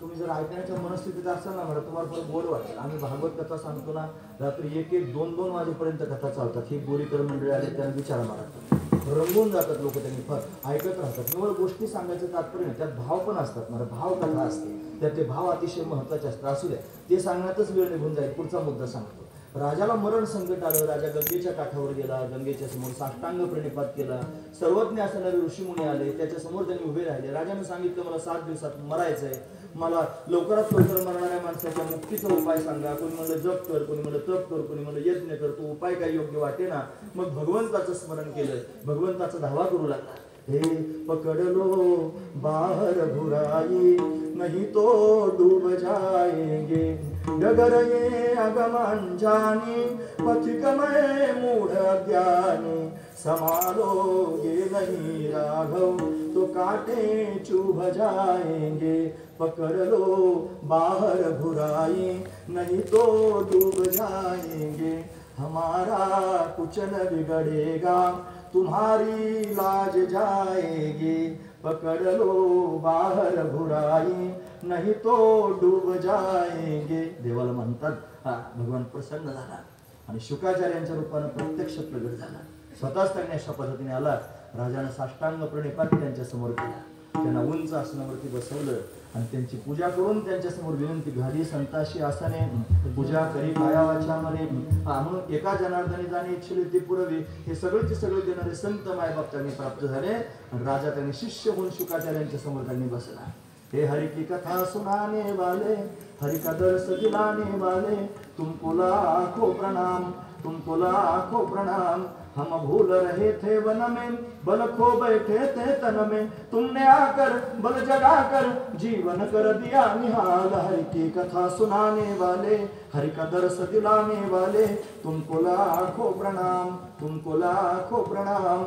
तुम्ही जर ऐकण्याच्या मनस्थितीत असाल ना, मला तुम्हाला फार बोर वाटेल. आम्ही भागवत कथा सांगतो ना, रात्री 1-1, 2-2 वाजेपर्यंत कथा चालतात. ही गोरीकर मंडळी आले त्यांना विचार मारा, रंगून जातात लोक, त्यांनी फार ऐकत राहतात. केवळ गोष्टी सांगायचं तात्पर्य नाही, त्यात भाव पण असतात. मला भाव कथा असते, त्यात ते भाव अतिशय महत्वाचे असतात. असू द्या, ते सांगण्यातच वेळ निघून जाईल. पुढचा मुद्दा सांगतो. राजाला मरण संकट आलं. राजा गंगेच्या काठावर गेला, गंगेच्या समोर साष्टांग प्रणिपात केला. सर्वज्ञ असणारे ऋषीमुनी आले, त्याच्या समोर त्यांनी उभे राहिले. राजाने सांगितलं मला 7 दिवसात मरायचंय, मला लवकरात लवकर मरणाऱ्या माणसाच्या मुक्तीचा उपाय सांगा. कोणी म्हणलं जप कर, कोणी म्हणलं तप कर, कोणी म्हणलं यज्ञ कर. तो उपाय काही योग्य वाटे ना. मग भगवंताचं स्मरण केलं, भगवंताचा धावा करू लागला. हे पकड़ लो बाहर बुराई नहीं तो डूब जाएंगे, डगर ये अगमन जानी पथिक में मूढ़ ज्ञानी, संभालोगे नहीं राघव तो कांटे चुभ जाएंगे, पकड़ लो बाहर बुराई नहीं तो डूब जाएंगे, हमारा कुछ न बिगड़ेगा तुम्हारी लाज जाएगी, पकड़ लो बाहर बुराई नहीं तो डूब जाएंगे. देवाला म्हणतात भगवान प्रसन्न झाला आणि शुकाचार्यांच्या रूपाने प्रत्यक्ष प्रगट झाला. स्वतःच त्यांनी अशा पद्धतीने आला. राजाने साष्टांग प्रणिपात त्यांच्या समोर केला, त्यांना उंच आसनावरती बसवलं आणि त्यांची पूजा करून त्यांच्या समोर विनंती घाली. संताशी आसने पूजा करी काया वाचा मरे म्हणून एका जनार्दनी जाणे इच्छिले ते पुरवे. हे सगळेचे सगळे देणारे संत मायबाप त्यांनी प्राप्त झाले आणि राजा त्यांनी शिष्य होऊन शुकाचार्यांच्या समोर त्यांनी बसला. हे हरि की कथा सुनाने वाले, हरि का दर्श दिलाने वाले, तुमको लाखों प्रणाम, तुमको लाखों प्रणाम. हम भूल रहे थे वन में, बल खो बैठे थे तन में, तुमने आकर बल जगाकर जीवन कर दिया निहाल. हरि की कथा सुनाने वाले, हरि का दर्श दिलाने वाले, तुमको लाखों प्रणाम, तुमको लाखों प्रणाम.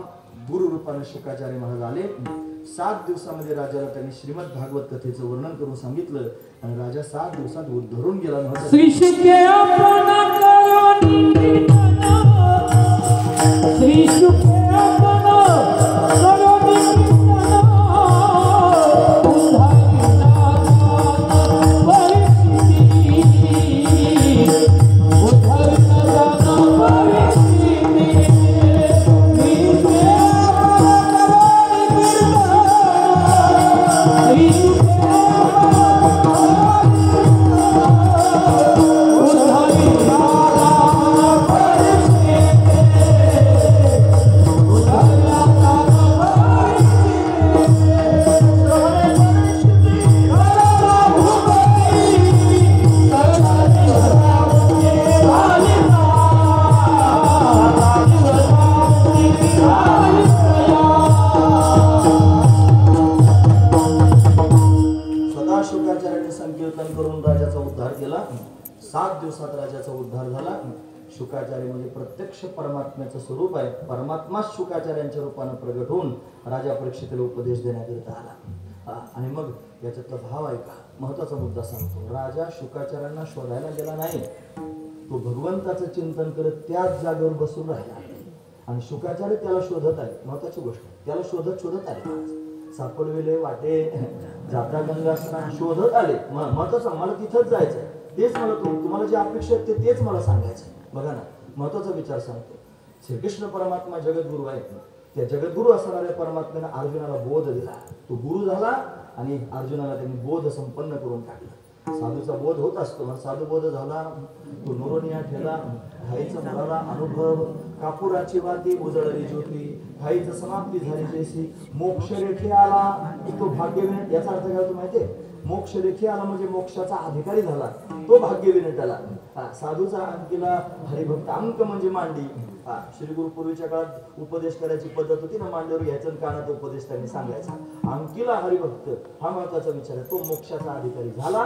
गुरु रूपाने शुकाचार्य महाराज आले. 7 दिवसामध्ये राजाला त्यांनी श्रीमद भागवत कथेचं वर्णन करून सांगितलं आणि राजा 7 दिवसात उद्धरून गेला. कीर्तन करून राजाचा उद्धार केला. 7 दिवसात राजाचा उद्धार झाला. शुकाचार्य म्हणजे प्रत्यक्ष परमात्म्याचं स्वरूप आहे. परमात्माच शुकाचार्यांच्या रूपानं प्रगट होऊन राजा परीक्षितीला उपदेश देण्याकरिता आला. आणि मग याच्यातला भाव आहे का, महत्वाचा मुद्दा सांगतो. राजा शुकाचार्यांना शोधायला गेला नाही, तो भगवंताचं चिंतन करत त्याच जागेवर बसून राहिला. आणि शुकाचार्य त्याला शोधत आले. महत्वाची गोष्ट, त्याला शोधत आले. सापडविले वाटे जाता गंगा स्नान शोधत आले. महत्वाचं, मला तिथंच जायचंय, तेच मला तुम्हाला जे अपेक्षा आहेत तेच मला सांगायचं. बघा ना, महत्वाचा विचार सांगतो. श्रीकृष्ण परमात्मा जगद्गुरु आहेत. त्या जगद्गुरु असणाऱ्या परमात्म्याने अर्जुनाला बोध दिला. तो गुरु झाला आणि अर्जुनाला त्यांनी बोध संपन्न करून टाकला. साधूचा बोध होत असतो. साधू बोध झाला, तो नुरोनिया ठेला, खाईचा मुलाला अनुभव, कापुराची वाती उजळली ज्योती, खाईचं समाप्ती झाली जैसी, मोक्ष रेखे आला तो भाग्यविनट. याचा अर्थ काय होतो माहितीये? मोक्ष रेखे आला म्हणजे मोक्षाचा अधिकारी झाला, तो भाग्यविनटाला. साधूचा अंकीला हरिभक्त, अंक म्हणजे मांडी. श्री गुरु पूर्वीच्या काळात उपदेश करायची पद्धत होती ना, मांडीवर घ्यायचं कानात उपदेश त्यांनी सांगायचा. अंकीला हरिभक्त हा महत्वाचा विचार आहे. तो मोक्षाचा अधिकारी झाला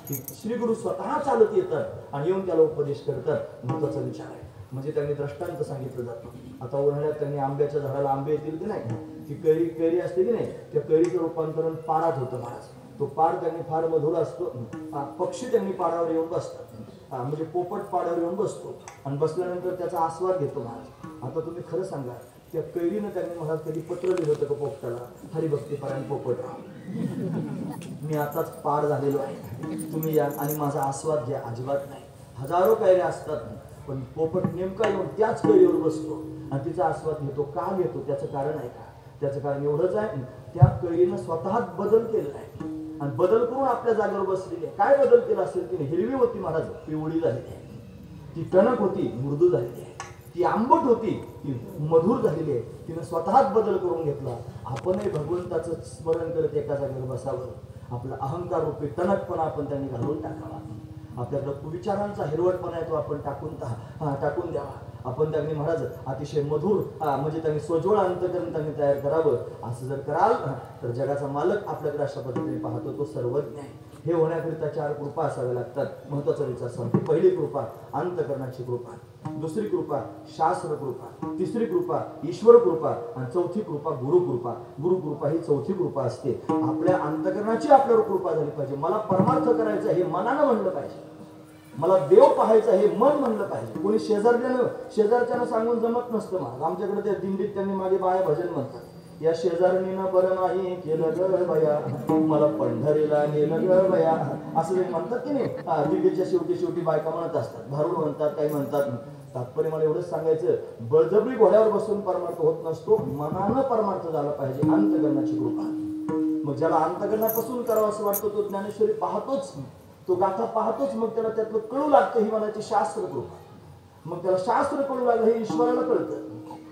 की श्री गुरु स्वतः चालत येतात आणि येऊन त्याला उपदेश करतात. महत्वाचा विचार आहे. म्हणजे त्यांनी दृष्टांत सांगितलं जातं. आता उन्हाळ्यात त्यांनी आंब्याच्या झाडाला आंबे येतील की नाही, ती कैरी असते की नाही, त्या कैरीचं रूपांतरण पारात होतं महाराज. तो पार त्यांनी फार मधुर असतो. पक्षी त्यांनी पाडावर येऊन बसतात. म्हणजे पोपट पाडावर येऊन बसतो आणि बसल्यानंतर त्याचा आस्वाद घेतो महाराज. आता तुम्ही खरं सांगा, त्या कैरीनं त्यांनी महाराज कधी पत्र लिहिलं होतं का पोपटाला? हरिभक्तीपरायण पोपटराव, मी आताच पाड झालेलो आहे, तुम्ही या आणि माझा आस्वाद घ्या. अजिबात नाही. हजारो कैऱ्या असतात, पण पोपट नेमका येऊन त्याच कैरीवर बसतो आणि तिचा आस्वाद घेतो. का घेतो? त्याचं कारण आहे का? त्याचं कारण एवढंच आहे, त्या कैरीनं स्वतःच बदल केलेला आहे आणि बदल करून आपल्या जागेवर बसलेली आहे. काय बदल केला असेल? तिने हिरवी होती महाराज, पिवळी झालेली आहे. ती टणक होती, मृदू झालेली आहे. ती आंबट होती, ती मधुर झालेली आहे. तिने स्वतःच बदल करून घेतला. आपणही भगवंताचं स्मरण करत एका जागेवर बसावं. आपला अहंकार रूपी टणकपणा आपण त्यांनी घालून टाकावा. आपल्याकडं विचारांचा हिरवटपणा आहे तो आपण टाकून द्यावा. आपण त्यांनी महाराज अतिशय मधुर म्हणजे त्यांनी सोज्वळ अंतकरण त्यांनी तयार करावं. असं जर कराल तर जगाचा मालक आपल्याकडे अशा पद्धतीने पाहतो. तो सर्वज्ञ आहे. हे होण्याकरिता 4 कृपा असाव्या लागतात. महत्वाचा विचार सांगतो. पहिली कृपा अंतकरणाची कृपा, दुसरी कृपा शास्त्र कृपा, तिसरी कृपा ईश्वर कृपा आणि चौथी कृपा गुरुकृपा. गुरुकृपा ही चौथी कृपा असते. आपल्या अंतकरणाची आपल्यावर कृपा झाली पाहिजे. मला परमार्थ करायचा हे मनानं म्हणलं पाहिजे. मला देव पाहायचा हे मन म्हणलं पाहिजे. कोणी शेजारच्यानं सांगून जमत नसतं. मला आमच्याकडे त्या दिंडीत त्यांनी मागे बाया भजन म्हणतात. या शेजारणीनं बरं नाही केलं ग बया, मला पंढरीला नेलं ग बया, असं ते म्हणतात की नाही. दिंडीच्या शेवटी बायका म्हणत असतात, भारूड म्हणतात, काही म्हणतात. तात्पर्य मला एवढंच सांगायचं, बळजबरी घोड्यावर बसून परमार्थ होत नसतो. मनानं परमार्थ झाला पाहिजे. अंतकरणाची कृपा. मग ज्याला अंतकरणापासून करावं असं वाटतं तो ज्ञानेश्वरी पाहतोच, तो गाथा पाहतोच. मग त्याला त्यातलं कळू लागतं ही मनाची शास्त्र कृपा. मग त्याला शास्त्र कळू लागलं हे ईश्वराला कळतं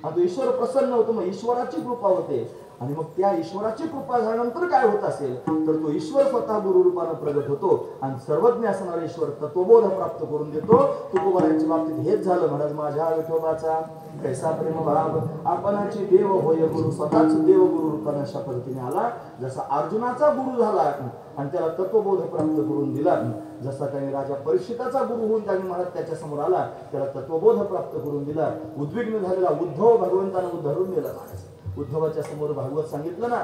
आणि तो ईश्वर प्रसन्न होतो. मग ईश्वराची कृपा होते आणि मग त्या ईश्वराची कृपा झाल्यानंतर काय होत असेल तर तो ईश्वर स्वतः गुरुरूपानं प्रगट होतो आणि सर्वज्ञ असणारा ईश्वर तत्वबोध प्राप्त करून देतो. तुकोबारांच्या बाबतीत हेच झालं. महाराज माझ्या विठोबाचा कैसा प्रेम भाव, आपणाची देव होय गुरु, स्वतःच देव गुरु रूपाने अशा पद्धतीने आला. जसा अर्जुनाचा गुरु झाला आणि त्याला तत्वबोध प्राप्त करून दिला, जसा त्यांनी राजा परीक्षिताचा गुरु होऊन त्यांनी महाराज त्याच्या समोर आला, त्याला तत्वबोध प्राप्त करून दिला. उद्विग्न झालेला उद्धव भगवंतानं उद्धरून दिला. महाराज उद्धवाच्या समोर भागवत सांगितलं ना,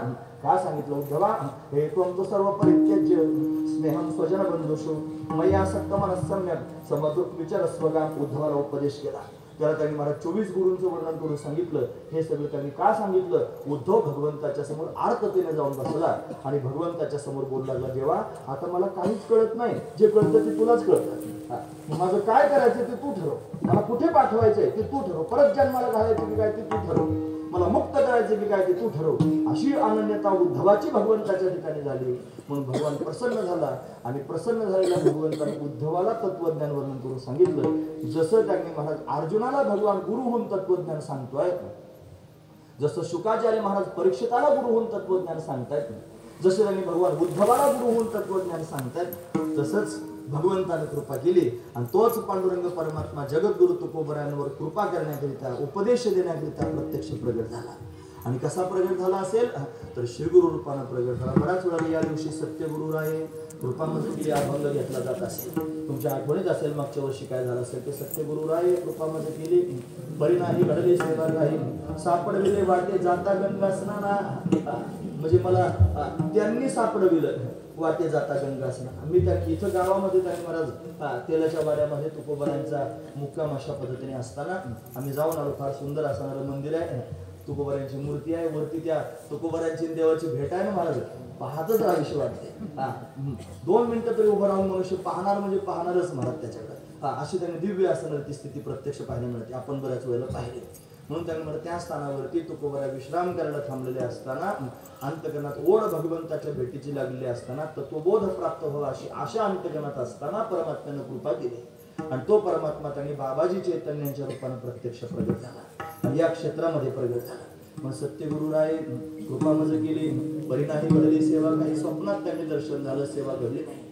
काय सांगितलं? उद्धवा हे त्वं सर्व परित्यज्य स्नेहम स्वजन बंधुषु मया सक्त मनः सम्यक समदुःख विचारस्वगा. उद्धवाला उपदेश केला. त्याला त्यांनी महाराज 24 गुरूंचं वर्णन करून सांगितलं. हे सगळं त्यांनी का सांगितलं? उद्धव भगवंताच्या समोर आर्ततेने जाऊन बसला आणि भगवंताच्या समोर बोलू लागला, देवा आता मला काहीच कळत नाही, जे कळतं ते तुलाच कळतं. माझं काय करायचं ते तू ठरव, मला कुठे पाठवायचंय ते तू ठरव, परत जन्माला घालायचं की काय ते तू ठरव, मला मुक्त करायचं की काय ते तू ठरव. अशी अनन्यता उद्धवाची भगवंताच्या ठिकाणी झाली. म्हणून भगवान प्रसन्न झाला आणि प्रसन्न झालेल्या भगवंताने उद्धवाला तत्वज्ञान वर्णन करून सांगितलं. जसं त्यांनी महाराज अर्जुनाला भगवान गुरु होऊन तत्वज्ञान सांगतोय, जसं शुकाचार्य महाराज परीक्षिताला गुरु होऊन तत्वज्ञान सांगतायत, जसं त्यांनी भगवान उद्धवाला गुरु होऊन तत्वज्ञान सांगतायत, तसंच भगवंताने कृपा केली आणि तोच पांडुरंग परमात्मा जगद्गुरु तुकोबरायांवर कृपा करण्याकरिता उपदेश देण्याकरिता प्रत्यक्ष प्रगट झाला. आणि कसा प्रगट झाला असेल तर श्रीगुरु रूपानं प्रगट झाला. बऱ्याच वेळा या दिवशी सत्यगुरु राय रूपामध्ये केली अभंग घेतला जात असेल. तुमच्या आठवणीत असेल मागच्या वर्षी काय झालं असेल ते सत्यगुरु राय रूपामध्ये केली. बरी नाही घडली सेवा काही सापडविले वाटे जाता गंगा स्नाना. म्हणजे मला त्यांनी सापडविलं वाटे जाता गंगा स्नान. मी त्या इथं गावामध्ये त्यांनी महाराज तेलाच्या वाड्यामध्ये तुकोबारांचा मुक्काम अशा पद्धतीने असताना आम्ही जाऊन आलो. फार सुंदर असणारं मंदिर आहे. तुकोबारांची मूर्ती आहे. वरती त्या तुकोबारांची देवाची भेट आहे ना महाराज. पाहतच राहावीशी वाटते. 2 मिनिटं तरी उभं राहून मनुष्य पाहणार म्हणजे पाहणारच महाराज त्याच्याकडे. अशी त्यांनी दिव्य असणारी ती स्थिती प्रत्यक्ष पाहायला मिळते. आपण बऱ्याच वेळेला पाहिली. म्हणून त्यांनी म्हणत त्या स्थानावरती तुकोबारा विश्राम करायला थांबलेले असताना अंतकरणात ओढ भगवंताच्या भेटीची लागलेली असताना तत्वबोध प्राप्त व्हावा अशी आशा अंतकरणात असताना परमात्म्यानं कृपा केली. आणि तो परमात्मा त्यांनी बाबाजी चैतन्यांच्या रूपानं प्रत्यक्ष प्रगट झाला आणि या क्षेत्रामध्ये प्रगट झाला. मग सत्यगुरु राय कृपा मज केली. बरी नाही घडली सेवा काही स्वप्नात त्यांनी दर्शन झालं सेवा घडली नाही.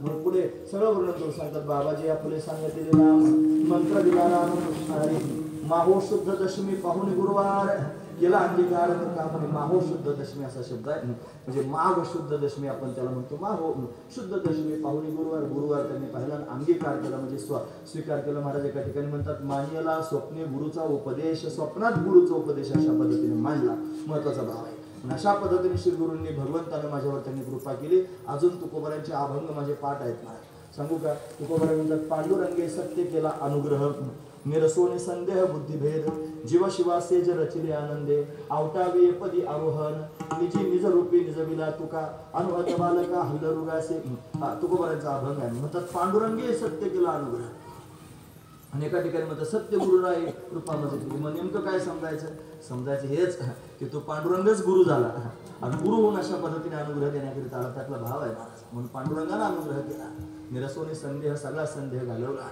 मग पुढे सगळं वर्णन करून सांगतात. बाबाजी आपले सांगितलेले नाम मंत्र दिला राम कृष्ण हरी. माहो शुद्ध दशमी पाहुणे गुरुवार केला अंगीकार कामने. माहो शुद्ध दशमी असा शब्द आहे. म्हणजे माघ शुद्ध दशमी आपण त्याला म्हणतो. माहो शुद्ध दशमी पाहुणे गुरुवार. गुरुवार त्यांनी पाहिला अंगीकार केला म्हणजे स्वीकार केला. महाराज एका ठिकाणी म्हणतात मान्यला स्वप्ने गुरुचा उपदेश. स्वप्नात गुरुचा उपदेश अशा पद्धतीने मांडला. महत्वाचा भाव आहे. अशा पद्धतीने श्री गुरूंनी भगवंताने माझ्यावर त्यांनी कृपा केली. अजून तुकोबारांचे अभंग माझे पाठ आहेत महाराज. सांगू का? तुकोबारा म्हणतात पांडुरंगे सत्य केला अनुग्रह. निरसोने संदेह बुद्धिभेद. जीव शिवा सेज रचिले आनंदे. आवटावे पदी आरोहण. निजी निज रूपी निजविला तुका. अनुहत बालका हल्लरुगासे. तुकोबारांचा अभंग आहे. म्हणतात पांडुरंगे सत्य केला अनुग्रह. आणि एका ठिकाणी म्हणतात सत्य गुरु राय रूपामध्ये केली. मग नेमकं काय समजायचं हेच की तो पांडुरंगच गुरु झाला आणि गुरु होऊन अशा पद्धतीने अनुग्रह देण्याकरिता आला. त्यातला भाव आहे महाराज. म्हणून पांडुरंगाने अनुग्रह केला. निरसोने संदेह सगळा संदेह घालवला.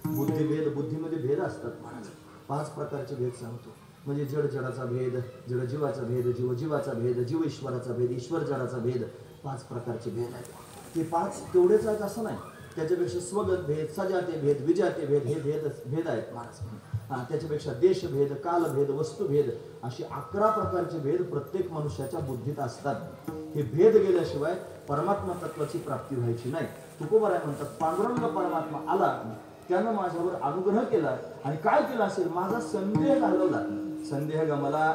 बुद्धिभेद. बुद्धीमध्ये भेद असतात महाराज. 5 प्रकारचे भेद सांगतो. म्हणजे जड जडाचा भेद, जड जीवाचा भेद, जीव जीवाचा भेद, जीव ईश्वराचा भेद, ईश्वर जडाचा भेद. 5 प्रकारचे भेद आहेत. ते 5 तेवढेच आहेत असं नाही. त्याच्यापेक्षा स्वगत भेद, सजाते भेद, विजाते भेद हे भेद आहेत महाराज. त्याच्यापेक्षा देशभेद, कालभेद, वस्तुभेद असे 11 प्रकारचे भेद प्रत्येक मनुष्याच्या बुद्धीत असतात. हे भेद गेल्याशिवाय परमात्मा तत्वाची प्राप्ती व्हायची नाही. तुकोबाराय म्हणतात पांडुरंग परमात्मा आला. त्यानं माझ्यावर अनुग्रह केला आणि काय केला असेल माझा संदेह घालवला. संदेह गमला.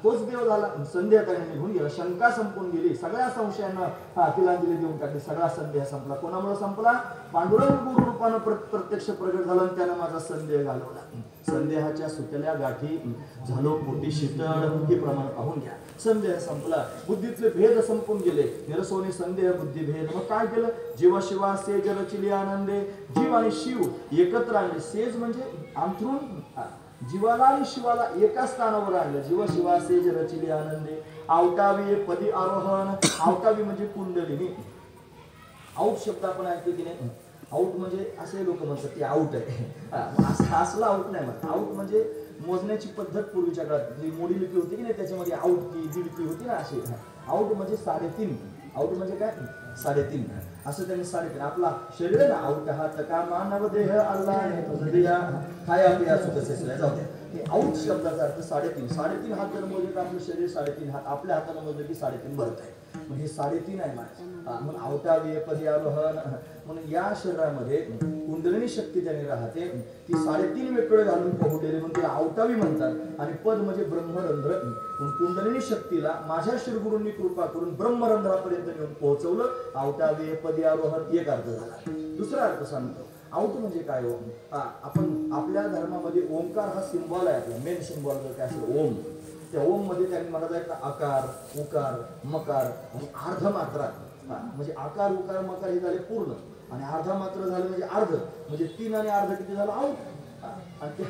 तोच देव झाला. संदेह त्याने निघून गेला. शंका संपून गेली. सगळ्या संशयांना तिलांजली देऊन टाकली. सगळा संदेह संपला. कोणामुळे संपला? पांडुरंग गुरु रूपानं प्रत्यक्ष प्रगट झाला आणि त्यानं माझा संदेह घालवला. संदेहाच्या सुटल्या गाठी झालो पोटी शीतळ. हे प्रमाण पाहून घ्या. संदेह संपला. बुद्धीतले भेद संपून गेले. निरसोने संदेह बुद्धिभेद. मग काय केलं? जीव शिवा सेज रचिले आनंदे. जीव आणि शिव एकत्र आणले. सेज म्हणजे अंथरूण. जीवाला आणि शिवाला एका स्थानावर आणलं. जीव शिवा सेज रचिले आनंदे. आवटावी पदी आरोहण. आवटावी म्हणजे कुंडलिनी. आऊट शब्द आपण ऐकतो की नाही? आऊट म्हणजे असे लोक म्हणतात की आऊट आहे. असला आऊट नाही म्हणत. आऊट म्हणजे मोजण्याची पद्धत पूर्वीच्या काळात जी मोडी लिपी होती की नाही त्याच्यामध्ये आऊट की दीड होती ना अशी. आऊट म्हणजे 3.5. आऊट म्हणजे काय? 3.5 असं त्यांनी 3.5. आपला शरीर आहे ना आऊट हात का मानव देह अल्लाह खाया पिया सुख सेसला जाऊ द्या. हे आऊट शब्दाचा अर्थ 3.5. 3.5 हात जर मोजले तर आपलं शरीर 3.5 हात. आपल्या हाताने मोजले की 3.5 भरत आहे. म्हणजे 3.5 आहे माझं. म्हणून आवटावी पदी आरोहण. म्हणून या शरीरामध्ये कुंडलिनी शक्ती ज्याने राहते ती 3.5 वेटोळे घालून पोहलेली म्हणून तिला आवटावी म्हणतात. आणि पद म्हणजे ब्रह्मरंध्र. म्हणून कुंडलिनी शक्तीला माझ्या श्रीगुरूंनी कृपा करून ब्रह्मरंध्रापर्यंत नेऊन पोहोचवलं. आवटावी पदी आरोहण एक अर्थ झाला. दुसरा अर्थ सांगतो. आऊट म्हणजे काय हो? आपण आपल्या धर्मामध्ये ओंकार हा सिम्बॉल आहे. आपला मेन सिम्बॉल जर काय असेल ओम. त्या ओम मध्ये त्यांनी मला जायचं आकार, उकार, मकार आणि अर्धमात्रा. म्हणजे आकार उकार मकार हे झाले पूर्ण आणि अर्धा मात्र झालं म्हणजे अर्ध. म्हणजे 3 आणि अर्ध किती झालं? आऊट. आणि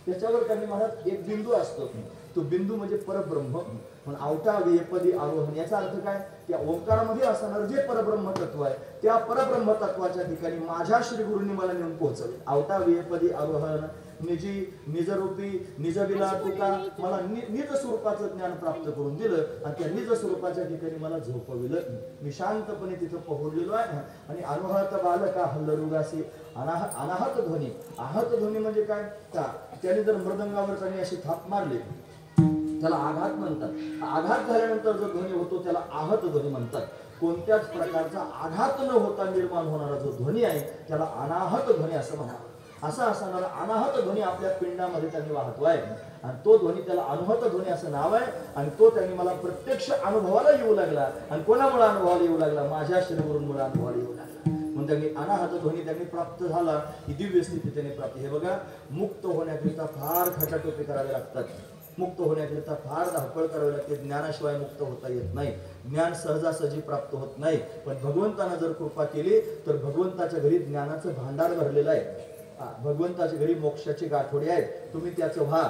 त्याच्यावर त्यांनी महाराज एक बिंदू असतो. तो बिंदू म्हणजे परब्रह्म. म्हणून आवटावे पदी आरोहण याचा अर्थ काय? त्या ओंकारामध्ये असणार जे परब्रह्म तत्व आहे त्या परब्रह्म तत्वाच्या ठिकाणी माझ्या श्रीगुरूंनी मला नेऊन पोहोचवले. आवटावे पदी आरोहण. निजी निजरूपी निजविला तुका. मला निज स्वरूपाचं ज्ञान प्राप्त करून दिलं आणि त्या निज स्वरूपाच्या ठिकाणी मला झोपविलं. मी शांतपणे तिथं पोहोचलेलो आहे. आणि अनुहत बालका हल्लरुगासी. अनाहत ध्वनी. आहत ध्वनी म्हणजे काय? त्याने जर मृदंगावर त्यांनी अशी थाप मारली त्याला आघात म्हणतात. आघात झाल्यानंतर जो ध्वनी होतो त्याला आहत ध्वनी म्हणतात. कोणत्याच प्रकारचा आघात न होता निर्माण होणारा जो ध्वनी आहे त्याला अनाहत ध्वनी असं म्हणावं. असा असणारा अनाहत ध्वनी आपल्या पिंडामध्ये त्यांनी वाहतवाय आणि तो ध्वनी त्याला अनुहत ध्वनी असं नाव आहे. आणि तो त्यांनी मला प्रत्यक्ष अनुभवाला येऊ लागला. आणि कोणामुळे अनुभवाला येऊ लागला? माझ्या श्रीगुरूंमुळे अनुभवाला येऊ लागला. म्हणून त्यांनी अनाहत ध्वनी त्यांनी प्राप्त झाला ही दिव्य स्थिती त्यांनी प्राप्त. हे बघा, मुक्त होण्याकरिता फार खटाटोपी करावे लागतात. मुक्त होण्याकरिता फार धावपळ करावी लागते. ज्ञानाशिवाय मुक्त होता येत नाही. ज्ञान सहजासहजी प्राप्त होत नाही. पण भगवंतानं जर कृपा केली तर भगवंताच्या घरी ज्ञानाचं भांडार भरलेलं आहे. भगवंताच्या घरी मोक्षाची गाठोडी आहेत. तुम्ही त्याचं व्हा,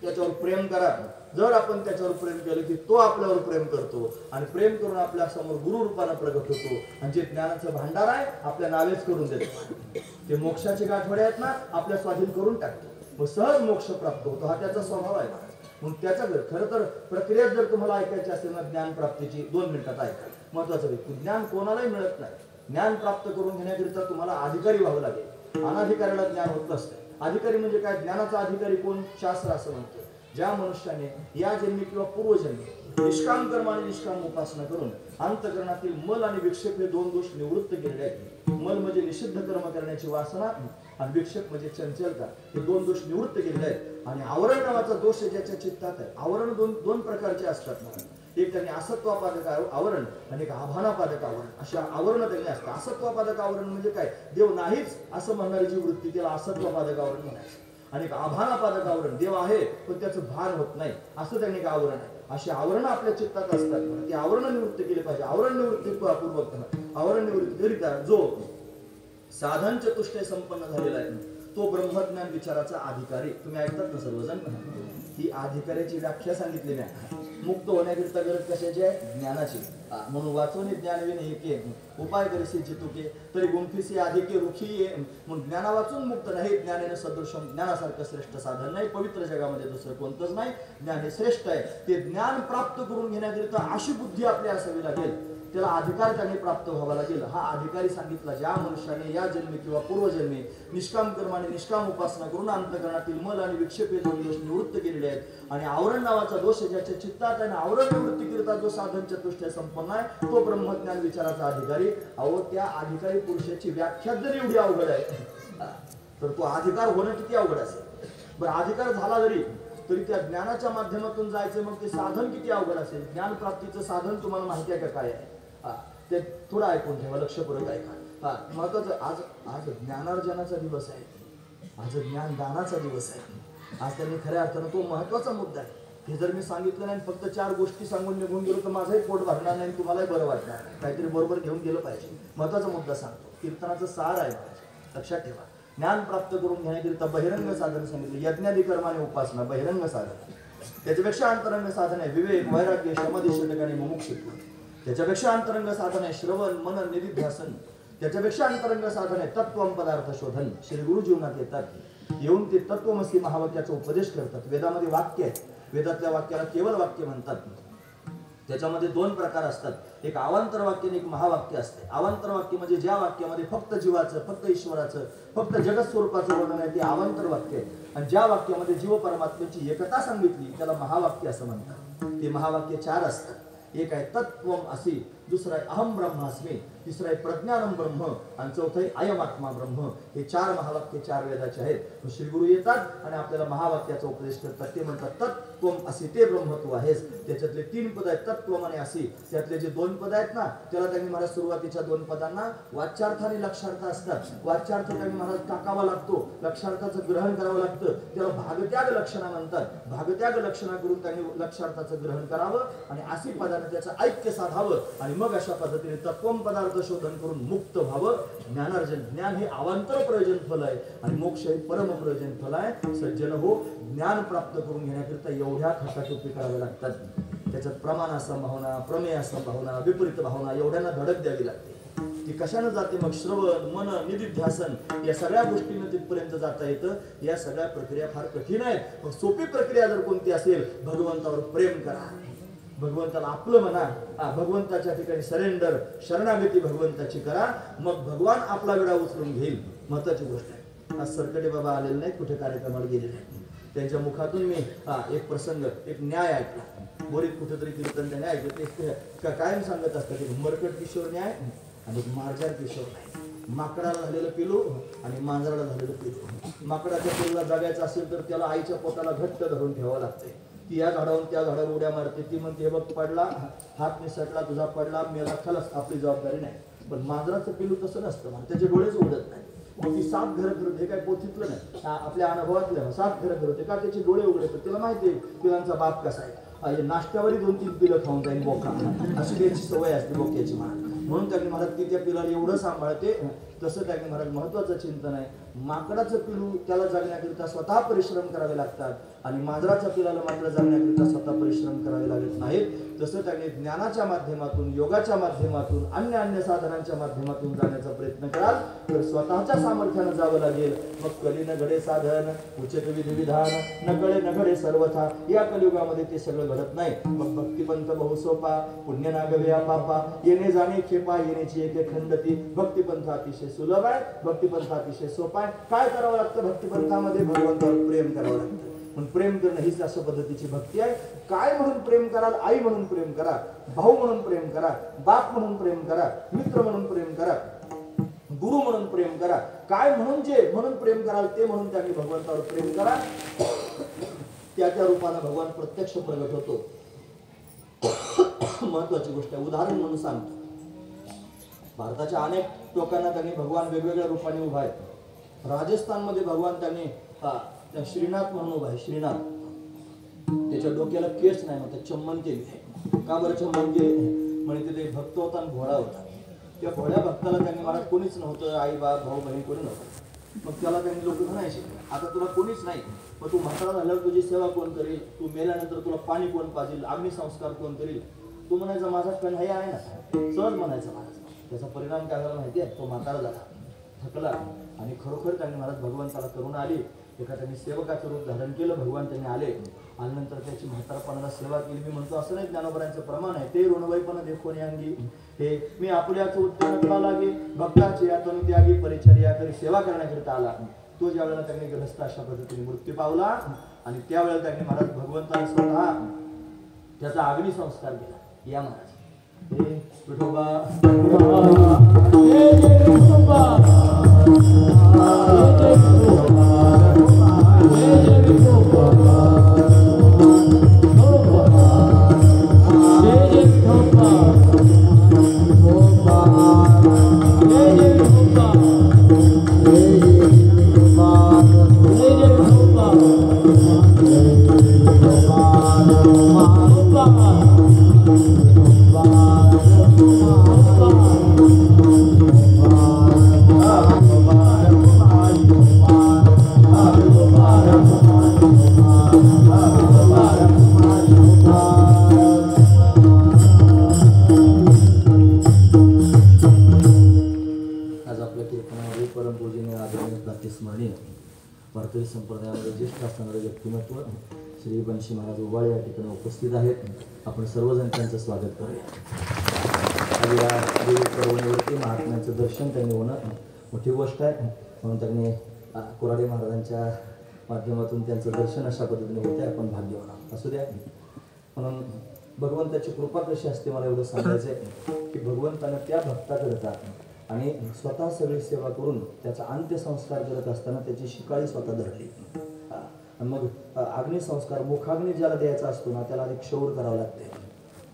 त्याच्यावर प्रेम करा. जर आपण त्याच्यावर प्रेम केलं की तो आपल्यावर प्रेम करतो आणि प्रेम करून आपल्या समोर गुरु रूपाने प्रगट होतो आणि जे ज्ञानाचं भांडार आहे आपल्या नावेच करून देतो. ते मोक्षाची गाठोडे आहेत ना, आपल्या स्वाधीन करून टाकतो. मग सहज मोक्ष प्राप्त होतो. हा त्याचा स्वभाव आहे. म्हणून त्याच्या खरं तर प्रक्रिया जर तुम्हाला ऐकायची असेल ना ज्ञान प्राप्तीची, 2 मिनिटात ऐका. महत्वाचं ज्ञान कोणालाही मिळत नाही. ज्ञान प्राप्त करून घेण्याकरिता तुम्हाला अधिकारी व्हावं लागेल. अनाधिकाऱ्याला ज्ञान होत नसतं. अधिकारी म्हणजे काय? ज्ञानाचा अधिकारी कोण? शास्त्र असं म्हणतं. ज्या मनुष्याने या जन्मी किंवा पूर्वजन्मी निष्काम कर्म आणि निष्काम उपासना करून अंतकरणातील मल आणि विक्षेप हे 2 दोष निवृत्त केलेले आहेत. मल म्हणजे निषिद्ध कर्म करण्याची वासना आणि विक्षेप म्हणजे चंचलता. हे 2 दोष निवृत्त केलेले आहेत. आणि आवरण नावाचा दोष ज्याच्या चित्तात आहे. आवरण दोन प्रकारचे असतात. एक त्यांनी असत्वापादक आवरण आणि एक आभानापादक आवरण. अशा आवरण त्यांनी असतात. असत्वापादक आवरण म्हणजे काय? देव नाहीच असं म्हणणारी जी वृत्ती त्याला असत्वापादक आवरण म्हणायचं. आणि एक आभानापादक आवरण, देव आहे पण त्याचं भान होत नाही असं त्यांनी एक आवरण आहे. अशी आवरण आपल्या चित्तात असतात. ते आवरण निवृत्त केले पाहिजे. आवरण निवृत्तीपूर्वक आवरण निवृत्तीकरिता जो साधन चतुष्टय संपन्न झालेला आहे तो ब्रह्मज्ञान विचाराचा अधिकारी. तुम्ही ऐकतात ना सर्वजण? ही अधिकाऱ्याची व्याख्या सांगितलेली आहे. मुक्त होण्याकरिता गरज कशाची आहे? ज्ञानाची. म्हणून वाचवणे ज्ञान विने एके उपाय करीसी चितुके तरी गुंफिसी अधिके रुखी ये. म्हणून ज्ञाना वाचून मुक्त नाही. ज्ञानेनं सदृशम, ज्ञानासारखं श्रेष्ठ साधन नाही. पवित्र जगामध्ये दुसरं कोणतंच नाही. ज्ञान हे श्रेष्ठ आहे. ते ज्ञान प्राप्त करून घेण्याकरिता अशी बुद्धी आपली असावी लागेल. त्याला अधिकार त्यांनी प्राप्त व्हावा लागेल. हा अधिकारी सांगितला ज्या मनुष्याने या जन्मी किंवा पूर्वजन्मी निष्काम कर्म आणि निष्काम उपासना करून अंतकरणातील मल आणि विक्षेप हे 2 दोष निवृत्त केलेले आहेत. आणि आवरण नावाचा दोष ज्याच्या चित्तात आणि आवरण निवृत्तीकरिता जो साधन चतुष्टय संपन्न आहे तो ब्रह्मज्ञान विचाराचा अधिकारी. अहो, त्या अधिकारी पुरुषाची व्याख्या जर एवढी अवघड आहे तर तो अधिकार होणं किती अवघड असेल. बरं, अधिकार झाला जरी तरी त्या ज्ञानाच्या माध्यमातून जायचं, मग ते साधन किती अवघड असेल. ज्ञान प्राप्तीचं साधन तुम्हाला माहिती आहे का काय आहे? ते थोडं ऐकून ठेवा, लक्षपूर्वक ऐका. महत्वाचं, आज ज्ञानार्जनाचा दिवस आहे. आज ज्ञानदानाचा दिवस आहे. आज त्यांनी खऱ्या अर्थानं तो महत्वाचा मुद्दा आहे. हे जर मी सांगितलं नाही फक्त 4 गोष्टी सांगून निघून गेलो तर माझंही पोट भरणार नाही, तुम्हालाही बरं वाटणार नाही. काहीतरी बरोबर घेऊन गेलं पाहिजे. महत्वाचा मुद्दा सांगतो. कीर्तनाचं सार आहे. लक्षात ठेवा. ज्ञान प्राप्त करून घेण्याकरिता बहिरंग साधन सांगितले. यज्ञादी कर्म आणि उपासना बहिरंग साधन. त्याच्यापेक्षा अंतरंग साधन आहे विवेक, वैराग्य, शमदिष्टक आणि मुमुक्षुत्व. त्याच्यापेक्षा अंतरंग साधन आहे श्रवण, मनन, निधिध्यासन. त्याच्यापेक्षा अंतरंग साधन आहे तत्वम पदार्थ शोधन. श्री गुरु जीवनात येतात, येऊन ते तत्वमसी महावाक्याचा उपदेश करतात. वेदामध्ये वाक्य आहे. वेदातल्या वाक्याला केवळ वाक्य म्हणतात. त्याच्यामध्ये 2 प्रकार असतात. एक अवांतर वाक्य आणि एक महावाक्य असते. अवांतर वाक्य म्हणजे ज्या वाक्यामध्ये फक्त जीवाचं, फक्त ईश्वराचं, फक्त जगत स्वरूपाचं वर्णन आहे ते अवांतर वाक्य आहे. आणि ज्या वाक्यामध्ये जीव परमात्म्याची एकता सांगितली त्याला महावाक्य असं म्हणतात. ते महावाक्य 4 असतात. एक आहे तत्वम असी, दुसरं आहे अहम ब्रह्मास्मी, तिसरं आहे प्रज्ञानम ब्रह्म आणि चौथं आहे अयम आत्मा ब्रह्म. हे 4 महावाक्य 4 वेदाचे आहेत. श्री गुरु येतात आणि आपल्याला महावाक्याचा उपदेश करतात. ते म्हणतात तत्वम असी, ते ब्रह्म तू आहेस. त्याच्यातले 3 पद आहेत तत्वम आणि असी. त्यातले जे 2 पद आहेत ना त्याला त्यांनी मला सुरुवातीच्या 2 पदांना वाच्यार्थ आणि लक्षार्थ असतात. वाच्यार्थ त्यांनी मला टाकावा लागतो, लक्षार्थाचं ग्रहण करावं लागतं. त्याला भागत्याग लक्षणा म्हणतात. भागत्याग लक्षणा करून त्यांनी लक्षार्थाचं ग्रहण करावं आणि असी पदाने त्याचं ऐक्य साधावं आणि मग अशा पद्धतीने तत्वम पदार्थ शोधन करून मुक्त व्हावं. ज्ञानार्जन, ज्ञान हे अवांतर प्रयोजन फल आहे आणि मोक्ष हे परम प्रयोजन फल आहे. सज्जन हो, ज्ञान प्राप्त करून घेण्याकरिता एवढ्या खटाटोपी कराव्या लागतात. त्याच्यात प्रमाण संभावना, प्रमेय संभावना, विपरीत भावना एवढ्यांना धडक द्यावी लागते. ती कशानं जाते? मग श्रवण, मन, निधिध्यासन या सगळ्या गोष्टींना तिथपर्यंत जाता येतं. या सगळ्या प्रक्रिया फार कठीण आहेत. मग सोपी प्रक्रिया जर कोणती असेल, भगवंतावर प्रेम करा, भगवंताला आपलं म्हणा, भगवंताच्या ठिकाणी सरेंडर, शरणागती भगवंताची करा. मग भगवान आपला विडा उचलून घेईल. महत्वाची गोष्ट आहे. आज सरकडे बाबा आलेले नाहीत, कुठे कार्यक्रमाला गेलेले नाहीत. त्यांच्या मुखातून मी एक प्रसंग, एक न्याय ऐकला. बोरीत कुठेतरी कीर्तन त्याने ऐकलं. ते कायम सांगत असतात, एक मरकट किशोर न्याय आणि एक मार्जार किशोर न्याय. माकडाला झालेलं पिलू आणि मांजराला झालेलं पिलू. माकडाच्या पिलूला जगायचं असेल तर त्याला आईच्या पोटाला घट्ट धरून ठेवावं लागतंय. ती या झाडावरून त्या झाडावर उड्या मारते. ती म्हणते, बघ पडला, हात निसटला तुझा, पडला मेला, खलास, आपली जबाबदारी नाही. पण मांजराचं पिलू तसं नसतं, त्याचे डोळेच उघडत नाही. मग ती 7 घरं फिरत, हे काय पोथीतलं नाही, आपल्या अनुभवातलं. 7 घरं फिरते का त्याचे डोळे उघडे, तर तिला माहिती आहे पिलांचा बाप कसा आहे. नाश्त्यावरही 2-3 पिलं खाऊन जाईल बोका, अशी त्याची सवय असते बोक्याची. म्हणून त्यांनी महाराज ती त्या पिलाला एवढं सांभाळते. तसं त्यांनी महाराज महत्वाचं चिंतन आहे. माकडाचं पिलू त्याला जगण्याकरिता स्वतः परिश्रम करावे लागतात आणि मांजराच्या पिलाला मात्र जगण्याकरिता स्वतः परिश्रम करावे लागत नाहीत. तसं त्यांनी ज्ञानाच्या माध्यमातून, योगाच्या माध्यमातून, अन्य साधनांच्या माध्यमातून जाण्याचा प्रयत्न कराल तर स्वतःच्या सामर्थ्यानं जावं लागेल. मग कली न घडे साधन, उचित विधिविधान, न कळे न घडे सर्वथा. या कलियुगामध्ये ते सगळं घडत नाही. मग भक्तिपंथ बहुसोपा, पुण्य नागवे पापा, येणे जाणे खेपा, येण्याची एके खंडती. भक्तिपंथ अतिशय सुलभ आहे, भक्तिपंथ अतिशय सोपा आहे. काय करावं लागतं भक्तिपंथामध्ये? भगवंतावर प्रेम करावं लागतं. पण प्रेम करणं हीच अशा पद्धतीची भक्ती आहे. काय म्हणून प्रेम कराल? आई म्हणून प्रेम करा, भाऊ म्हणून प्रेम करा, बाप म्हणून प्रेम करा, मित्र म्हणून प्रेम करा, गुरु म्हणून प्रेम करा. काय म्हणून जे म्हणून प्रेम कराल ते म्हणून त्यांनी भगवंतावर प्रेम करा. त्या रूपानं भगवान प्रत्यक्ष प्रगट होतो. महत्वाची गोष्ट आहे. उदाहरण म्हणून सांगतो. भारताच्या अनेक टोकांना त्यांनी भगवान वेगवेगळ्या रूपाने उभा आहे. राजस्थानमध्ये भगवान त्यांनी श्रीनाथ म्हणून उभा आहे. श्रीनाथ, त्याच्या डोक्याला केस नाही, मग चम्मन केली. का बरं चम्मन केली? म्हणजे ते भक्त होता आणि भोळा होता. त्या भोळ्या भक्ताला त्यांनी महाराज कोणीच नव्हतं, आई बाप भाऊ बहीण कोणी नव्हतं. मग त्याला त्यांनी लोक म्हणायचे, आता तुला कोणीच नाही, मग तू म्हातारा झाल्यावर तुझी सेवा कोण करेल? तू मेल्यानंतर तुला पाणी कोण पाजेल? अग्निसंस्कार कोण करेल? तू म्हणायचा माझा कन्हैया आहे ना, सहज म्हणायचा महाराज. त्याचा परिणाम काय झाला माहिती आहे? तो म्हातारा झाला, थकला आणि खरोखर त्यांनी महाराज भगवंताला करून आली. एका त्यांनी सेवकाचं रूप धारण केलं. भगवान त्यांनी आले आणि नंतर त्याची म्हातारपणाला सेवा केली. मी म्हणतो असं नाही, ज्ञानोबरांचं प्रमाण आहे ते ऋणवैपण देखोनी अंगी हे मी आपल्याच उत्तर लागे भक्ताची यातून त्यागी परिचर्या करी सेवा करण्याकरिता आला. तो ज्या वेळेला त्यांनी ग्रस्त अशा पद्धतीने मृत्यू पावला आणि त्यावेळेला त्यांनी महाराज भगवंताला स्वतः त्याचा अग्निसंस्कार केला. या महाराज हे विठोबा भारतीय संप्रदायामध्ये ज्येष्ठ असणारे व्यक्तिमत्व श्री बनशी महाराज उबाळे या ठिकाणी उपस्थित आहेत. आपण सर्वजण त्यांचं स्वागत करूया. आणि या देवी पर्वणीवरती महात्म्यांचं दर्शन त्यांनी होणं मोठी गोष्ट आहे. म्हणून त्यांनी कोराडे महाराजांच्या माध्यमातून त्यांचं दर्शन अशा पद्धतीने होते. आपण भाग्य होणार असू द्या. म्हणून भगवंताची कृपा कशी असते मला एवढं सांगायचं आहे की भगवंतानं त्या भक्ताकरता आणि स्वतः सगळी सेवा करून त्याचा अंत्यसंस्कार करत असताना त्याची शिकाळी स्वतः धरली. मग अग्निसंस्कार मुखाग्नी ज्याला द्यायचा असतो ना त्याला आधी क्षौर करावं लागते.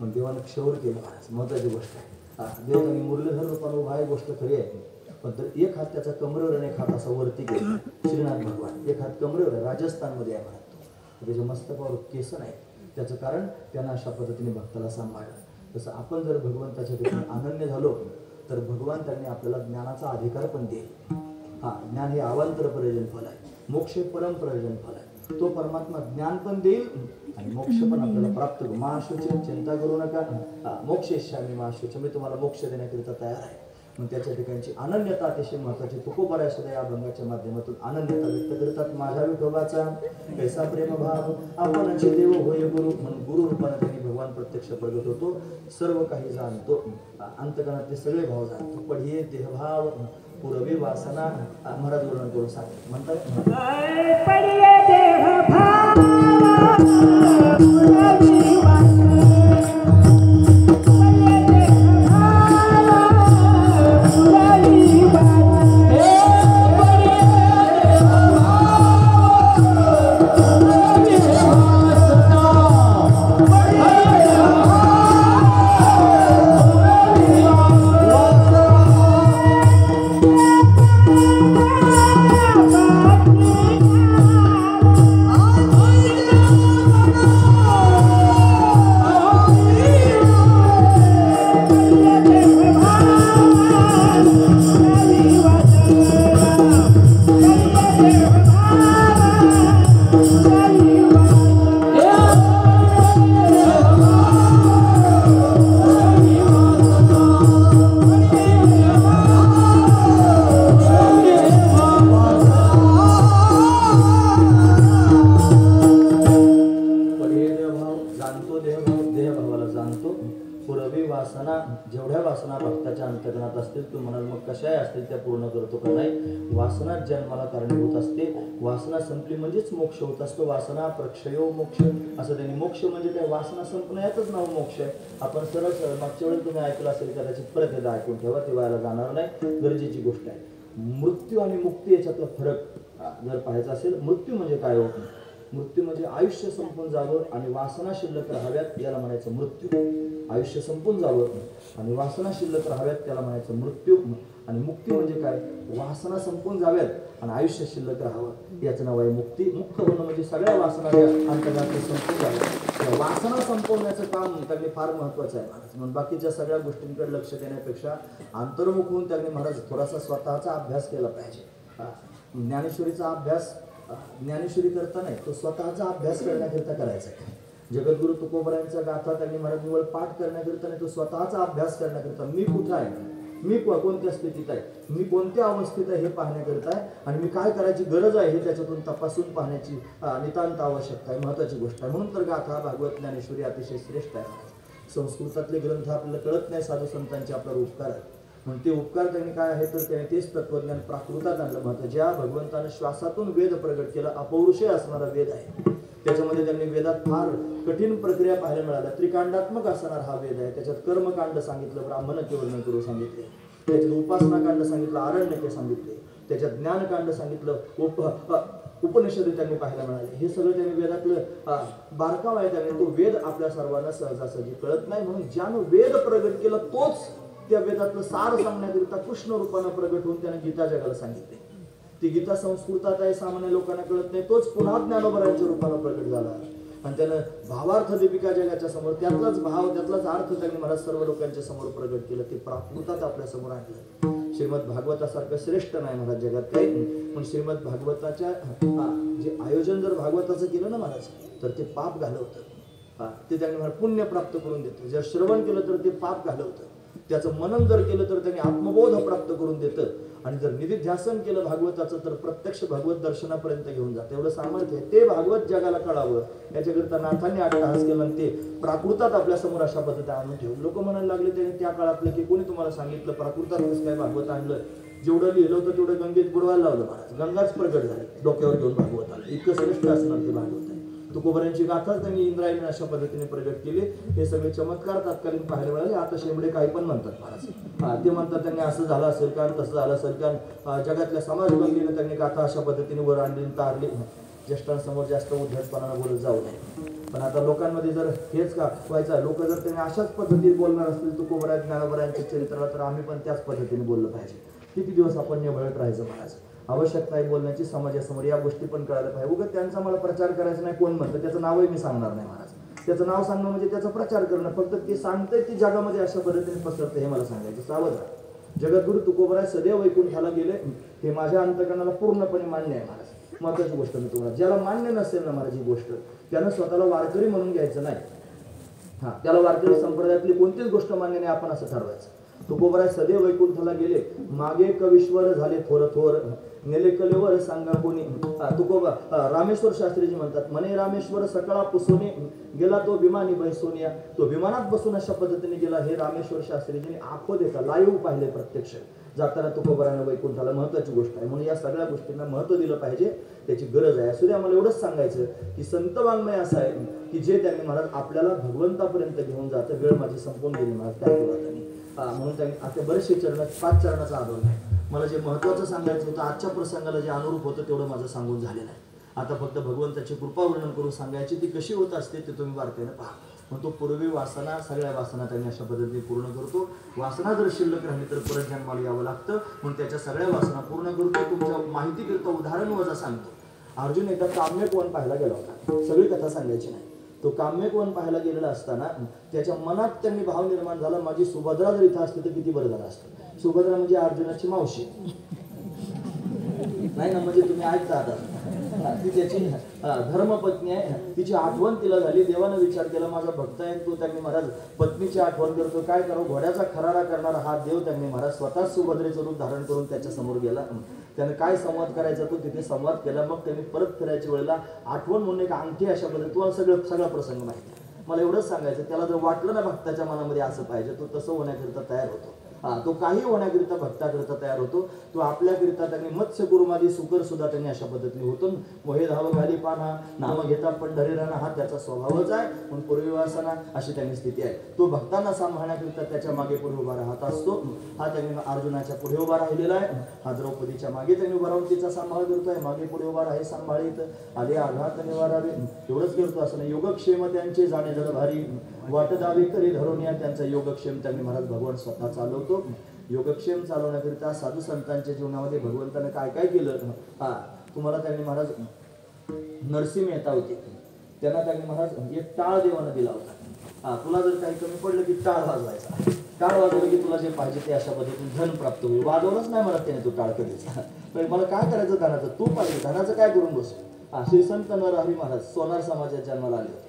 मग देवानं क्षौर केलं महाराज. महत्वाची गोष्ट आहे. देव त्यांनी मुरलीधर रूपानं उभा आहे, गोष्ट खरी आहे. पण तर एक हात त्याचा कमरेवर आणि एक हात असा वरती गेला. श्रीनाथ भगवान एक हात कमरेवर आहे, राजस्थानमध्ये आहे महाराज. त्याच्या मस्तकावर केस नाही. त्याचं कारण त्यांना अशा पद्धतीने भक्ताला सांभाळलं. तसं आपण जर भगवंताच्या ठिकाणी अनन्य झालो तर भगवान त्यांनी आपल्याला ज्ञानाचा अधिकार पण देईल. ज्ञान हे अवांतर प्रयोजन फल आहे, मोक्ष हे परम प्रयोजन फल आहे. तो परमात्मा ज्ञान पण देईल आणि मोक्ष पण आपल्याला प्राप्त होईल. महाशुची चिंता करू नका, मोक्षेश्यामी महाशुची, मी तुम्हाला मोक्ष देण्याकरिता तयार आहे. मग त्याच्या ठिकाणची अनन्यता अतिशय महत्वाची. तुकोबऱ्या सुद्धा या अभंगाच्या माध्यमातून अनन्यता व्यक्त करतात. माझ्या विठोबाचा कैसा प्रेम भाव आपणचे देव होय गुरु. म्हणून गुरु रूपाने त्यांनी भगवान प्रत्यक्ष प्रगट होतो. सर्व काही जाणतो, अंतकरणातले सगळे भाव जाणतो. पढिये देहभाव पुरवी वासना महाराज वर्णन करून सांगतात म्हणतात जेवढ्या वासना भक्ताच्या अंतकरणात असतील तू म्हणाल मग कशाही असतील त्या पूर्ण करतो का नाही वासना जन्माला कारणीभूत असते वासना संपली म्हणजेच मोक्ष होत असतो वासना प्रक्षयो मोक्ष असं त्यांनी मोक्ष म्हणजे काय वासना संपणं याचंच नाव मोक्ष आहे आपण सरळ मागच्या वेळेस तुम्ही ऐकलं असेल कदाचित परत एकदा ऐकून ठेवा ते व्हायला जाणार नाही गरजेची गोष्ट आहे मृत्यू आणि मुक्ती याच्यातला फरक जर पाहायचा असेल मृत्यू म्हणजे काय होत नाही मृत्यू म्हणजे आयुष्य संपून जावं आणि वासना शिल्लक राहाव्यात याला म्हणायचं मृत्यू आयुष्य संपून जावं आणि वासना शिल्लक राहाव्यात त्याला म्हणायचं मृत्यू आणि मुक्ती म्हणजे काय वासना संपून जाव्यात आणि आयुष्य शिल्लक राहावं याचं नाव आहे मुक्ती मुक्त होणं म्हणजे सगळ्या वासना अंतर्गत संपून जाव्यात वासना संपवण्याचं काम त्यांनी फार महत्वाचं आहे महाराज म्हणून बाकीच्या सगळ्या गोष्टींकडे लक्ष देण्यापेक्षा अंतर्मुख होऊन त्यांनी महाराज थोडासा स्वतःचा अभ्यास केला पाहिजे ज्ञानेश्वरीचा अभ्यास ज्ञानेश्वरी करता नाही तो स्वतःचा अभ्यास करण्याकरिता करायचा आहे जगद्गुरु तुकोबरायांचा गाथा त्यांनी महाराज निवड पाठ करण्याकरिता नाही तो स्वतःचा अभ्यास करण्याकरिता मी कुठं आहे मी कोणत्या स्थितीत आहे मी कोणत्या अवस्थेत आहे हे पाहण्याकरिता आहे आणि मी काय करायची गरज आहे हे त्याच्यातून तपासून पाहण्याची नितांत आवश्यकता आहे महत्वाची गोष्ट आहे म्हणून तर गाथा भागवत ज्ञानेश्वरी अतिशय श्रेष्ठ आहे संस्कृतातले ग्रंथ आपल्याला कळत नाही साधू संतांचे आपल्याला उपकार आहेत म्हणून ते उपकार त्यांनी काय आहे तर त्याने तेच तत्वज्ञान प्राकृतात आणलं महत्व ज्या भगवंतानं श्वासातून वेद प्रगट केला अपौरुषय असणारा वेद आहे त्याच्यामध्ये त्यांनी वेदात फार कठीण प्रक्रिया पाहायला मिळाल्या त्रिकांडात्मक असणारा हा वेद आहे त्याच्यात कर्मकांड सांगितलं ब्राह्मणत्य वर्णन करू सांगितले त्याच्यात उपासना कांड सांगितलं आरण्यके सांगितले त्याच्यात ज्ञानकांड सांगितलं उपनिषद त्यांनी पाहायला मिळाले हे सगळं त्यांनी वेदातलं बारकाव आहे त्याने तो वेद आपल्या सर्वांना सहजासहजी कळत नाही म्हणून ज्यानं वेद प्रगट केला तोच त्या वेदातलं सार सांगण्याकरिता कृष्ण रूपानं प्रगट होऊन त्याने गीता जगाला सांगितले ती गीता संस्कृतात आहे सामान्य लोकांना कळत नाही तोच पुन्हा ज्ञानोबरांच्या रूपानं प्रगट झाला आणि त्यानं भावार्थ दीपिका जगाच्या समोर त्यातलाच भाव त्यातलाच अर्थ त्यांनी मला सर्व लोकांच्या समोर प्रगट केलं ते प्राकृतात आपल्या समोर आणलं श्रीमद भागवतासारखं श्रेष्ठ नाही महाराज जगात काही पण श्रीमद भागवताच्या जे आयोजन जर भागवताचं केलं ना महाराज तर ते पाप घालवतं ते त्यांनी मला पुण्य प्राप्त करून देतं जर श्रवण केलं तर ते पाप घालवतं त्याचं मनन जर केलं तर त्यांनी आत्मबोध प्राप्त करून देतं आणि जर निधिध्यासन केलं भागवताचं तर प्रत्यक्ष भगवत दर्शनापर्यंत घेऊन जातं एवढं सामर्थ्य आहे ते भागवत जगाला कळावं याच्याकरिता नाथांनी अट्टहास केला आणि ते प्राकृतात आपल्या समोर अशा पद्धतीने आणून ठेवून लोक म्हणायला लागले त्यांनी त्या काळातले की कोणी तुम्हाला सांगितलं प्राकृतात कसं काय भागवत आणलं जेवढं लिहिलं होतं तेवढं गंगेत बुडवायला लावलं महाराज गंगाच प्रगट झाली डोक्यावर घेऊन भागवत आलं इतकं श्रेष्ठ असणार ते भागवत आहे तुकोबरांची गाथा त्यांनी इंद्रायणी अशा पद्धतीने प्रगट केली हे सगळे चमत्कार तात्कालीन पाहायला मिळाले आता शेंबडे काही पण म्हणतात महाराज ते म्हणतात त्यांनी असं झालं असेल कारण तसं झालं असेल कारण जगातल्या समाजबंदीने त्यांनी गाथा अशा पद्धतीने वर आणली तारली ज्येष्ठांसमोर जास्त उद्धटपणानं बोलत जाऊ नये पण आता लोकांमध्ये जर हेच का व्हायचं लोक जर त्यांनी अशाच पद्धतीने बोलणार असतील तुकोबरा ज्ञानोबरांच्या चरित्राला तर आम्ही पण त्याच पद्धतीने बोललं पाहिजे किती दिवस आपण निवडत राहायचं महाराज आवश्यकता आहे बोलण्याची समाजासमोर या गोष्टी पण कळायला पाहिजे उगाच त्यांचा मला प्रचार करायचा नाही कोण म्हणतं त्याचं नावही मी सांगणार नाही महाराज त्याचं नाव सांगणं म्हणजे त्याचा प्रचार करणं फक्त ते सांगतंय ती जगामध्ये अशा पद्धतीने पसरतं हे मला सांगायचं सावध राहा जगद्गुरु तुकोबराय सदैव वैकुंठाला गेले हे माझ्या अंतकरणाला पूर्णपणे मान्य आहे महाराज महत्वाची गोष्ट मी तुम्हाला ज्याला मान्य नसेल ना महाराज ही गोष्ट त्यानं स्वतःला वारकरी म्हणून घ्यायचं नाही त्याला वारकरी संप्रदायातली कोणतीच गोष्ट मान्य नाही आपण असं ठरवायचं तुकोबराय सदैव वैकुंठाला गेले मागे कविश्वर झाले थोर थोर नेले कलेवर सांगा कोणी तुकोबा रामेश्वर शास्त्रीजी म्हणतात म्हणे रामेश्वर सकाळा पुसोने गेला तो विमानी बैसोनिया तो विमानात बसून अशा पद्धतीने गेला हे रामेश्वर शास्त्रीजीने आखो देखा लाईव्ह पाहिले प्रत्यक्ष जाताना तुकोबारानं वैकुंठाला महत्वाची गोष्ट आहे, म्हणून या सगळ्या गोष्टींना महत्त्व दिलं पाहिजे, त्याची गरज आहे. असू दे, आम्हाला एवढंच सांगायचं की संत वाङ्मय असं आहे की जे त्यांनी महाराज आपल्याला भगवंतापर्यंत घेऊन जातं. वेळ माझी संपून गेली महाराज त्या त्यांनी म्हणून त्यांनी आता बरेचसे चरण 5 चरणाचा आढळून आहे. मला जे महत्त्वाचं सांगायचं होतं आजच्या प्रसंगाला जे अनुरूप होतं तेवढं माझं सांगून झालेलं आहे. आता फक्त भगवंताची कृपा वर्णन करून सांगायची, ती कशी होत असते ते तुम्ही बारकाईनं पहा. मग तो पूर्वी वासना, सगळ्या वासना त्यांनी अशा पद्धतीने पूर्ण करतो. वासना जर शिल्लक राहिली तर परत जन्माला यावं लागतं, म्हणून त्याच्या सगळ्या वासना पूर्ण करतो. तुमच्या माहितीकरिता उदाहरण वजा सांगतो. अर्जुन एकदा काम्यक वन पाहायला गेला होता, सगळी कथा सांगायची नाही. तो काम्यक वन पाहायला गेलेला असताना त्याच्या मनात त्यांनी भाव निर्माण झाला, माझी सुभद्रा जर इथं असते तर किती बरं झालं असतं. सुभद्रा म्हणजे अर्जुनाची मावशी नाही ना, म्हणजे तुम्ही ऐकता आता, ती त्याची धर्मपत्नी आहे. तिची आठवण तिला झाली. देवानं विचार केला, माझा भक्त आहे तो, त्यांनी महाराज पत्नीची आठवण करतो, काय करावं. घोड्याचा खराडा करणारा हा देव त्यांनी महाराज स्वतःच सुभद्रेचं रूप धारण करून त्याच्या समोर गेला. त्याने काय संवाद करायचा तो तिथे संवाद केला. मग त्यांनी परत फिरायच्या वेळेला आठवण म्हणून एक अंगठी अशा पद्धतीने, तुम्हाला सगळा प्रसंग माहिती आहे. मला एवढंच सांगायचं, त्याला जर वाटलं ना भक्ताच्या मनामध्ये असं पाहिजे, तो तसं होण्याकरिता तयार होतो. तो काही होण्याकरिता भक्ताकरिता तयार होतो. तो आपल्याकरिता त्यांनी मत्स्य कुरुमादी सुकर सुद्धा त्यांनी अशा पद्धतीने होतो. मोहे धाव घाली पाना नाम घेता पंढरी राणा, हा त्याचा स्वभावच आहे. म्हणून पूर्वी वासना अशी त्यांनी स्थिती आहे. तो भक्तांना सांभाळण्याकरिता त्याच्या मागे पुढे उभा राहत असतो. हा त्यांनी अर्जुनाच्या पुढे उभा राहिलेला आहे. हा द्रौपदीच्या मागे त्यांनी उभा राहून तिचा सांभाळ करतोय. मागे पुढे उभा राही सांभाळीत आले आघात निवारावे, एवढंच करतो असं नाही. योगक्षेम त्यांचे जाणे जड भारी, वाट दावी करी धरून या. त्यांचा योगक्षेम त्यांनी महाराज भगवान स्वतः चालवतो. योगक्षेम चालवण्याकरिता साधू संतांच्या जीवनामध्ये भगवंताने काय काय केलं. तुम्हाला त्यांनी महाराज नरसिंह मेहता होते, त्यांना त्यांनी महाराज एक टाळ देवानं दिला होता. तुला जर काही कमी पडलं की टाळ वाजवायचा. टाळ वाजवलं की तुला जे पाहिजे ते अशा पद्धतीने धन प्राप्त होईल. वाजवलंच नाही मला त्याने तो टाळ कधीच. तर मला काय करायचं, धनाचं तू पाहिजे, धनाचं काय करून बसू. श्री संत नरहरी महाराज सोनार समाजात जन्माला आले होते.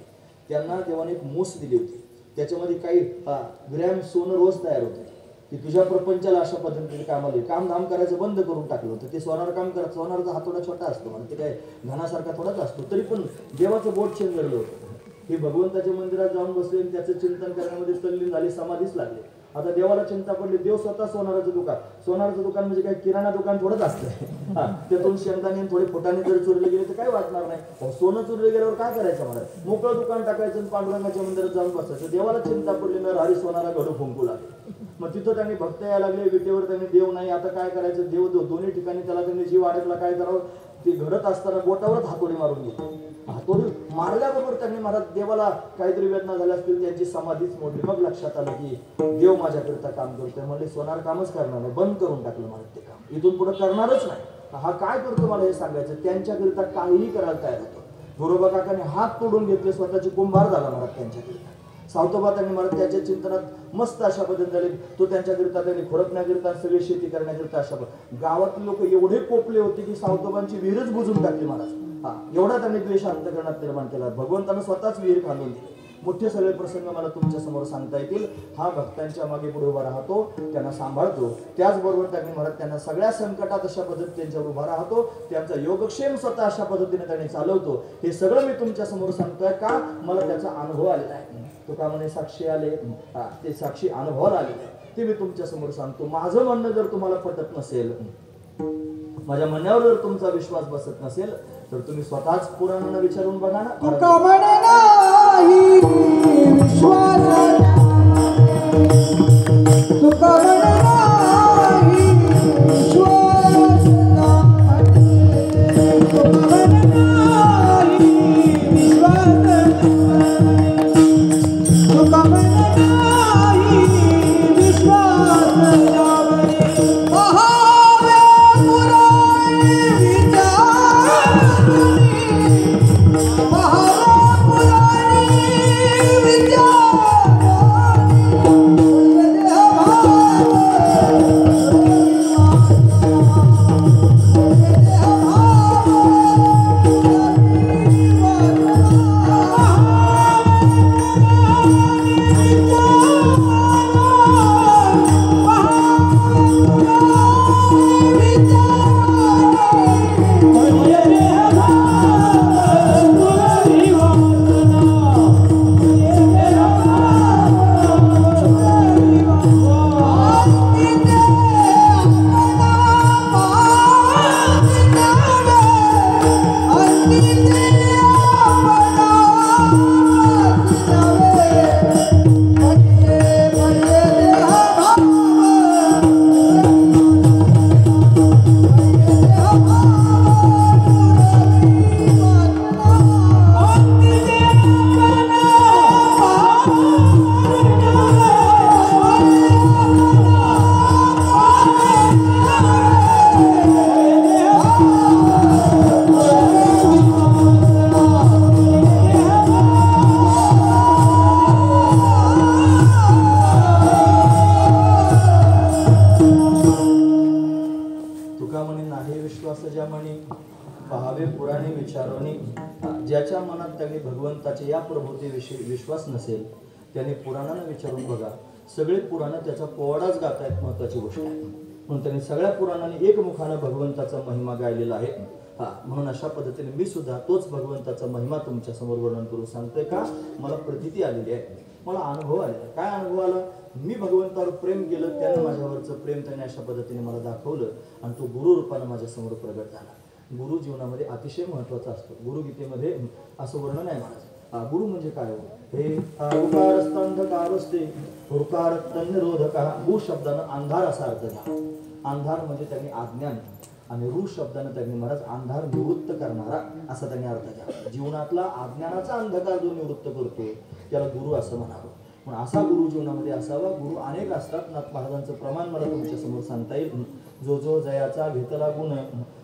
त्यांना देवाने एक मूस दिली होती, त्याच्यामध्ये काही ग्रॅम सोनं रोज तयार होतं. की तुझ्या प्रपंचाला अशा पद्धतीने कामाला काम धाम करायचं बंद करून टाकलं होतं. ते सोनार काम करत, सोनारचा हात थोडा छोटा असतो म्हणजे ते काय घनासारखा थोडाच असतो, तरी पण देवाचं बोट चेंगरलं होतं. हे भगवंताच्या मंदिरात जाऊन बसले, त्याचं चिंतन करण्यामध्ये तल्लीन झाली, समाधीच लागले. आता देवाला चिंता पडली. देव स्वतः सोनाराचं दुकान, सोनाराचं दुकान म्हणजे काय किराणा दुकान थोडंच असतं. त्यातून शेंगदाणे थोडे फुटाने जर चोरले गेले तर काय वाटणार नाही. सोनं चोरले गेल्यावर काय करायचं मला, मोकळं दुकान टाकायचं, पांडुरंगाच्या मंदिरात जाऊन बसायचं. देवाला चिंता पडली ना, हरी सोनारा घडू फुंकू लागले. मग तिथं त्यांनी भक्त यायला लागले, विटेवर त्यांनी देव नाही. आता काय करायचं, देव दोन्ही ठिकाणी त्याला त्यांनी जीव अडकला. काय करावं, ते घडत असताना बोटावरच हातोडी मारून घेतली. हातोडी मारल्याबरोबर त्यांनी महाराज देवाला काहीतरी वेदना झाल्या असतील, त्यांची समाधीच मोडली. मग लक्षात आलं की देव माझ्याकरिता काम करतोय. म्हणले सोनार कामच करणार नाही, बंद करून टाकलं मला ते काम, इथून पुढे करणारच नाही. हा काय करतो मला हे सांगायचं. त्यांच्याकरिता काहीही करायला तयार होतो. गुरुबा काकाने हात तोडून घेतले, स्वतःची कुंभार झाला महाराज त्यांच्याकरिता. सावतोबा त्यांनी महाराज त्याच्या चिंतनात मस्त अशा पद्धतीने झाले. तो त्यांच्याकरिता त्यांनी खुरपण्याकरिता, सगळी शेती करण्याकरिता अशा गावातील लोक एवढे कोपले होते की सावतोबांची विहीरच बुजून टाकली महाराज. एवढा त्यांनी द्वेष अंतःकरणात निर्माण केला. भगवंतानं स्वतःच विहीर खांदून दिली. मोठे सगळे प्रसंग मला तुमच्या समोर सांगता येतील. हा भक्तांच्या मागे पुढे उभा राहतो, त्यांना सांभाळतो. त्याचबरोबर त्यांनी महाराज त्यांना सगळ्या संकटात अशा पद्धतीने त्यांच्यावर उभा राहतो. त्यांचा योगक्षेम स्वतः अशा पद्धतीने त्यांनी चालवतो. हे सगळं मी तुमच्या समोर सांगतोय का, मला त्याचा अनुभव आलेला आहे. तो का म्हणे साक्षी आले, ते साक्षी अनुभवाला आलेले आहे, ते मी तुमच्या समोर सांगतो. माझं म्हणणं जर तुम्हाला पटत नसेल, माझ्या म्हणण्यावर जर तुमचा विश्वास बसत नसेल तर तुम्ही स्वतःच पुराणांना विचारून बघा ना. तुका म्हणे नाही विश्वास, तुका म्हणे नाही विश्वास, तुका म्हणे नाही विश्वास, तुका म्हणे नाही विश्वास विश्वास ज्या म्हणी पहावे पुराणे विचारोनी. ज्याच्या मनात त्यांनी भगवंताच्या या प्रभूतीविषयी विश्वास नसेल त्याने पुराणानं विचारून बघा. सगळे पुराणं त्याचा पोवाडाच गातायत, महत्वाची गोष्ट आहे. म्हणून त्यांनी सगळ्या पुराणांनी एकमुखानं भगवंताचा महिमा गायलेला आहे. म्हणून अशा पद्धतीने मी सुद्धा तोच भगवंताचा महिमा तुमच्या समोर वर्णन करून सांगतोय. का मला प्रतीती आलेली आहे, मला अनुभव आलेला. काय अनुभव आला? मी भगवंतावर प्रेम केलं, त्यानं माझ्यावरचं प्रेम त्याने अशा पद्धतीने मला दाखवलं आणि तो गुरु रूपानं माझ्या समोर प्रगट झाला. गुरु जीवनामध्ये अतिशय महत्वाचा असतो. गुरुगीतेमध्ये असं वर्णन आहे महाराज. गुरु म्हणजे काय हो? हे उकारस्तंधकार असते, उकारस्तनिरोधका. गु शब्दानं अंधार असा अर्थ घ्या. अंधार म्हणजे त्यांनी अज्ञान, आणि रू शब्दानं त्यांनी महाराज अंधार निवृत्त करणारा असा त्यांनी अर्थ घ्या. जीवनातला अज्ञानाचा अंधकार जो निवृत्त करतो त्याला गुरु असं म्हणावं. पण असा गुरु जीवनामध्ये असावा. गुरु अनेक असतात. नाथ महाराजांचं प्रमाण मला तुमच्या समोर सांगता येईल. जो जो जयाचा घेतला गुण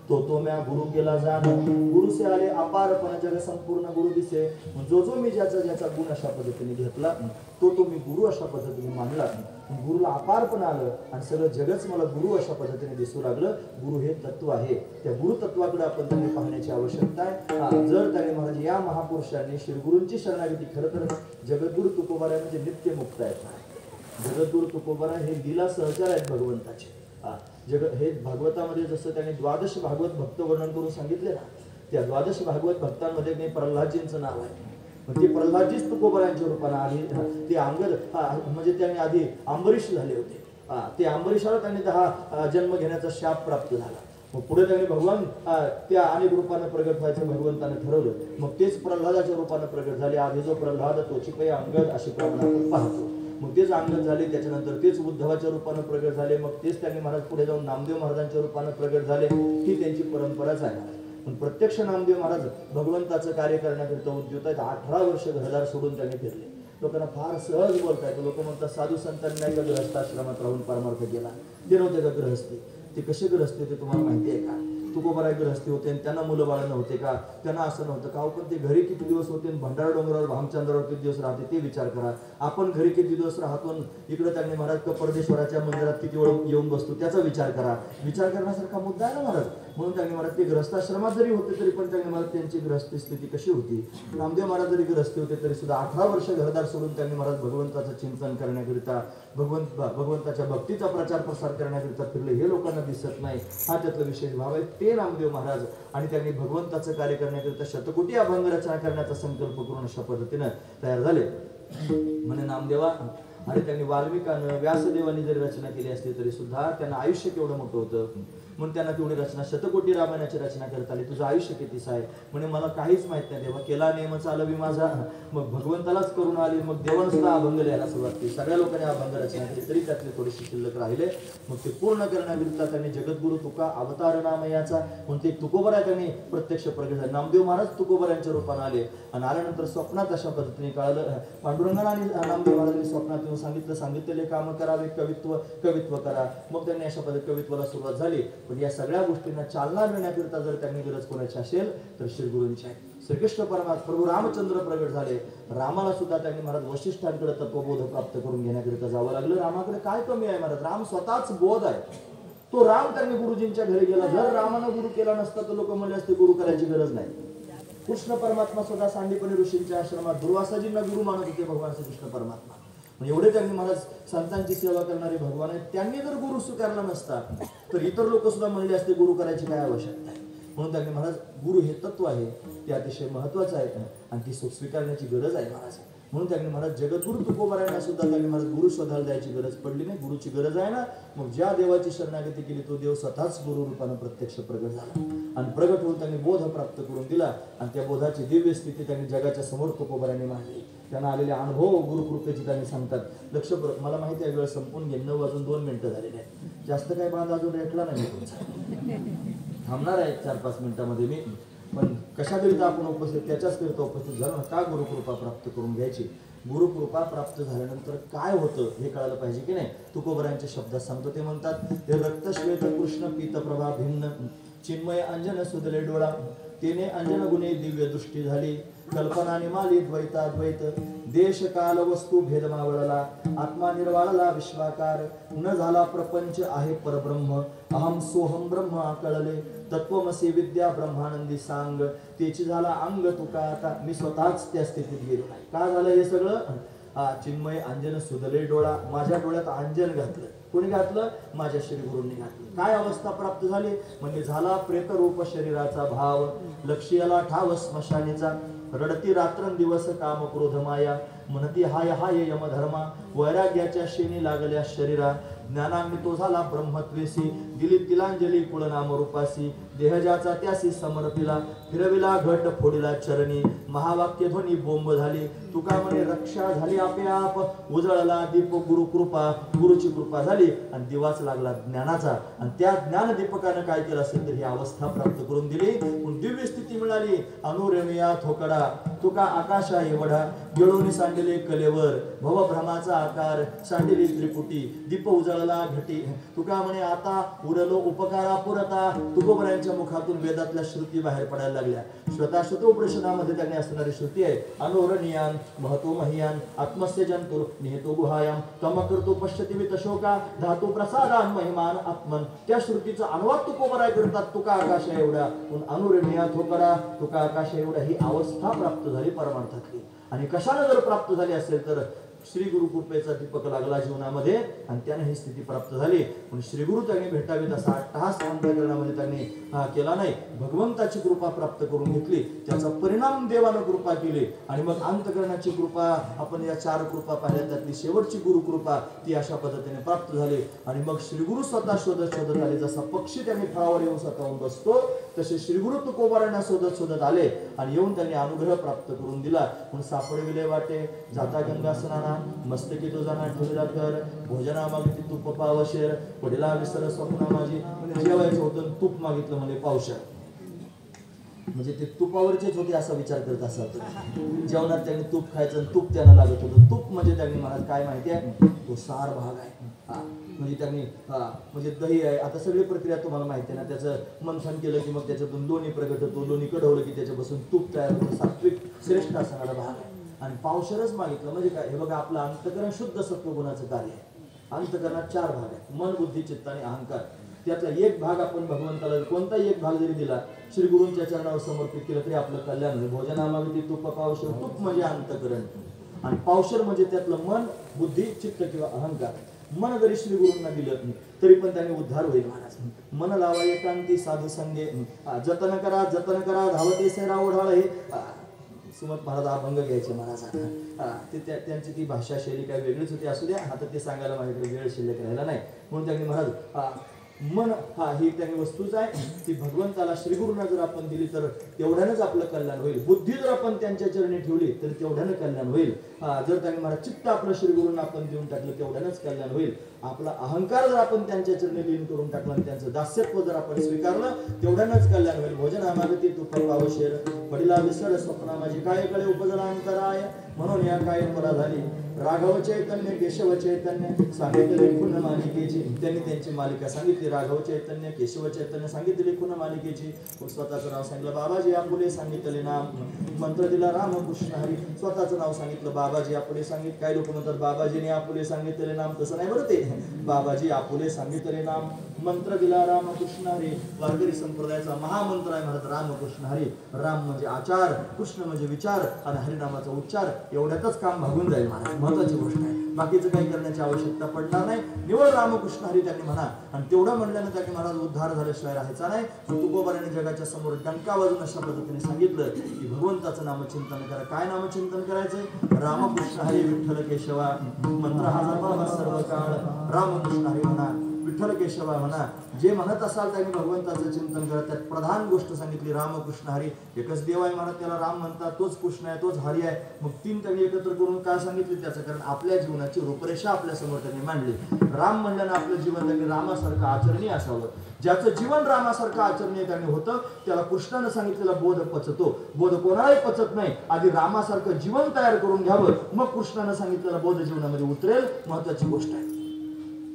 तो तो म्या गुरु केला जाण. गुरु से आले अपारपण जग संपूर्ण गुरु दिसे. जो जो मी ज्याचा ज्याचा गुण अशा पद्धतीने घेतला तो तो मी गुरु अशा पद्धतीने मानला. गुरुला अपारपण आलं आणि सगळं जगच मला गुरु अशा पद्धतीने दिसू लागलं. गुरु हे तत्व आहे. त्या गुरु तत्वाकडे आपण त्यांनी पाहण्याची आवश्यकता आहे. जर त्याने महाराज या महापुरुषांनी श्रीगुरूंची शरणागती, खरं तर जगद्गुरु तुकोबारा म्हणजे नित्य मुक्त आहेत. जगद्गुरु तुकोबारा हे लीला सहचार आहेत भगवंताचे. हे भागवतामध्ये जसं त्यांनी द्वादश भागवत भक्त वर्णन करून सांगितले ना, त्या द्वादश भागवत भक्तांमध्ये काही प्रल्हादजींचं नाव आहे. ते प्रल्हादजीच तुकोबारांच्या रूपाने आली. ते अंगद म्हणजे त्यांनी आधी अंबरीश झाले होते. ते अंबरीशाला त्यांनी 10 जन्म घेण्याचा शाप प्राप्त झाला. मग पुढे त्यांनी भगवान त्या अनेक रूपाने प्रगट व्हायचं भगवंताने ठरवलं. मग तेच प्रल्हादाच्या रूपाने प्रगट झाले. आधी जो प्रल्हाद तोची काही अंगद अशी प्रमाण पाहतो. मग तेच अंगद झाले, त्याच्यानंतर तेच उद्धवाच्या रूपाने प्रगट झाले. मग तेच त्यांनी महाराज पुढे जाऊन नामदेव महाराजांच्या रूपाने प्रगट झाले. ही त्यांची परंपराच आहे. पण प्रत्यक्ष नामदेव महाराज भगवंताचं कार्य करण्याकरिता उद्युत आहेत. 18 वर्ष घरदार सोडून त्यांनी फिरले. लोकांना फार सहज बोलतायत. लोक म्हणतात साधू संतांनी नाही का गृहस्थाश्रमात राहून परमार्थ केला. ते नव्हते का गृहस्थी? ते कसे गृहस्थी होते तुम्हाला माहिती आहे का? तुकोबाराय गृहस्थी होते आणि त्यांना मुलं बाळ नव्हते का? त्यांना असं नव्हतं का? पण ते घरी किती दिवस होते, भंडारा डोंगरावर भामचंद्रावर किती दिवस राहते ते विचार करा. आपण घरी किती दिवस राहतो, इकडे त्यांनी महाराज परदेश्वराच्या मंदिरात किती वेळ येऊन बसतो त्याचा विचार करा. विचार करण्यासारखा मुद्दा आहे ना महाराज. म्हणून त्यांनी महाराज ते गृहस्थाश्रमात जरी होते तरी पण त्यांनी महाराज त्यांची गृहस्थी स्थिती कशी होती? नामदेव महाराज जरी गृहस्थी होते तरी सुद्धा 18 वर्ष घरदार सोडून त्यांनी महाराज भगवंताचं चिंतन करण्याकरिता, भगवंताच्या भक्तीचा प्रचार प्रसार करण्याकरिता फिरले. हे लोकांना दिसत नाही. हा त्यातला विशेष भाव आहे. ते नामदेव महाराज आणि त्यांनी भगवंताचं कार्य करण्याकरिता शतकोटी अभंग रचना करण्याचा संकल्प करून अशा पद्धतीनं तयार झाले. म्हणे नामदेवा, आणि त्यांनी वाल्मिकानं व्यासदेवांनी जरी रचना केली असली तरी सुद्धा त्यांना आयुष्य केवढं मोठं होतं. म्हणून त्यांना तेवढी रचना, शतकोटी रामायणाची रचना करता आली. तुझं आयुष्य कितीच आहे? म्हणे मला काहीच माहित नाही देवा. केला नेम चालवी माझा. मग भगवंतालाच करून आली. मग देवानं सुद्धा अभंग लिहायला सुरुवात केली. सगळ्या लोकांनी अभंग रचना केली तरी त्यातले थोडेसे शिल्लक राहिले. मग ते पूर्ण करण्याकरिता त्यांनी जगद्गुरु तुका अवतार नामयाचा म्हणून ते तुकोबरा त्यांनी प्रत्यक्ष प्रगट झाले. नामदेव महाराज तुकोबरांच्या रूपाने आले आणि आल्यानंतर स्वप्नात अशा पद्धतीने कळालं. पांडुरंगाला आणि नामदेव महाराजांनी स्वप्नात येऊन सांगितलेले काम करावे, कवित्व करा. मग त्यांनी अशा पद्धतीने कवित्वाला सुरुवात झाली. पण या सगळ्या गोष्टींना चालना मिळण्याकरिता जर त्यांनी गरज कोणाची असेल तर श्रीगुरूंची आहे. श्रीकृष्ण परमात्मा प्रभू रामचंद्र प्रगट झाले. रामाला सुद्धा त्यांनी महाराज वशिष्ठांकडे तत्वबोध प्राप्त करून घेण्याकरिता जावं लागलं. रामाकडे काय कमी आहे महाराज? राम स्वतःच बोध आहे. तो राम त्यांनी गुरुजींच्या घरी गेला. जर रामानं गुरु केला नसता तर लोक म्हणले असते गुरु करायची गरज नाही. कृष्ण परमात्मा स्वतः सांडीपणी ऋषींच्या आश्रमात दुर्वासाजींना गुरु मानत होते भगवान श्रीकृष्ण परमात्मा. एवढे त्यांनी महाराज संतांची सेवा करणारे भगवान आहेत. त्यांनी जर गुरु स्वीकारला नसता तर इतर लोक सुद्धा म्हणले असते गुरु करायची काय आवश्यकता आहे. म्हणून त्यांनी महाराज गुरु हे तत्व आहे ते अतिशय महत्वाचं आहे आणि ती स्वीकारण्याची गरज आहे महाराज. म्हणून त्यांनी महाराज जगद्गुरु तुकोबारायांना सुद्धा त्यांनी महाराज गुरु शोधायला द्यायची गरज पडली नाही. गुरुची गरज आहे ना. मग ज्या देवाची शरणागती केली तो देव स्वतःच गुरु रूपानं प्रत्यक्ष प्रगट झाला आणि प्रगट होऊन त्यांनी बोध प्राप्त करून दिला आणि त्या बोधाची दिव्य स्थिती त्यांनी जगाच्या समोर तुकोबारायांनी मांडली. त्यांना आलेले अनुभव गुरुकृपेची त्यांनी सांगतात. लक्ष मला माहिती आहे वेळ संपून गेली. 9 वाजून 2 मिनिटं झालेली आहेत. जास्त काय बांध अजून रेटला नाही तुमचा. थांबणार आहे 4-5 मिनिटांमध्ये मी. पण कशाकरिता आपण उपस्थित, त्याच्याच करिता उपस्थित झालो ना. का गुरुकृपा प्राप्त करून घ्यायची? गुरुकृपा प्राप्त झाल्यानंतर काय होतं हे कळायला पाहिजे की नाही. तुकोबरायांच्या शब्दात सांगतो. ते म्हणतात हे रक्तश्वेत कृष्ण पीतप्रभा भिन्न चिन्मय अंजन सुदले डोळा तेने अंजन गुणे दिव्य दृष्टी झाली कल्पना निमाली द्वैताद्वैत देश काल वस्तू भेद मावळला आत्मा निर्वाळला विश्वाकार न झाला प्रपंच आहे परब्रह्म अहम सोहम ब्रह्म आकळले तत्वमसी विद्या ब्रह्मानंदी सांग त्याची झाला अंग तुका आता मी स्वतःच त्या स्थितीत गेलो नाही का झालं हे सगळं चिन्मय अंजन सुधले डोळा माझ्या डोळ्यात अंजन घातलं कोणी घातलं माझ्या श्री गुरूंनी घातलं काय अवस्था प्राप्त झाली म्हणजे झाला प्रेतरूप शरीराचा भाव लक्ष्याला ठाव स्मशानीचा रडती रात्रंदिवस काम क्रोध माया म्हणती हाय हाय यमधर्मा वैराग्याच्या शेणी लागल्या शरीरा ज्ञानांनी तो झाला ब्रह्मत्वेसी दिली तिलांजली कुळनाम रूपासी देहजाचा त्यासी समर्पिला फिरविला घट फोडिला चरणी महावाक्य ध्वनी बोंब झाली तुका म्हणे रक्षा झाली आपोआप उजळला दीप गुरु कृपा गुरुची कृपा झाली आणि दिवाच लागला ज्ञानाचा आणि त्या ज्ञान दीपकानं काय केलं असेल तर ही अवस्था प्राप्त करून दिली दिव्य स्थिती मिळाली अनुरेणुया थोकडा तुका आकाशा एवढा गिळून सांडले कलेवर भवभ्रमाचा आकार सांडली त्रिपुटी दीप उजळला घटी तुका म्हणे आता उरलो उपकारा पुरता तुकोबरांच्या मुखातून वेदातल्या श्रुती बाहेर पडायला लागल्या श्वेता शतोपनिषदामध्ये त्यांनी असणारी श्रुती आहे अनुरणीयान महतो महियान आत्मस्य जंतुर निहितो गुहायाम तमकर्तो पश्यति वितशोका धातू प्रसादान महिमान आत्मन त्या श्रुतीचा अनुवाद तुकोबराय करतात तुका आकाश एवढा अनुरणीया थोकडा तुका आकाश एवढा ही अवस्था प्राप्त झाली परमार्थातली आणि कशाने जर प्राप्त झाली असेल तर श्री गुरु कृपेचा दीपक लागला जीवनामध्ये आणि त्याने ही स्थिती प्राप्त झाली पण श्री गुरु त्यांनी भेटावीत असा अट्टहास अंतःकरणामध्ये त्यांनी केला नाही भगवंताची कृपा प्राप्त करून घेतली त्याचा परिणाम देवानं कृपा केली आणि मग अंतःकरणाची कृपा आपण या 4 कृपा पाहिल्या त्यातली शेवटची गुरु कृपा ती अशा पद्धतीने प्राप्त झाली आणि मग श्री गुरु स्वतः शोधत आले जसा पक्षी त्यांनी फळावर येऊन स्वतःहून बसतो तसे श्री गुरु तुकोबारांना शोधत आले आणि येऊन त्यांनी अनुग्रह प्राप्त करून दिला म्हणून सापडविले वाटे जाता गंगा स्नाना मस्तकी तो जाणार ठेवला कर भोजना मागितली तूप पावशेर पडला विसर स्वप्ना माझी म्हणजे जेवायचं होतं तूप मागितलं म्हणजे पावशेर म्हणजे ते तुपावरचेच होते असा विचार करत असत जेवणात त्यांनी तूप खायचं तूप त्यांना लागत होतं तूप म्हणजे त्यांनी मला काय माहिती आहे तो सार भाग आहे म्हणजे त्यांनी म्हणजे दही आहे आता सगळी प्रक्रिया तुम्हाला माहिती आहे ना त्याचं मंथन केलं की मग त्याच्यातून लोणी प्रगट होतो लोणी कडवलं की त्याच्यापासून तूप तयार होतं सात्विक श्रेष्ठ असणारा भाग आहे आणि पावशरच मागितलं म्हणजे काय हे बघा आपलं अंतकरण शुद्ध सत्वगुणाचं कार्य आहे अंतकरणात 4 भाग आहेत मन बुद्धी चित्त आणि अहंकार त्यातला एक भाग आपण भगवंताला कोणताही एक भाग जरी दिला श्री गुरूंच्या चरणावर समर्पित केलं तरी आपलं कल्याण होईल भोजनामागे तूप पावशर तूप म्हणजे अंतकरण आणि पावशर म्हणजे त्यातलं मन बुद्धी चित्त किंवा अहंकार मन जरी श्री गुरूंना दिलं तरी पण त्यांनी उद्धार होईल महाराज मन लावा एकांती साधू संगे जतन करा धावते सेरा ओढाळ हे सुमत महाराज अभंग घ्यायचे महाराजांना ते त्यांची ती भाषा शैली काय वेगळीच होती असू द्या आता ते सांगायला माझ्याकडे वेळ शिल्लक राहिला नाही म्हणून त्यांनी महाराज मन ही त्यांनी वस्तूच आहे ती भगवंताला श्रीगुरूंना जर आपण दिली तर तेवढ्यानंच आपलं कल्याण होईल बुद्धी जर आपण त्यांच्या चरणी ठेवली तर तेवढ्यानं कल्याण होईल जर त्यांनी महाराज चित्त आपलं श्रीगुरूंना आपण देऊन टाकलं तेवढ्यानंच कल्याण होईल आपला अहंकार जर आपण त्यांच्या चरणी लीन करून टाकलं आणि त्यांचं दास्यत्व जर आपण स्वीकारलं तेवढ्यानंच कल्याण होईल भोजन आमागती तू पावशेर पडिला विसर स्वप्ना माझी काय कळे उपजला अंतराय म्हणून या काय परा झाली राघव चैतन्य केशव चैतन्य सांगितले खुन मालिकेची त्यांनी त्यांची मालिका सांगितली राघव चैतन्य केशव चैतन्य सांगितले खुन मालिकेची स्वतःचं नाव सांगितलं बाबाजी आपुले सांगितले नाम मंत्र दिला रामकृष्ण हरी स्वतःचं नाव सांगितलं बाबाजी आपुले सांगितलं काही लोक म्हणतात बाबाजीने आपुले सांगितलेले नाम तसं नाही बरं ते बाबाजी आपुले सांगितले नाम मंत्र दिला रामकृष्ण हरी वारकरी संप्रदायाचा महामंत्र आहे म्हणत रामकृष्ण हरी राम म्हणजे आचार कृष्ण म्हणजे विचार आणि हरिनामाचा उच्चार एवढ्यातच काम भागून जाईल महाराज महत्वाची गोष्ट आहे बाकीचं काही करण्याची आवश्यकता पडणार नाही निवड रामकृष्ण हरी त्यांनी म्हणा आणि तेवढं म्हणल्यानं त्यांनी महाराज उद्धार झाल्याशिवाय राहायचा नाही तुकोबाराने जगाच्या समोर डंका वाजून अशा पद्धतीने सांगितलं की भगवंताचं नामचिंतन करा काय नामचिंतन करायचंय रामकृष्ण हरी विठ्ठल केशवा मंत्र हा जपावा सर्व काळ रामकृष्ण हरी म्हणा विठ्ठल केशवा म्हणा जे म्हणत असाल त्यांनी भगवंताचं चिंतन करत त्यात प्रधान गोष्ट सांगितली रामकृष्ण हरी एकच देव आहे म्हणत त्याला राम म्हणतात तोच कृष्ण आहे तोच हरी आहे मग 3 त्यांनी एकत्र करून काय सांगितले त्याचं कारण आपल्या जीवनाची रूपरेषा आपल्या समोर त्यांनी मांडली राम म्हणल्यानं आपलं जीवन त्यांनी रामासारखं आचरणीय असावं ज्याचं जीवन रामासारखं आचरणीय त्यांनी होतं त्याला कृष्णानं सांगितलेला बोध पचतो बोध कोणालाही पचत नाही आधी रामासारखं जीवन तयार करून घ्यावं मग कृष्णानं सांगितलेला बोध जीवनामध्ये उतरेल महत्वाची गोष्ट आहे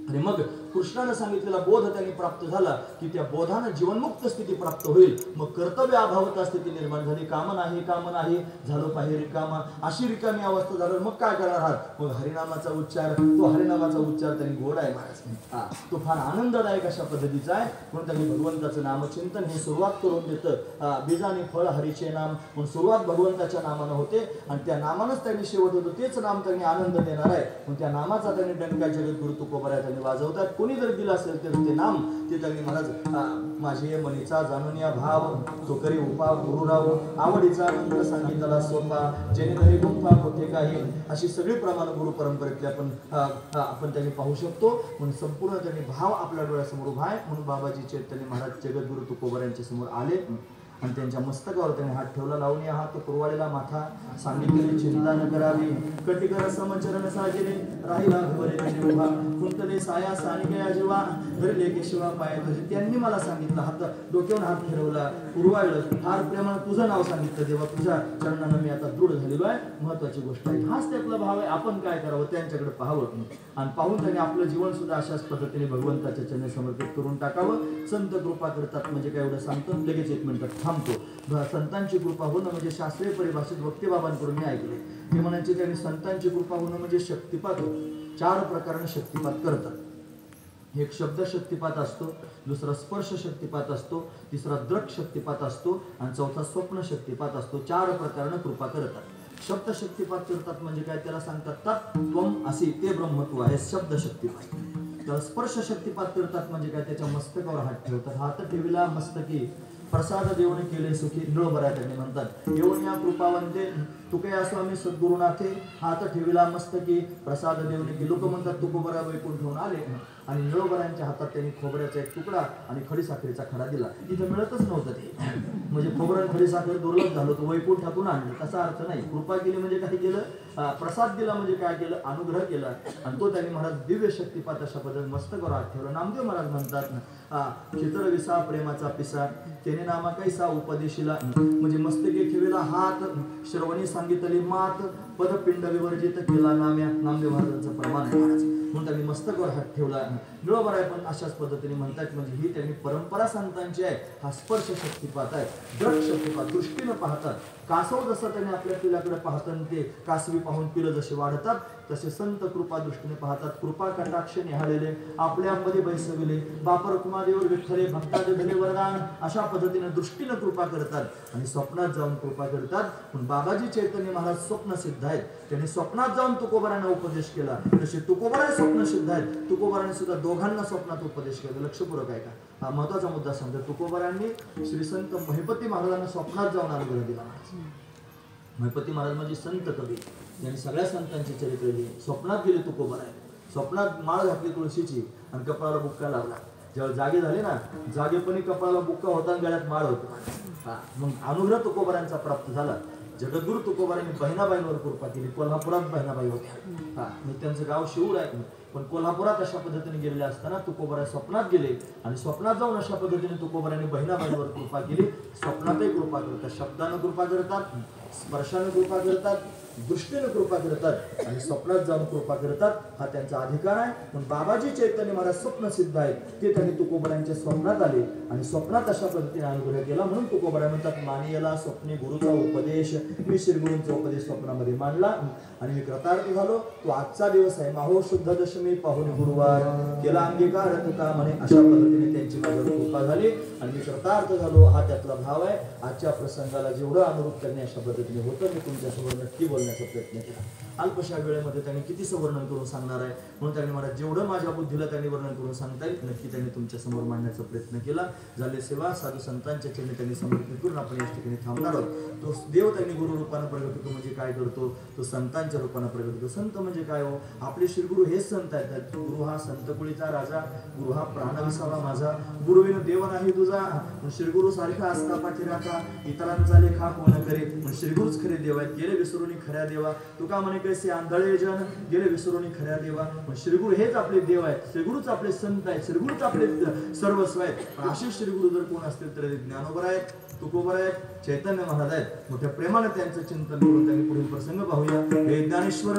आणि मग कृष्णाने सांगितलेला बोध त्यांनी प्राप्त झाला की त्या बोधानं जीवनमुक्त स्थिती प्राप्त होईल. मग कर्तव्य अभावता स्थिती निर्माण झाली. काम नाही झालो पाहिजे रिकामा, अशी रिकामी अवस्था झालं. मग काय करणार आहात? मग हरिनामाचा उच्चार, तो हरिनामाचा उच्चार त्यांनी गोड आहे महाराज, तो फार आनंददायक अशा पद्धतीचा आहे. म्हणून त्यांनी भगवंताचं नामचिंतन हे सुरुवात करून देतं. बीजाने फळ हरीचे नाम, म्हणून सुरुवात भगवंताच्या नामानं होते आणि त्या नामानंच त्यांनी शेवट होतो. तेच नाम त्यांनी आनंद देणार आहे. म्हणून त्या नामाचा त्यांनी डंका जगद्गुरु तुकोबरा त्यांनी वाजवतात. कोणी जर दिलं असेल तर ते नाम ते त्यांनी महाराज माझे मनीचा जाणून या भाव तो करी उपा गुरुराव आवडीचा आनंद सांगितला सोपा जेणे घरी गुंफा होते काही, अशी सगळी प्रमाण गुरु परंपरेतले आपण त्यांनी पाहू शकतो. म्हणून संपूर्ण त्यांनी भाव आपल्या डोळ्यासमोर उभा आहे. म्हणून बाबाजी चैतन्य महाराज जगद्गुरु तुकोबरा यांच्या समोर आले आणि त्यांच्या मस्तकावर त्यांनी हात ठेवला. लावून या हात कुरवाळेला माथा सांगितले चिंता न करावी, कटिकर समचरण साजिरे राहिला भिवरे उभा कुंतले साया सानिकया जीवा धरले केशवा पाय तुझे. त्यांनी मला सांगितलं, हात डोक्यावर हात फिरवला, कुरवाळलं, फार प्रेमानं तुझं नाव सांगितलं देवा, तुझ्या चरणानं मी आता दृढ झालेलो आहे. महत्वाची गोष्ट आहे. हाच त्यातला भाव आहे. आपण काय करावं? त्यांच्याकडे पाहावं आणि पाहून त्यांनी आपलं जीवन सुद्धा अशाच पद्धतीने भगवंताच्या चरणी समर्पित करून टाकावं. संत कृपा करतात म्हणजे काय एवढं सांगतो, लगेच एक मिनिटात थांबतो. संतांची कृपा होणं म्हणजे शास्त्रीय परिभाषेत वक्तेबाबांकडून मी ऐकले ते म्हणायचे त्यांनी संतांची कृपा होणं म्हणजे शक्तिपात होतं. 4 प्रकाराने शक्तिपात करतात. एक शब्द शक्तिपात असतो, दुसरा स्पर्श शक्तिपात असतो, तिसरा दृक शक्तिपात असतो आणि चौथा स्वप्न शक्तिपात असतो. 4 प्रकाराने कृपा करतात. शब्द शक्तिपात करतात म्हणजे काय? त्याला सांगतात तत्त्वम असे ते ब्रह्मत्व आहे शब्द शक्तिपात. तर स्पर्श शक्तिपात करतात म्हणजे काय? त्याच्या मस्तकावर हात ठेवतात. हात ठेविला मस्तकी प्रसाद देऊन केले सुखी निळोबरा त्यांनी म्हणतात. येऊन या कृपावंते तुकया स्वामी सद्गुरुनाथे हात ठेविला मस्तकी प्रसाद देऊन की. लोक म्हणतात तुकोबरा वैकुंठहून आले आणि निळोबरांच्या हातात त्यांनी खोबऱ्याचा एक तुकडा आणि खडीसाखरेचा खडा दिला. इथं मिळतच नव्हतं ते, म्हणजे खोबरं आणि खडीसाखर दुर्लभ झालं होतं, वैकुंठातून आणलं तसा अर्थ नाही. कृपा केली म्हणजे काय केलं? प्रसाद दिला म्हणजे काय केलं? अनुग्रह केला. आणि तो त्यांनी महाराज दिव्य शक्तिपात अशा पद्धतीने मस्तकावर हात ठेवला. नामदेव महाराज म्हणतात चित्र विसा प्रेमाचा पिसा त्याने नामा कैसा उपदेशिला, म्हणजे मस्तके ठेवला हात श्रवणी सांगितली मात पदपिंड विवर्जित केला नाम्या. नामदेव महाराजांचं प्रमाण आहे महाराज. म्हणून त्यांनी मस्तकावर हात ठेवला. निळोबरा आहे पण अशाच पद्धतीने म्हणतात. म्हणजे ही त्यांनी परंपरा संतांची आहे. हा स्पर्श शक्तिपात आहे. दृक शक्तिपात दृष्टीनं पाहतात. कासव जसं त्यांनी आपल्या पिलाकडे पाहतात ते कासवी पाहून पिलं जसे वाढतात तसे संत कृपा दृष्टीने पाहतात. कृपा कटाक्ष निहाळलेले आपल्यामध्ये बैसविले बापर कुमादेवर विठ्ठले भक्ताचे धने वरदान अशा पद्धतीने दृष्टीनं कृपा करतात आणि स्वप्नात जाऊन कृपा करतात. पण बाबाजी चैतन्य महाराज स्वप्न सिद्ध आहेत. त्यांनी स्वप्नात जाऊन तुकोबरांना उपदेश केला. तसे तुकोबरा स्वप्न सिद्ध आहेत. तुकोबरांनी सुद्धा दोघांना स्वप्नात उपदेश केला. लक्षपूर्वक आहे का? हा महत्वाचा मुद्दा समजा. तुकोबरांनी श्री संत महिपती महाराजांना स्वप्नात जाऊन अनुग्रह दिला. महिपती महाराज म्हणजे संत कवी, यांनी सगळ्या संतांची चरित्र लिहिली. स्वप्नात गेले तुकोबरा आहे. स्वप्नात माळ घातली तुळशीची आणि कपाळाला बुक्का लावला. जेव्हा जागे झाले ना, जागेपणी कपाळाला बुक्का होता आणि गळ्यात माळ होती. मग अनुग्रह तुकोबरांचा प्राप्त झाला. जगद्गुरु तुकोबरांनी बहिणाबाईंवर कृपा केली. कोल्हापुरात बहिणाबाई होत्या. त्यांचं गाव शिवूर आहे. पण कोल्हापुरात अशा पद्धतीने गेलेले असताना तुकोबरा स्वप्नात गेले आणि स्वप्नात जाऊन अशा पद्धतीने तुकोबरांनी बहिणाबाईंवर कृपा केली. स्वप्नातही कृपा करतात, शब्दानं कृपा करतात, स्पर्शानं कृपा करतात, दृष्टीनं कृपा करतात आणि स्वप्नात जाऊन कृपा करतात. हा त्यांचा अधिकार आहे. पण बाबाजी चैतन्य महाराज स्वप्न सिद्ध आहेत. ते त्यांनी तुकोबरांच्या स्वप्नात आले आणि स्वप्नात अशा पद्धतीने अनुग्रह केला. म्हणून तुकोबरा म्हणतात मानियला स्वप्ने गुरुचा उपदेश. मी श्रीगुरूंचा उपदेश स्वप्नामध्ये मांडला आणि मी कृतार्थ झालो. तो आजचा दिवस आहे. माहो शुद्ध दशमी पाहुणे गुरुवार केला अंगीकार तुका म्हणे. अशा पद्धतीने त्यांची माझ्यावर कृपा झाली आणि मी कृतार्थ झालो. हा त्यातला भाव आहे. आजच्या प्रसंगाला जेवढं अनुरूप करणे अशा पद्धतीने होतं. मी तुमच्यासमोर नक्की बोलण्याचा प्रयत्न केला. अल्पशा वेळेमध्ये त्यांनी कितीचं वर्णन करून सांगणार आहे. म्हणून त्यांनी मला जेवढं माझ्या बुद्धीला त्यांनी वर्णन करून सांगता येईल नक्की त्यांनी तुमच्या समोर मांडण्याचा प्रयत्न केला. झाले सेवा साधू संतांच्या चरणी त्यांनी समर्पित करून आपण या ठिकाणी थांबणार आहोत. तो देव त्यांनी गुरु रूपानं प्रगट होतो म्हणजे काय करतो? तो संतांच्या रूपानं प्रगट होतो. संत म्हणजे काय हो? आपले श्रीगुरु हेच संत आहेत. गुरु हा संतकुळीचा राजा, गुरु हा प्राण विसावा माझा, गुरुविन देव नाही तुझा. श्रीगुरु सारखा असता पाठीराखा इतरांचा लेखा कोण करे. श्रीगुरुच खरे देव आहेत. गेले विसरून खऱ्या देवा. तुका म्हणे कैसे आंधळे जन गेले विसरून खऱ्या देवा. श्रीगुरु हेच आपले देव आहेत. श्रीगुरुच आपले संत आहेत. श्रीगुरुच आपले सर्वस्व आहेत. असे श्रीगुरु जर कोण असतील तर ज्ञानोबरा आहेत, तुकोबरा आहेत, चैतन्य महाराज आहेत. मोठ्या प्रेमाने त्यांचं चिंतन करून त्यांनी पुढील प्रसंग पाहूया. हे ज्ञानेश्वर